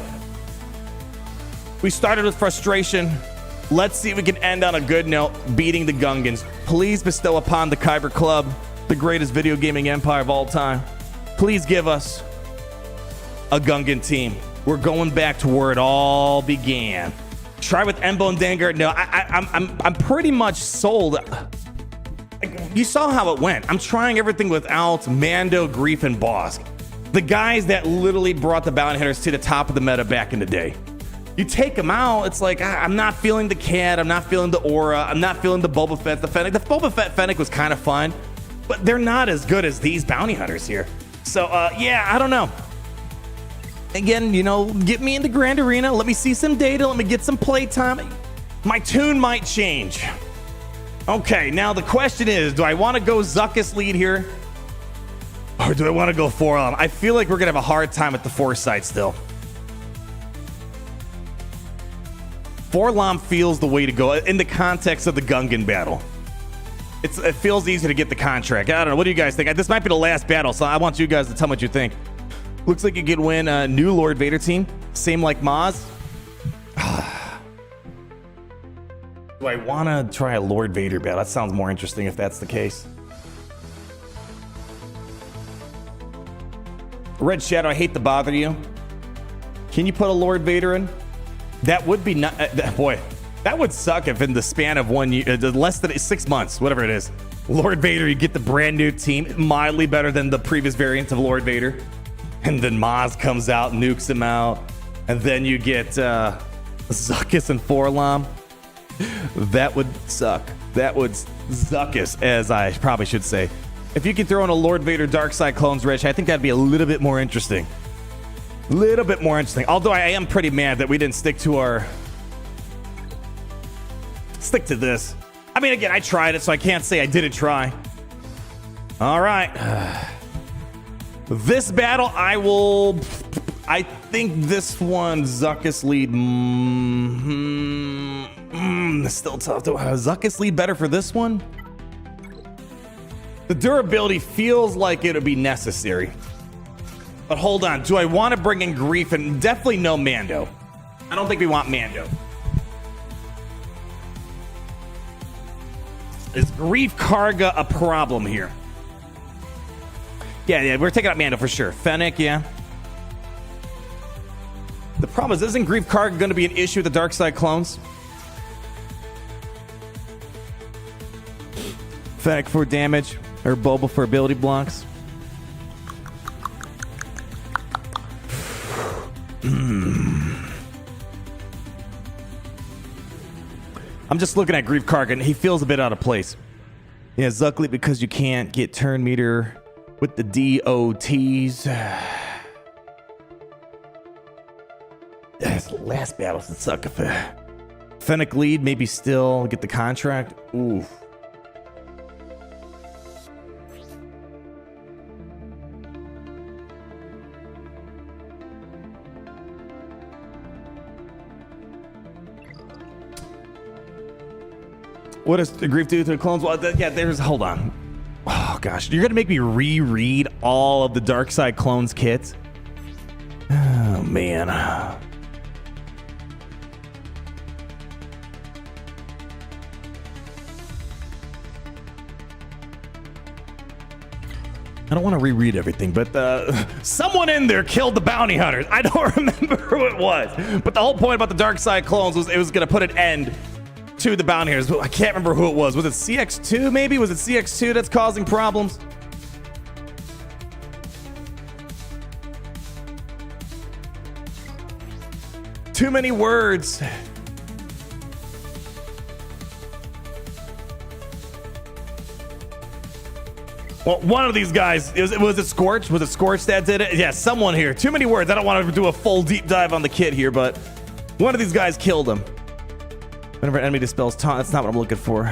We started with frustration. Let's see if we can end on a good note, beating the Gungans. Please bestow upon the Kyber Club the greatest video gaming empire of all time. Please give us a Gungan team. We're going back to where it all began. Try with Embo and Dangar. No, I'm pretty much sold. You saw how it went. I'm trying everything without Mando, Grief, and Bosk. The guys that literally brought the bounty hunters to the top of the meta back in the day. You take them out, it's like, I'm not feeling the Cat, I'm not feeling the Aura, I'm not feeling the Boba Fett, the Fennec. The Boba Fett Fennec was kind of fun, but they're not as good as these bounty hunters here. So, yeah, I don't know. Again, you know, get me in the Grand Arena, let me see some data, let me get some playtime. My tune might change. Okay, now the question is, do I want to go Zuckuss lead here? Or do I want to go 4-LOM? I feel like we're going to have a hard time at the Foresight still. 4-LOM feels the way to go in the context of the Gungan battle. It feels easy to get the contract. I don't know. What do you guys think? This might be the last battle, so I want you guys to tell me what you think. Looks like you could win a new Lord Vader team. Same like Maz. Do I want to try a Lord Vader battle? That sounds more interesting if that's the case. Red Shadow, I hate to bother you. Can you put a Lord Vader in? That would be not. Boy, that would suck if in the span of 1 year, less than 6 months, whatever it is, Lord Vader, you get the brand new team, mildly better than the previous variant of Lord Vader. And then Maz comes out, nukes him out. And then you get Zuckuss and 4-LOM. That would suck. That would Zuckuss, as I probably should say. If you could throw in a Lord Vader Darkside Clones, Rich, I think that'd be a little bit more interesting. Little bit more interesting. Although I am pretty mad that we didn't stick to this. I mean, again, I tried it, so I can't say I didn't try. All right. This battle, I think this one, Zuckuss lead. Still tough. Zuckuss lead better for this one? The durability feels like it would be necessary. But hold on. Do I want to bring in Grief? And definitely no Mando. I don't think we want Mando. Is Grief Karga a problem here? Yeah, we're taking out Mando for sure. Fennec, yeah. The problem is, isn't Grief Karga going to be an issue with the Darkside clones? Fennec for damage, or Boba for ability blocks. I'm just looking at Grief Karga, and he feels a bit out of place. Yeah, Zuckuss because you can't get turn meter with the DOTs. That's the last battle since Suckuss. Fennec lead, maybe still get the contract. Ooh. What does the Grief do to the clones? Well, yeah, hold on. Oh, gosh. You're going to make me reread all of the Darkside clones kits? Oh, man. I don't want to reread everything, but someone in there killed the bounty hunters. I don't remember who it was. But the whole point about the Darkside clones was it was going to put an end to the bounty hunters. I can't remember who it was. Was it CX2 maybe? Was it CX2 that's causing problems? Too many words. Well, one of these guys, was it Scorch? Was it Scorch that did it? Yeah, someone here. Too many words. I don't want to do a full deep dive on the kit here, but one of these guys killed him. Whenever an enemy dispels taunt, that's not what I'm looking for.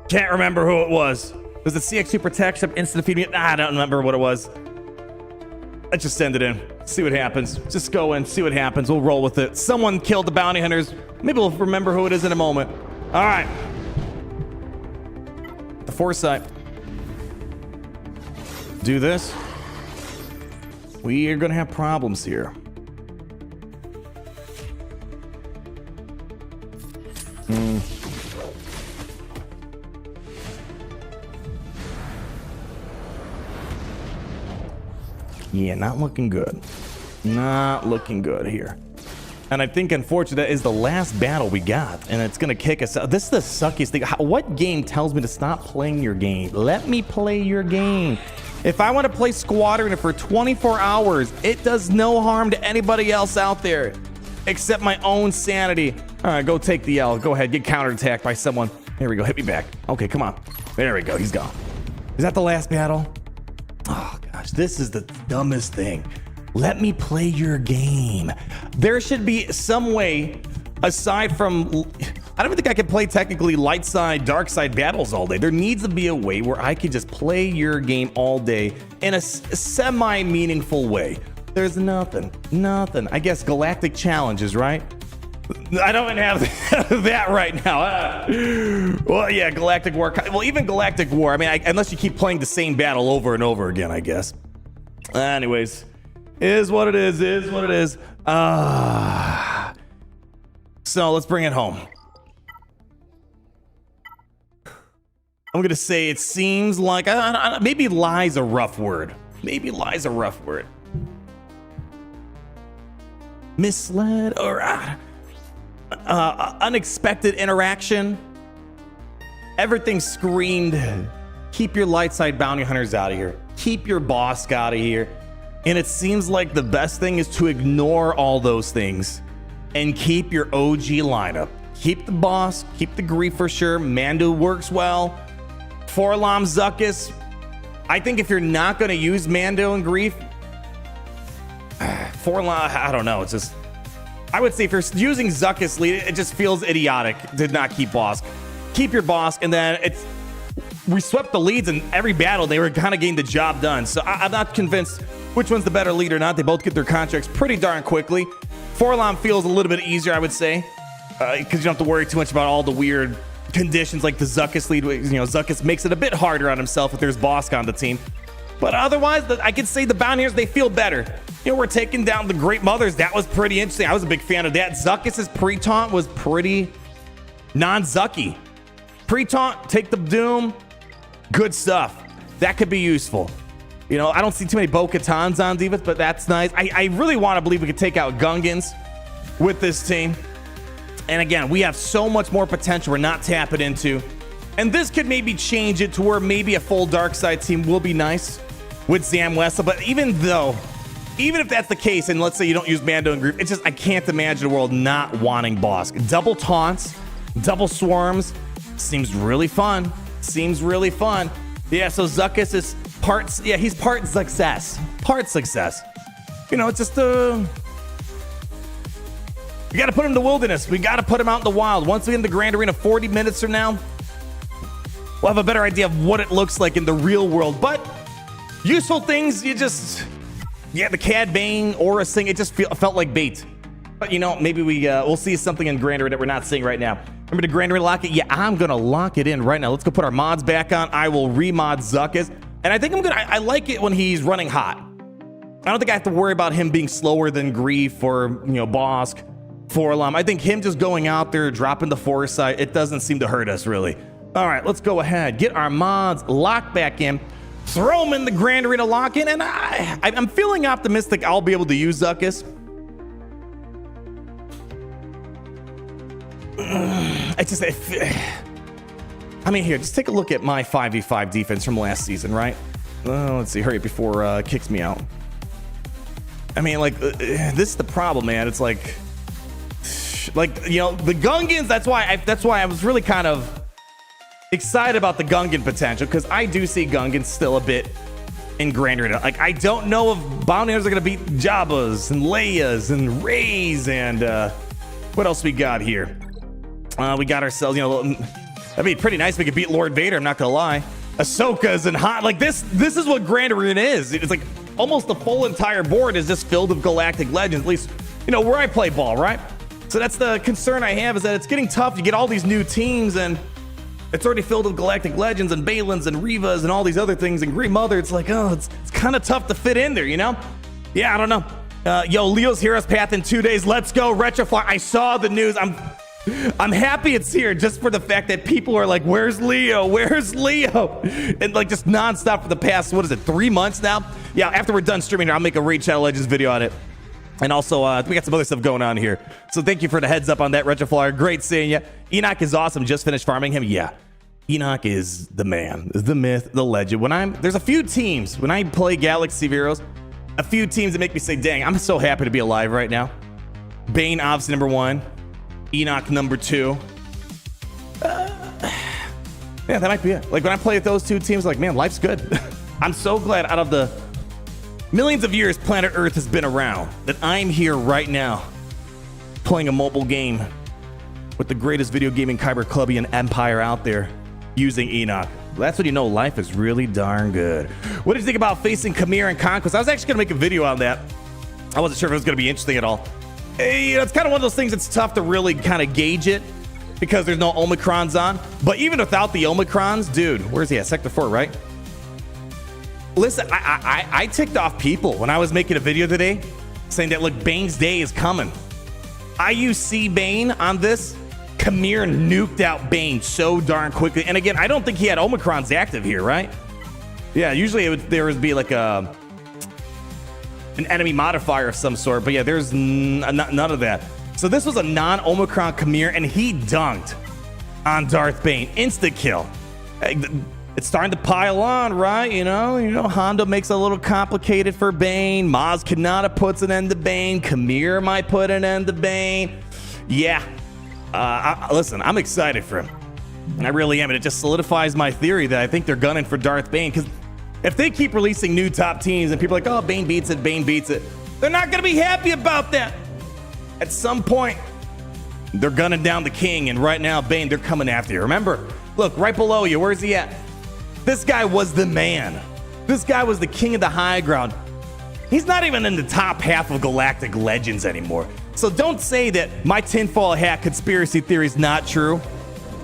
Can't remember who it was. Was it CX2 Protection? Instant defeat me? I don't remember what it was. Let's just send it in. See what happens. Just go in, see what happens. We'll roll with it. Someone killed the bounty hunters. Maybe we'll remember who it is in a moment. All right. The Foresight. Do this. We are going to have problems here. Yeah, not looking good. Not looking good here. And I think, unfortunately, that is the last battle we got, and it's gonna kick us out. This is the suckiest thing. What game tells me to stop playing your game? Let me play your game. If I want to play Squadron for 24 hours, it does no harm to anybody else out there, except my own sanity. All right, go take the L. Go ahead, get counterattacked by someone. Here we go, hit me back. Okay, come on. There we go, he's gone. Is that the last battle? Oh gosh, this is the dumbest thing. Let me play your game. There should be some way, aside from, I don't even think I can play technically light side, dark side battles all day. There needs to be a way where I can just play your game all day in a semi-meaningful way. There's nothing. I guess galactic challenges, right? I don't have that right now. Well, yeah, Galactic War. Well, even Galactic War. I mean, unless you keep playing the same battle over and over again, I guess. Anyways, is what it is. So let's bring it home. I'm gonna say it seems like maybe lie's a rough word. Misled or unexpected interaction. Everything screamed, keep your light side bounty hunters out of here. Keep your boss out of here. And it seems like the best thing is to ignore all those things and keep your OG lineup. Keep the boss, keep the grief for sure. Mando works well. LOM, Zuckuss. I think if you're not going to use Mando and grief, LOM, I don't know. It's just, I would say if you're using Zuckuss lead, it just feels idiotic to not keep boss. Keep your boss, and then we swept the leads in every battle. They were kind of getting the job done. So I'm not convinced which one's the better lead or not. They both get their contracts pretty darn quickly. LOM feels a little bit easier, I would say, because you don't have to worry too much about all the weird conditions like the Zuckuss lead. You know, Zuckuss makes it a bit harder on himself if there's boss on the team. But otherwise, I could say the Bounty Hunters, they feel better. You know, we're taking down the Great Mothers. That was pretty interesting. I was a big fan of that. Zuckuss's pre-taunt was pretty non-Zucky. Pre-taunt, take the Doom. Good stuff. That could be useful. You know, I don't see too many Bo-Katans on Divas, but that's nice. I really want to believe we could take out Gungans with this team. And again, we have so much more potential we're not tapping into. And this could maybe change it to where maybe a full dark side team will be nice with Zam Wessa. But even if that's the case, and let's say you don't use Mando and Grief, it's just, I can't imagine a world not wanting boss. Double taunts, double swarms, seems really fun. Yeah, so Zuckuss is he's part success. You know, it's just we got to put him in the wilderness. We got to put him out in the wild. Once we get in the Grand Arena 40 minutes from now, we'll have a better idea of what it looks like in the real world. But useful things, the Cad Bane aura thing, it just felt like bait. But you know, maybe we'll see something in Grand Arena that we're not seeing right now. Remember the Grand Arena lock it? Yeah, I'm gonna lock it in right now. Let's go put our mods back on. I will remod Zuckuss, and I think I like it when he's running hot. I don't think I have to worry about him being slower than Grief or Bosk. LOM. I think him just going out there, dropping the foresight, it doesn't seem to hurt us really. All right, let's go ahead, get our mods locked back in, throw them in the Grand Arena lock-in, and I'm feeling optimistic I'll be able to use Zuckuss. Here, just take a look at my 5v5 defense from last season, right? Let's see, hurry up before it kicks me out. This is the problem, man. It's the Gungans, that's why I was really kind of excited about the Gungan potential, because I do see Gungans still a bit in Grand Arena. I don't know if Bounty Hunters are going to beat Jabbas and Leias and Rays and what else we got here? We got ourselves, that'd be pretty nice if we could beat Lord Vader, I'm not going to lie. Ahsoka's and hot, this is what Grand Arena is. It's like almost the full entire board is just filled with Galactic Legends, at least, where I play ball, right? So that's the concern I have, is that it's getting tough. You get all these new teams, and it's already filled with Galactic Legends and Balins and Rivas and all these other things. And Great Mother, it's it's kind of tough to fit in there, Yeah, I don't know. Leo's Heroes Path in 2 days. Let's go, Retrofly. I saw the news. I'm happy it's here just for the fact that people are like, where's Leo? Where's Leo? And like just nonstop for the past, what is it, 3 months now? Yeah, after we're done streaming here, I'll make a Raid Shadow Legends video on it. And also, we got some other stuff going on here. So thank you for the heads up on that, Retroflyer. Great seeing you. Enoch is awesome. Just finished farming him. Yeah. Enoch is the man, is the myth, the legend. There's a few teams, when I play Galaxy of Heroes, a few teams that make me say, dang, I'm so happy to be alive right now. Bane, obviously, number 1. Enoch, number 2. Yeah, that might be it. Like, when I play with those two teams, like, man, life's good. I'm so glad out of the millions of years planet Earth has been around that I'm here right now playing a mobile game with the greatest video gaming Kyber Clubbian empire out there using Enoch. That's when you know life is really darn good. What did you think about facing Khmer and Conquest? I was actually going to make a video on that. I wasn't sure if it was going to be interesting at all. It's kind of one of those things that's tough to really kind of gauge it because there's no Omicrons on. But even without the Omicrons, dude, where's he at? Sector 4, right? Listen, I ticked off people when I was making a video today saying that, look, Bane's day is coming. IUC Bane on this. Khmer nuked out Bane so darn quickly. And again, I don't think he had Omicrons active here, right? Yeah, usually there would be like an enemy modifier of some sort. But yeah, there's none of that. So this was a non-Omicron Khmer, and he dunked on Darth Bane. Insta kill. It's starting to pile on, right? You know, Honda makes it a little complicated for Bane. Maz Kanata puts an end to Bane. Khmer might put an end to Bane. Yeah. Listen, I'm excited for him. I really am. And it just solidifies my theory that I think they're gunning for Darth Bane. Because if they keep releasing new top teams and people are like, oh, Bane beats it, Bane beats it, they're not going to be happy about that. At some point, they're gunning down the king. And right now, Bane, they're coming after you. Remember, look, right below you, where's he at? This guy was the man. This guy was the king of the high ground. He's not even in the top half of Galactic Legends anymore. So don't say that my tinfoil hat conspiracy theory is not true.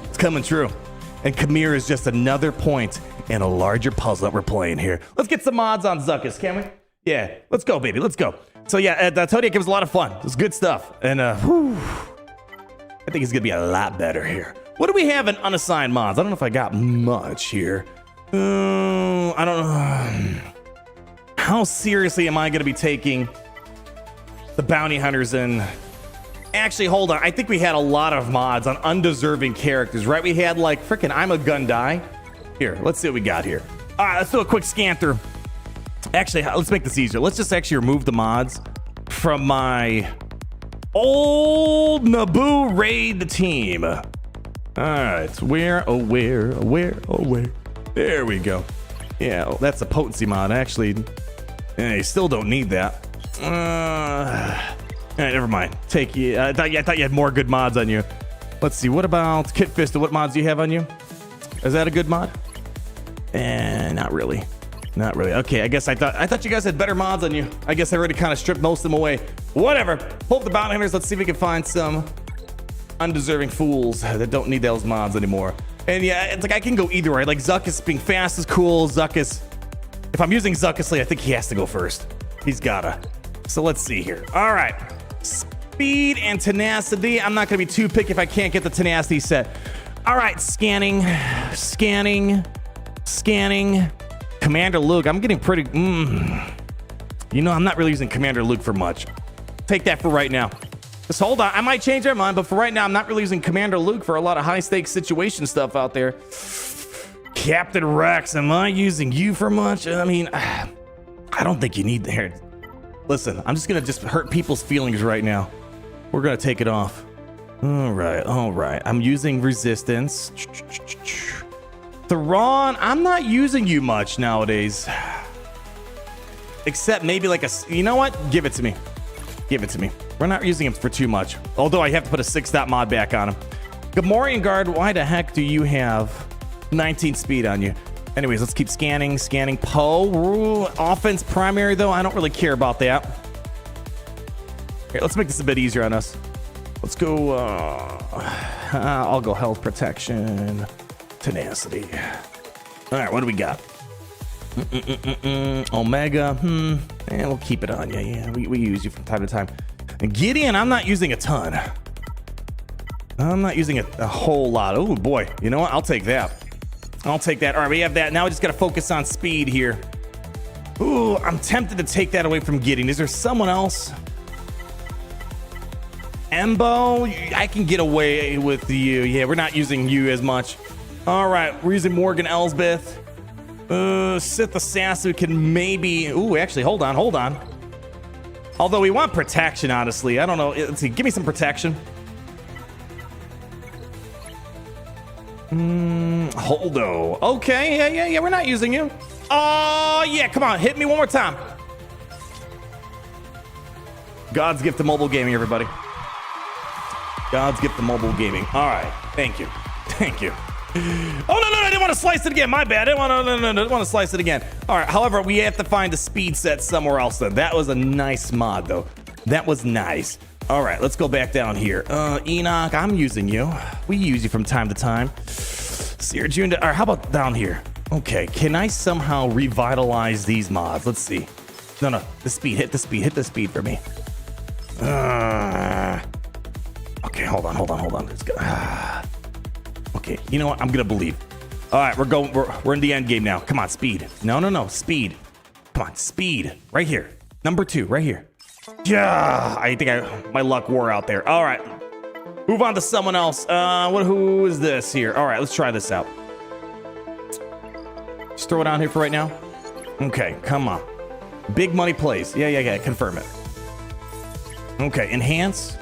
It's coming true. And Khmer is just another point in a larger puzzle that we're playing here. Let's get some mods on Zuckuss, can we? Yeah, let's go, baby. Let's go. So yeah, I told you it was a lot of fun. It was good stuff. And I think it's going to be a lot better here. What do we have in unassigned mods? I don't know if I got much here. I don't know. How seriously am I going to be taking the bounty hunters in? Actually, hold on. I think we had a lot of mods on undeserving characters, right? We had like freaking I'm a Gundai. Here, let's see what we got here. All right, let's do a quick scan through. Actually, let's make this easier. Let's just actually remove the mods from my old Naboo raid team. All right, where? There we go. Yeah, well, that's a potency mod. Actually, you still don't need that. All right, never mind. Take you. I thought you had more good mods on you. Let's see. What about Kit Fist? What mods do you have on you? Is that a good mod? Not really. Not really. Okay, I guess I thought you guys had better mods on you. I guess I already kind of stripped most of them away. Whatever. Pull up the bounty hunters. Let's see if we can find some undeserving fools that don't need those mods anymore. And yeah, it's like I can go either way. Like Zuckuss being fast is cool. Zuckuss, if I'm using Zuckuss, I think he has to go first. He's gotta. So let's see here. All right. Speed and tenacity. I'm not gonna be too picky if I can't get the tenacity set. All right, scanning. Commander Luke. I'm getting pretty. You know, I'm not really using Commander Luke for much. Take that for right now. Just hold on. I might change my mind, but for right now, I'm not really using Commander Luke for a lot of high-stakes situation stuff out there. Captain Rex, am I using you for much? I mean, I don't think you need that. Listen, I'm just going to hurt people's feelings right now. We're going to take it off. All right. I'm using Resistance. Thrawn, I'm not using you much nowadays. Except maybe like you know what? Give it to me. We're not using him for too much. Although I have to put a 6-dot mod back on him. Gamorrean Guard, why the heck do you have 19 speed on you? Anyways, let's keep scanning. Poe. Offense primary, though. I don't really care about that. Here, let's make this a bit easier on us. Let's go. I'll go health protection. Tenacity. All right, what do we got? Omega. And we'll keep it on you. Yeah, we use you from time to time. And Gideon, I'm not using a ton. I'm not using a whole lot. Oh boy, you know what? I'll take that. I'll take that. All right, we have that. Now we just got to focus on speed here. Ooh, I'm tempted to take that away from Gideon. Is there someone else? Embo, I can get away with you. Yeah, we're not using you as much. All right, we're using Morgan Elsbeth. Sith Assassin can maybe... Ooh, actually, hold on. Although we want protection, honestly. I don't know. Let's see, give me some protection. Holdo. Okay, yeah, we're not using you. Oh, yeah, come on, hit me one more time. God's gift to mobile gaming, everybody. God's gift to mobile gaming. All right, thank you. Oh, no, I didn't want to slice it again. My bad. I didn't want to slice it again. All right, however, we have to find a speed set somewhere else, though. That was a nice mod, though. That was nice. All right, let's go back down here. Enoch, I'm using you. We use you from time to time. Seer June, or how about down here? Okay, can I somehow revitalize these mods? Let's see. No, the speed. Hit the speed for me. Okay, hold on. Let's go. Okay, you know what? I'm gonna believe. All right, we're in the end game now. Come on, speed. No, speed. Come on, speed. Right here. Number 2, right here. Yeah, I think my luck wore out there. All right, move on to someone else. Who is this here? All right, let's try this out. Just throw it on here for right now. Okay, come on. Big money plays. Yeah, confirm it. Okay, enhance.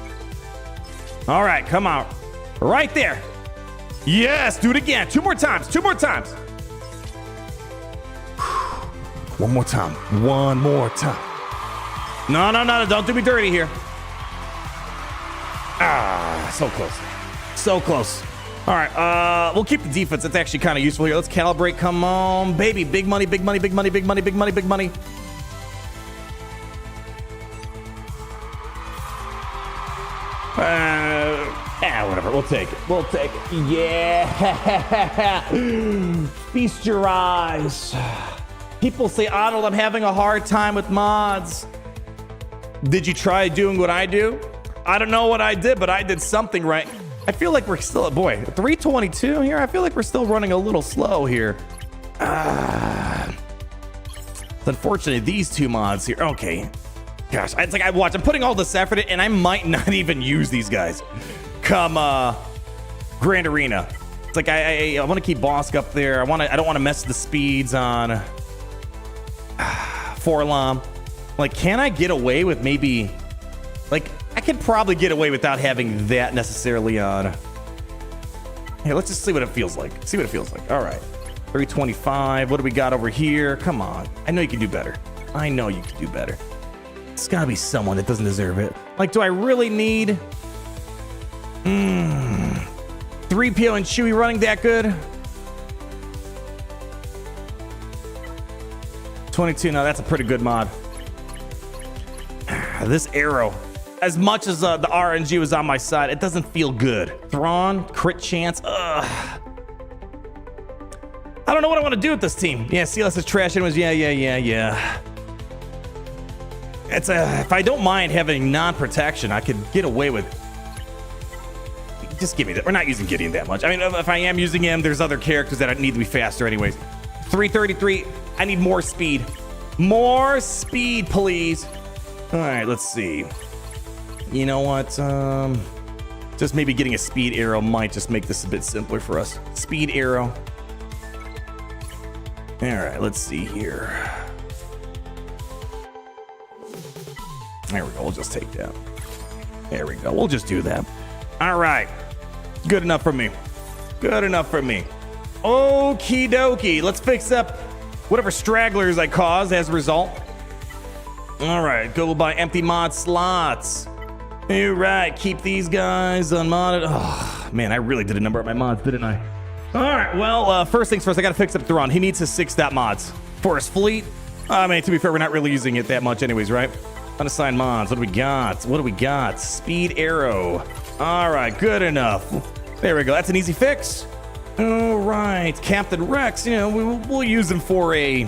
All right, come on. Right there. Yes, do it again. 2 more times. One more time. No, don't do me dirty here. So close. All right, we'll keep the defense. That's actually kind of useful here. Let's calibrate. Come on, baby. Big money. Whatever. We'll take it. Yeah. Feast your eyes. People say, Arnold, I'm having a hard time with mods. Did you try doing what I do? I don't know what I did, but I did something right. I feel like we're still, 322 here. I feel like we're still running a little slow here. Unfortunately, these 2 mods here. Okay. Gosh, it's like I'm putting all this effort in, and I might not even use these guys. Come, Grand Arena. It's like I want to keep Bosk up there. I don't want to mess with the speeds on Forlom. Like, can I get away with maybe, like, I could probably get away without having that necessarily on. Here, let's just see what it feels like. All right, 325. What do we got over here? Come on. I know you can do better. It's gotta be someone that doesn't deserve it. Like, do I really need 3PO and Chewie running that good? 22, no, that's a pretty good mod. This arrow, as much as the RNG was on my side, it doesn't feel good. Thrawn, crit chance, ugh. I don't know what I want to do with this team. Yeah, CLS is trash anyways. Yeah. If I don't mind having non-protection, I could get away with. Just give me that. We're not using Gideon that much. I mean, if I am using him, there's other characters that need to be faster anyways. 333. I need more speed. More speed, please. All right, let's see. You know what? Just maybe getting a speed arrow might just make this a bit simpler for us. Speed arrow. All right, let's see here. There we go. We'll just take that. There we go. We'll just do that. All right. Good enough for me. Okie dokie. Let's fix up whatever stragglers I caused as a result. All right. Go by empty mod slots. All right. Keep these guys unmodded. Oh, man. I really did a number of my mods, didn't I? All right. Well, first things first, I got to fix up Thrawn. He needs his 6-stat mods for his fleet. I mean, to be fair, we're not really using it that much anyways, right? Unassigned mods. What do we got? Speed arrow. All right, good enough. There we go. That's an easy fix. All right, Captain Rex. You know, we'll use him for a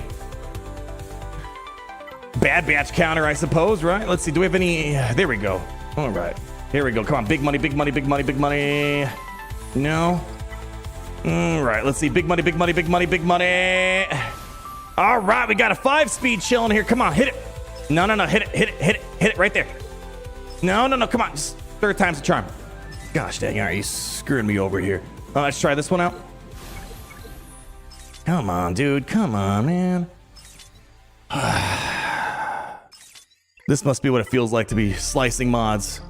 Bad Batch counter, I suppose, right? Let's see. Do we have any? There we go. All right. Here we go. Come on. Big money, big money, big money, big money. No. All right. Let's see. Big money, big money, big money, big money. All right. We got a 5-speed chilling here. Come on. Hit it. No. Hit it. Hit it. Hit it. Hit it right there. No. Come on. Just third time's the charm. Gosh dang. All right. You're screwing me over here. Let's try this one out. Come on, dude. Come on, man. This must be what it feels like to be slicing mods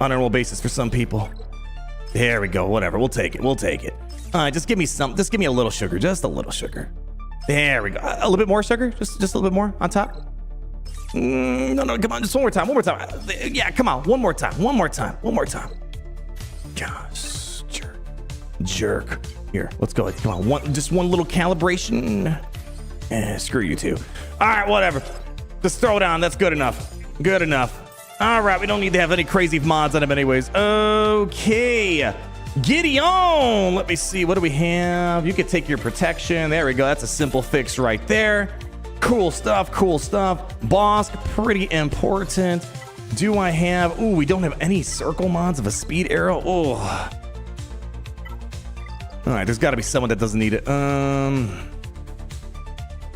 on a normal basis for some people. There we go. Whatever. We'll take it. We'll take it. All right, just give me some. Just give me a little sugar. Just a little sugar. There we go. A little bit more sugar. Just a little bit more on top. No. Come on. Just one more time. One more time. Yeah. Come on. One more time. One more time. One more time. Gosh, jerk. Here. Let's go. Come on. Just one little calibration. Screw you two. All right. Whatever. Just throw it on. That's good enough. Good enough. All right. We don't need to have any crazy mods on him anyways. Okay. Gideon. Let me see. What do we have? You could take your protection. There we go. That's a simple fix right there. Cool stuff. Cool stuff. Boss. Pretty important. Do I have... Ooh, we don't have any circle mods of a speed arrow. Oh. All right. There's got to be someone that doesn't need it.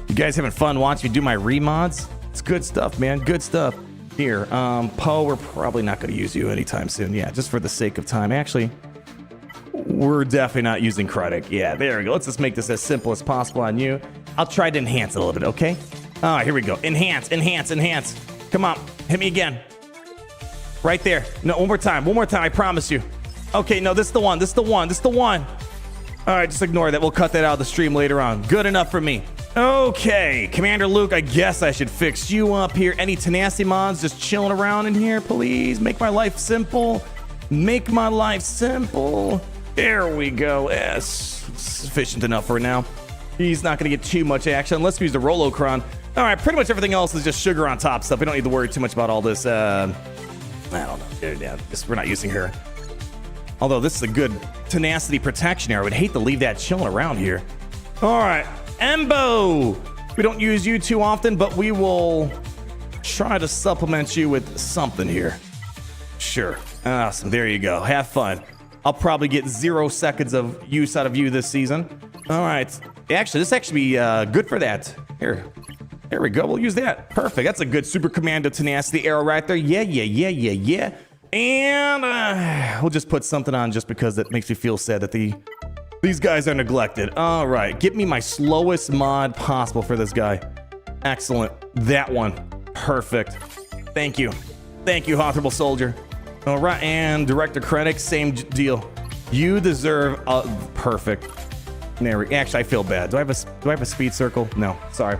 You guys having fun watching me do my remods? It's good stuff, man. Good stuff. Here, Poe, we're probably not going to use you anytime soon. Yeah, just for the sake of time. Actually, we're definitely not using Credit. Yeah, there we go. Let's just make this as simple as possible on you. I'll try to enhance it a little bit, okay? All right, here we go. Enhance. Come on, hit me again. Right there. No, one more time, I promise you. Okay, no, this is the one. All right, just ignore that. We'll cut that out of the stream later on. Good enough for me. Okay, Commander Luke, I guess I should fix you up here. Any tenacity mods just chilling around in here, please? Make my life simple. There we go. Yes, sufficient enough for now. He's not going to get too much action unless we use the Rolocron. All right, pretty much everything else is just sugar on top stuff. We don't need to worry too much about all this. I don't know. Yeah, we're not using her. Although this is a good tenacity protection area. I would hate to leave that chilling around here. All right. Embo! We don't use you too often, but we will try to supplement you with something here. Sure. Awesome. There you go. Have fun. I'll probably get 0 seconds of use out of you this season. All right. Actually, this actually be good for that. Here we go. We'll use that. Perfect. That's a good Super Commando Tenacity arrow right there. Yeah. And we'll just put something on just because it makes me feel sad that these guys are neglected. All right, get me my slowest mod possible for this guy. Excellent. That one. Perfect. Thank you, Honorable Soldier. All right, and Director Krennic, same deal. You deserve a perfect. Actually, I feel bad. Do I have a speed circle? No, sorry.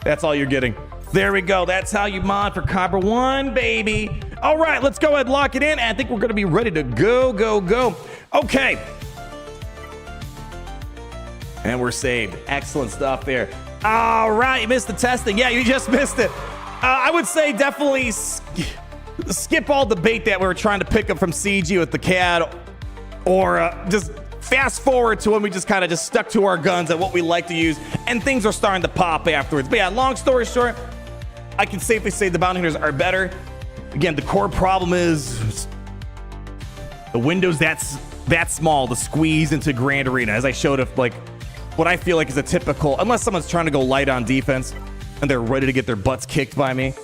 That's all you're getting. There we go. That's how you mod for Copper 1, baby. All right, let's go ahead and lock it in. I think we're going to be ready to go. Okay. And we're saved. Excellent stuff there. All right, you missed the testing. Yeah, you just missed it. I would say definitely skip all the bait that we were trying to pick up from CG with the CAD, or just fast forward to when we just kind of just stuck to our guns at what we like to use, and things are starting to pop afterwards. But yeah, long story short, I can safely say the bounty hunters are better. Again, the core problem is the windows that small to squeeze into Grand Arena, as I showed of like what I feel like is a typical, unless someone's trying to go light on defense and they're ready to get their butts kicked by me.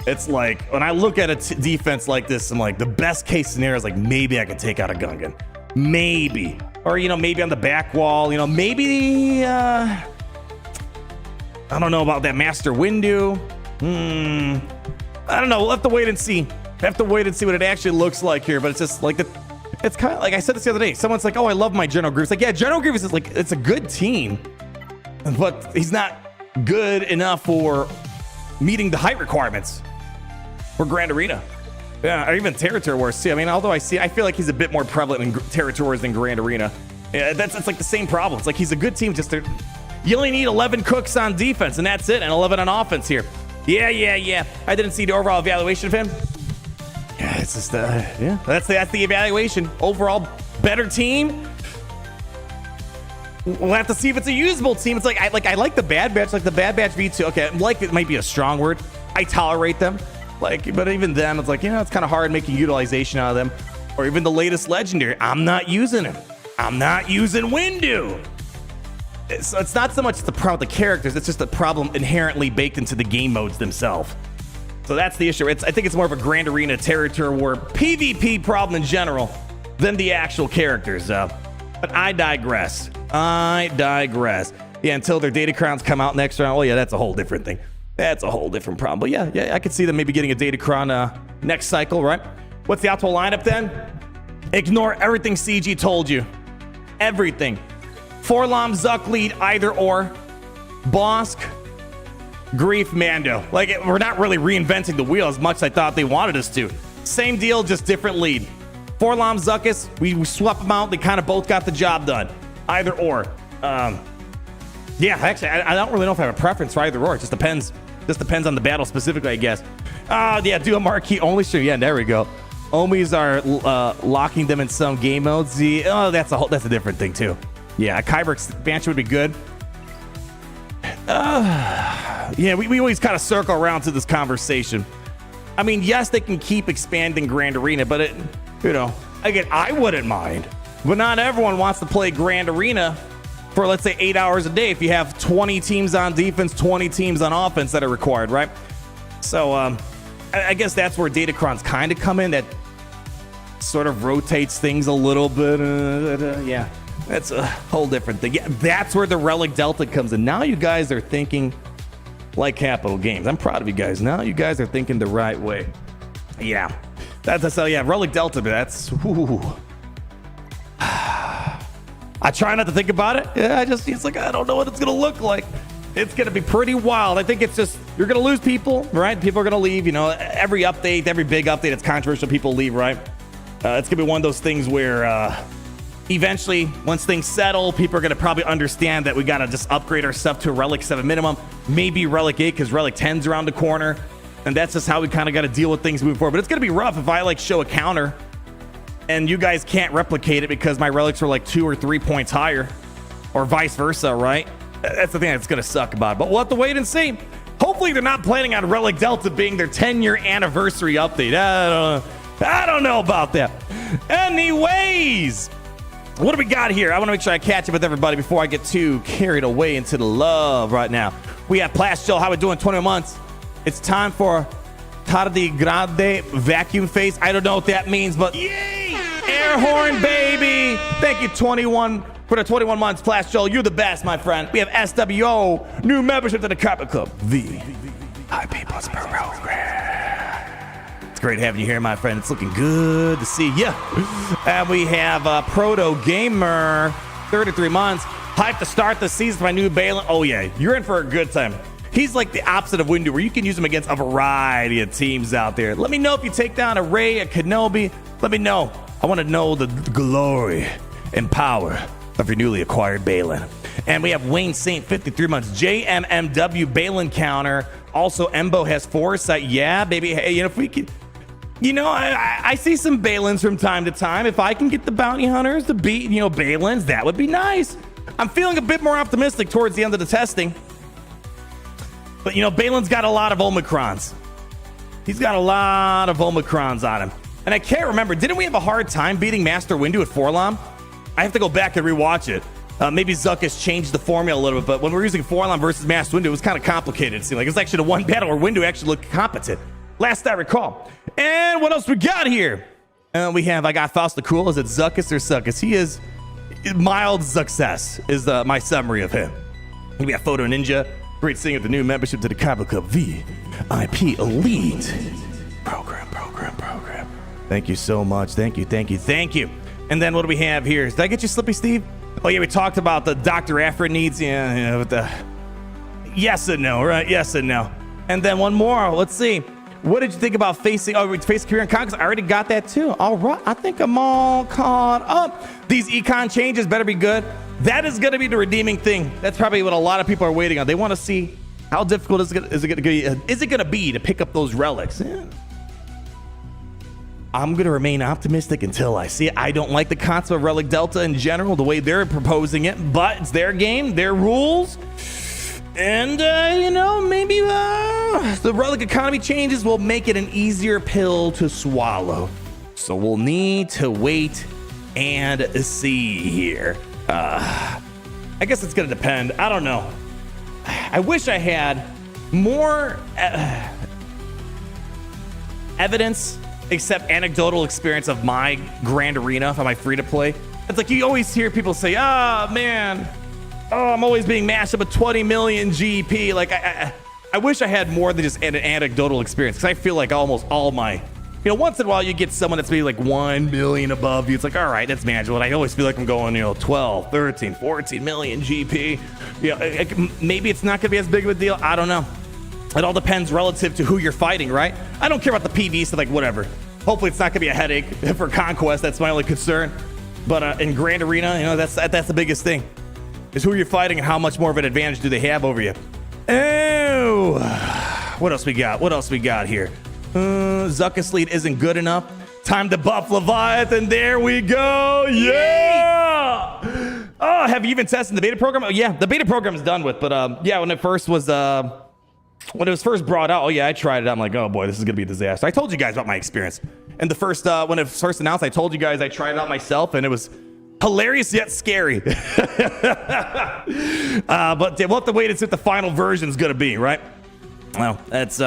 It's like, when I look at a defense like this, I'm like, the best case scenario is like, maybe I could take out a Gungan. Maybe. Or, maybe on the back wall, maybe, I don't know about that master window. I don't know. We'll have to wait and see. What it actually looks like here, but it's just like it's kind of like I said this the other day. Someone's like, oh, I love my General Grievous. Like, yeah, General Grievous is like, it's a good team, but he's not good enough for meeting the height requirements for Grand Arena. Yeah, or even Territory Wars too. I mean, although I feel like he's a bit more prevalent in Territory Wars than Grand Arena. Yeah, that's like the same problem. It's like he's a good team, just you only need 11 cooks on defense, and that's it, and 11 on offense here. Yeah. I didn't see the overall evaluation of him. Yeah, it's just that's the evaluation. Overall, better team. We'll have to see if it's a usable team. It's like I like the Bad Batch, like the Bad Batch V2. Okay, like it might be a strong word. I tolerate them. Like, but even then, it's like, it's kind of hard making utilization out of them. Or even the latest legendary, I'm not using him. I'm not using Windu. So it's not so much the problem with the characters, it's just a problem inherently baked into the game modes themselves. So that's the issue. I think it's more of a Grand Arena Territory War PvP problem in general than the actual characters. But I digress. Yeah, until their data crowns come out next round. Oh yeah, that's a whole different thing. That's a whole different problem. But yeah, I could see them maybe getting a data crown next cycle, right? What's the optimal lineup then? Ignore everything CG told you. Everything. 4 LOM, Zuck lead, either or. Bosk, Grief, Mando. Like, we're not really reinventing the wheel as much as I thought they wanted us to. Same deal, just different lead. 4 LOM, Zuckuss, we swap them out. They kind of both got the job done. Either or. Yeah, actually, I don't really know if I have a preference for either or. It just depends. Just depends on the battle specifically, I guess. Yeah, do a marquee only stream. Yeah, there we go. Omis are locking them in some game modes. That's a different thing too. Yeah, a Kyber expansion would be good. Yeah, we always kind of circle around to this conversation. I mean, yes, they can keep expanding Grand Arena, but again, I wouldn't mind. But not everyone wants to play Grand Arena for, let's say, 8 hours a day if you have 20 teams on defense, 20 teams on offense that are required, right? So I guess that's where Datacrons kind of come in. That sort of rotates things a little bit. Yeah, that's a whole different thing. Yeah, that's where the Relic Delta comes in. Now you guys are thinking like Capital Games. I'm proud of you guys. Now you guys are thinking the right way. Yeah, that's so. Yeah, Relic Delta. That's. Ooh. I try not to think about it. Yeah, it's like, I don't know what it's going to look like. It's going to be pretty wild. I think it's just, you're going to lose people, right? People are going to leave. Every update, every big update, it's controversial. People leave, right? It's going to be one of those things where eventually, once things settle, people are going to probably understand that we got to just upgrade our stuff to a Relic 7 minimum. Maybe Relic 8 because Relic 10's around the corner. And that's just how we kind of got to deal with things moving forward. But it's going to be rough if I show a counter and you guys can't replicate it because my relics are 2 or 3 points higher, or vice versa, right? That's the thing that's gonna suck about it. But we'll have to wait and see. Hopefully they're not planning on Relic Delta being their 10-year anniversary update. I don't know about that. Anyways, what do we got here? I want to make sure I catch up with everybody before I get too carried away into the love right now. We have Plastil. How we doing? 21 months. It's time for Tardigrade vacuum face. I don't know what that means, but yay! Air horn, baby! Thank you, 21, for the 21 months, Plastil. You're the best, my friend. We have SWGoH, new membership to the Carpet Club. VIP plus program. It's great having you here, my friend. It's looking good to see you. And we have Proto Gamer, 33 months. Hyped to start the season for my new Balin. Oh, yeah, you're in for a good time. He's like the opposite of Windu, where you can use him against a variety of teams out there. Let me know if you take down a Rey, a Kenobi. Let me know. I want to know the glory and power of your newly acquired Balin. And we have Wayne Saint, 53 months. JMMW Balin counter. Also, Embo has foresight. Yeah, baby. Hey, if we could... I see some Balins from time to time. If I can get the bounty hunters to beat, Balins, that would be nice. I'm feeling a bit more optimistic towards the end of the testing. But, Balin's got a lot of Omicrons. He's got a lot of Omicrons on him. And I can't remember, didn't we have a hard time beating Master Windu at 4 LOM? I have to go back and rewatch it. Maybe Zuckuss changed the formula a little bit, but when we're using 4 LOM versus Master Windu, it was kind of complicated. It seemed like it's actually the one battle where Windu actually looked competent. Last I recall. And what else we got here? I got Faust the Cool. Is it Zuckuss or Suckuss? He is mild success, is my summary of him. We have Photo Ninja. Great seeing of the new membership to the Carpet Club VIP Elite program. Thank you so much. Thank you. And then what do we have here? Did I get you Slippy Steve? Oh yeah, we talked about the Dr. Aphra needs. Yeah, with the yes and no, right? Yes and no. And then one more. Let's see. What did you think about facing Career and Conquest? I already got that too. All right. I think I'm all caught up. These econ changes better be good. That is going to be the redeeming thing. That's probably what a lot of people are waiting on. They want to see how difficult is it going to be to pick up those relics. Yeah. I'm going to remain optimistic until I see it. I don't like the concept of Relic Delta in general, the way they're proposing it, but it's their game, their rules. And, you know, maybe the Relic economy changes will make it an easier pill to swallow. So we'll need to wait and see here. I guess it's going to depend. I don't know. I wish I had more evidence, except anecdotal experience of my Grand Arena for my free-to-play. It's like you always hear people say, man, I'm always being mashed up with 20 million GP. Like, I wish I had more than just an anecdotal experience, because I feel like almost all my, you know, once in a while you get someone that's maybe like 1 million above you. It's like, all right, that's manageable. And I always feel like I'm going, you know, 12, 13, 14 million GP. You know, maybe it's not going to be as big of a deal. I don't know. It all depends relative to who you're fighting, right? I don't care about the PV, so like whatever. Hopefully it's not going to be a headache for Conquest. That's my only concern. But in Grand Arena, you know, that's the biggest thing. Is who you're fighting and how much more of an advantage do they have over you. Oh, what else we got? What else we got here? Zuckuss lead isn't good enough. Time to buff Leviathan. There we go. Yeah. Oh, have you even tested the beta program? Oh, yeah, the beta program is done with. But yeah, when it was first brought out, oh yeah, I tried it. I'm like, oh boy, this is gonna be a disaster. I told you guys about my experience. And the first, when it was first announced, I told you guys I tried it out myself, and it was hilarious yet scary. But we'll have to wait and see what the final version's gonna be, right? Well, that's you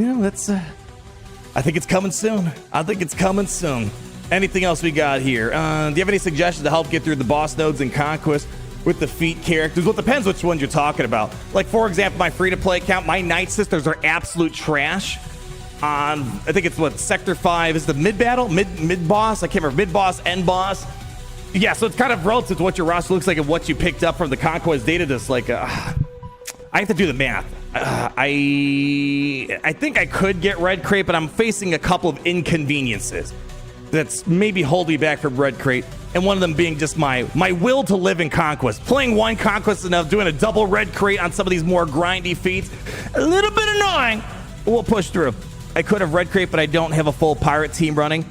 know, that's I think it's coming soon. Anything else we got here? Do you have any suggestions to help get through the boss nodes in Conquest with the feat characters? Well, it depends which ones you're talking about. Like, for example, my free-to-play account, my Night Sisters are absolute trash. I think it's what, Sector 5 is the mid-battle? Mid-boss? I can't remember. Mid-boss, end-boss. Yeah, so it's kind of relative to what your roster looks like and what you picked up from the Conquest data disc. Like, I have to do the math. I think I could get Red Crate, but I'm facing a couple of inconveniences that's maybe holding me back from Red Crate. And one of them being just my will to live in Conquest. Playing one Conquest enough, doing a double Red Crate on some of these more grindy feats. A little bit annoying, but we'll push through. I could have Red Crate, but I don't have a full pirate team running.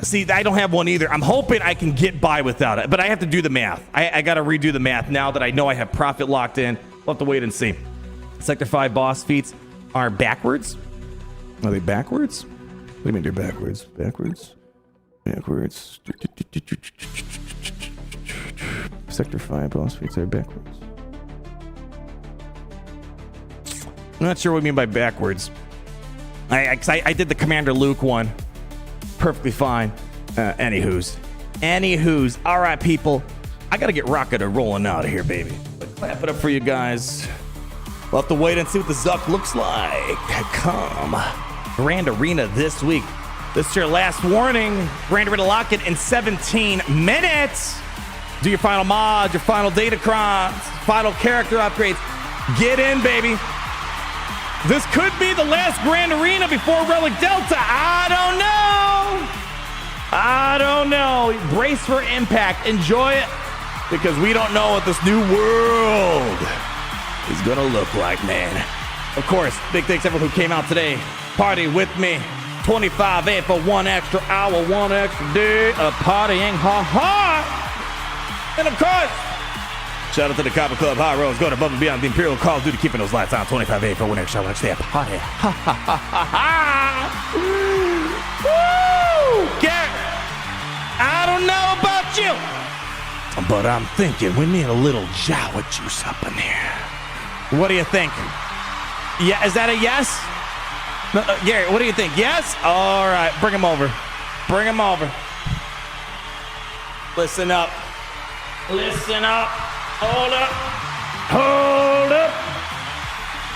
See, I don't have one either. I'm hoping I can get by without it, but I have to do the math. I got to redo the math now that I know I have profit locked in. We'll have to wait and see. Sector 5 boss feats are backwards. Are they backwards? What do you mean they're backwards? Backwards? Sector 5 boss feats are backwards. I'm not sure what you mean by backwards. I did the Commander Luke one. Perfectly fine. Anywho's. All right, people. I got to get rocking and rolling out of here, baby. But clap it up for you guys. We'll have to wait and see what the Zuck looks like. Come. Grand Arena this week. This is your last warning. Grand Arena lock it in 17 minutes. Do your final mods, your final data crons, final character upgrades. Get in, baby. This could be the last Grand Arena before Relic Delta. I don't know. Brace for impact. Enjoy it, because we don't know what this new world is gonna look like, man. Of course, big thanks to everyone who came out today. Party with me. 25A for 1 extra hour, 1 extra day of partying. And of course, shout out to the Copper Club High Rose. Go to above and beyond the Imperial Call of Duty, keeping those lights on. 25A for 1 extra hour, day of party. Woo! Garrett, I don't know about you, but I'm thinking we need a little Jawa juice up in here. What do you think? Yeah, is that a yes? No, Gary, what do you think? Yes? All right, bring him over. Listen up. Hold up.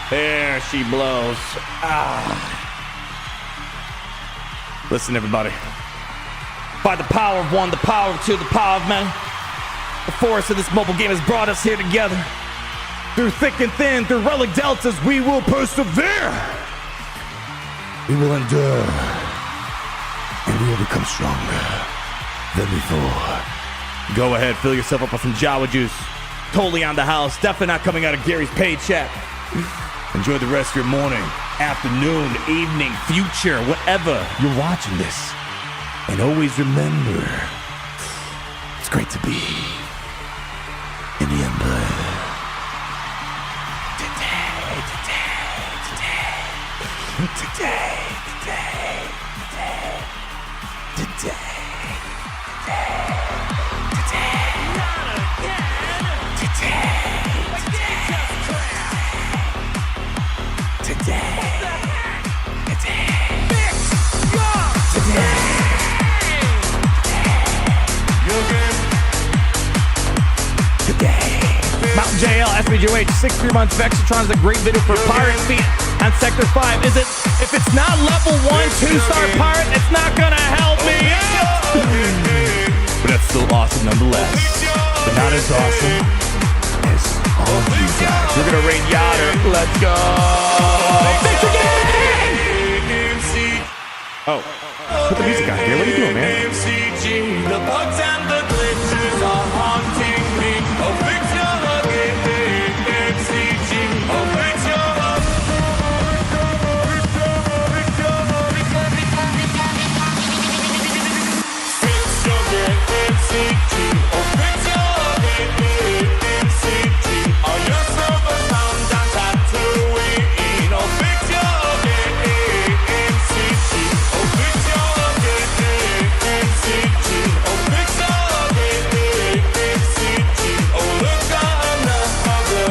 There she blows. Listen, everybody. By the power of one, the power of two, the power of many, the force of this mobile game has brought us here together. Through thick and thin, through relic deltas, we will persevere. We will endure. And we will become stronger than before. Go ahead, fill yourself up with some Jawa juice. Totally on the house. Definitely not coming out of Gary's paycheck. Enjoy the rest of your morning, afternoon, evening, future, whatever you're watching this. And always remember, it's great to be in the Empire. JL, SWGoH, 63 months. Vexatron's a great video for Pirate Feet on Sector 5. If it's not level 1, 2-star Pirate, it's not gonna help me out. But that's still awesome nonetheless. But not as awesome as all of you guys. We're gonna raid Yoder. Let's go. Thanks again. Oh, put the music on here. What are you doing, man? The bugs and the glitches are haunting me. Oh, fix your hug, MCG. Oh, fix your hug. Fix your MCG. Oh, fix your hug, MCG. On your silver sound and tattooing. Oh, fix your hug, MCG. Oh, fix your hug, MCG. Oh, fix your hug, MCG. Oh, look on the other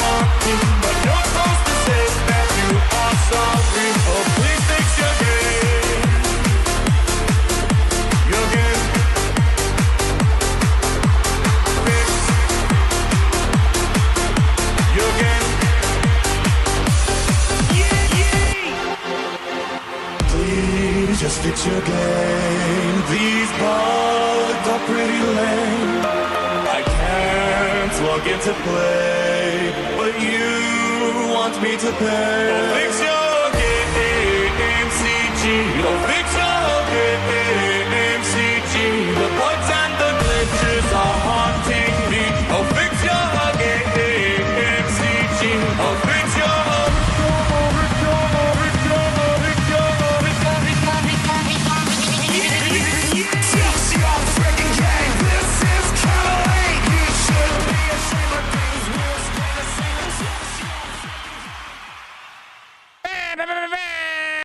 marquee. But you're supposed to say that you are sorry. Oh, please fix your game. Your game. Fix your game. Please just fix your game. These bugs are pretty lame. I can't log into play, but you want me to pay. Oh, fix your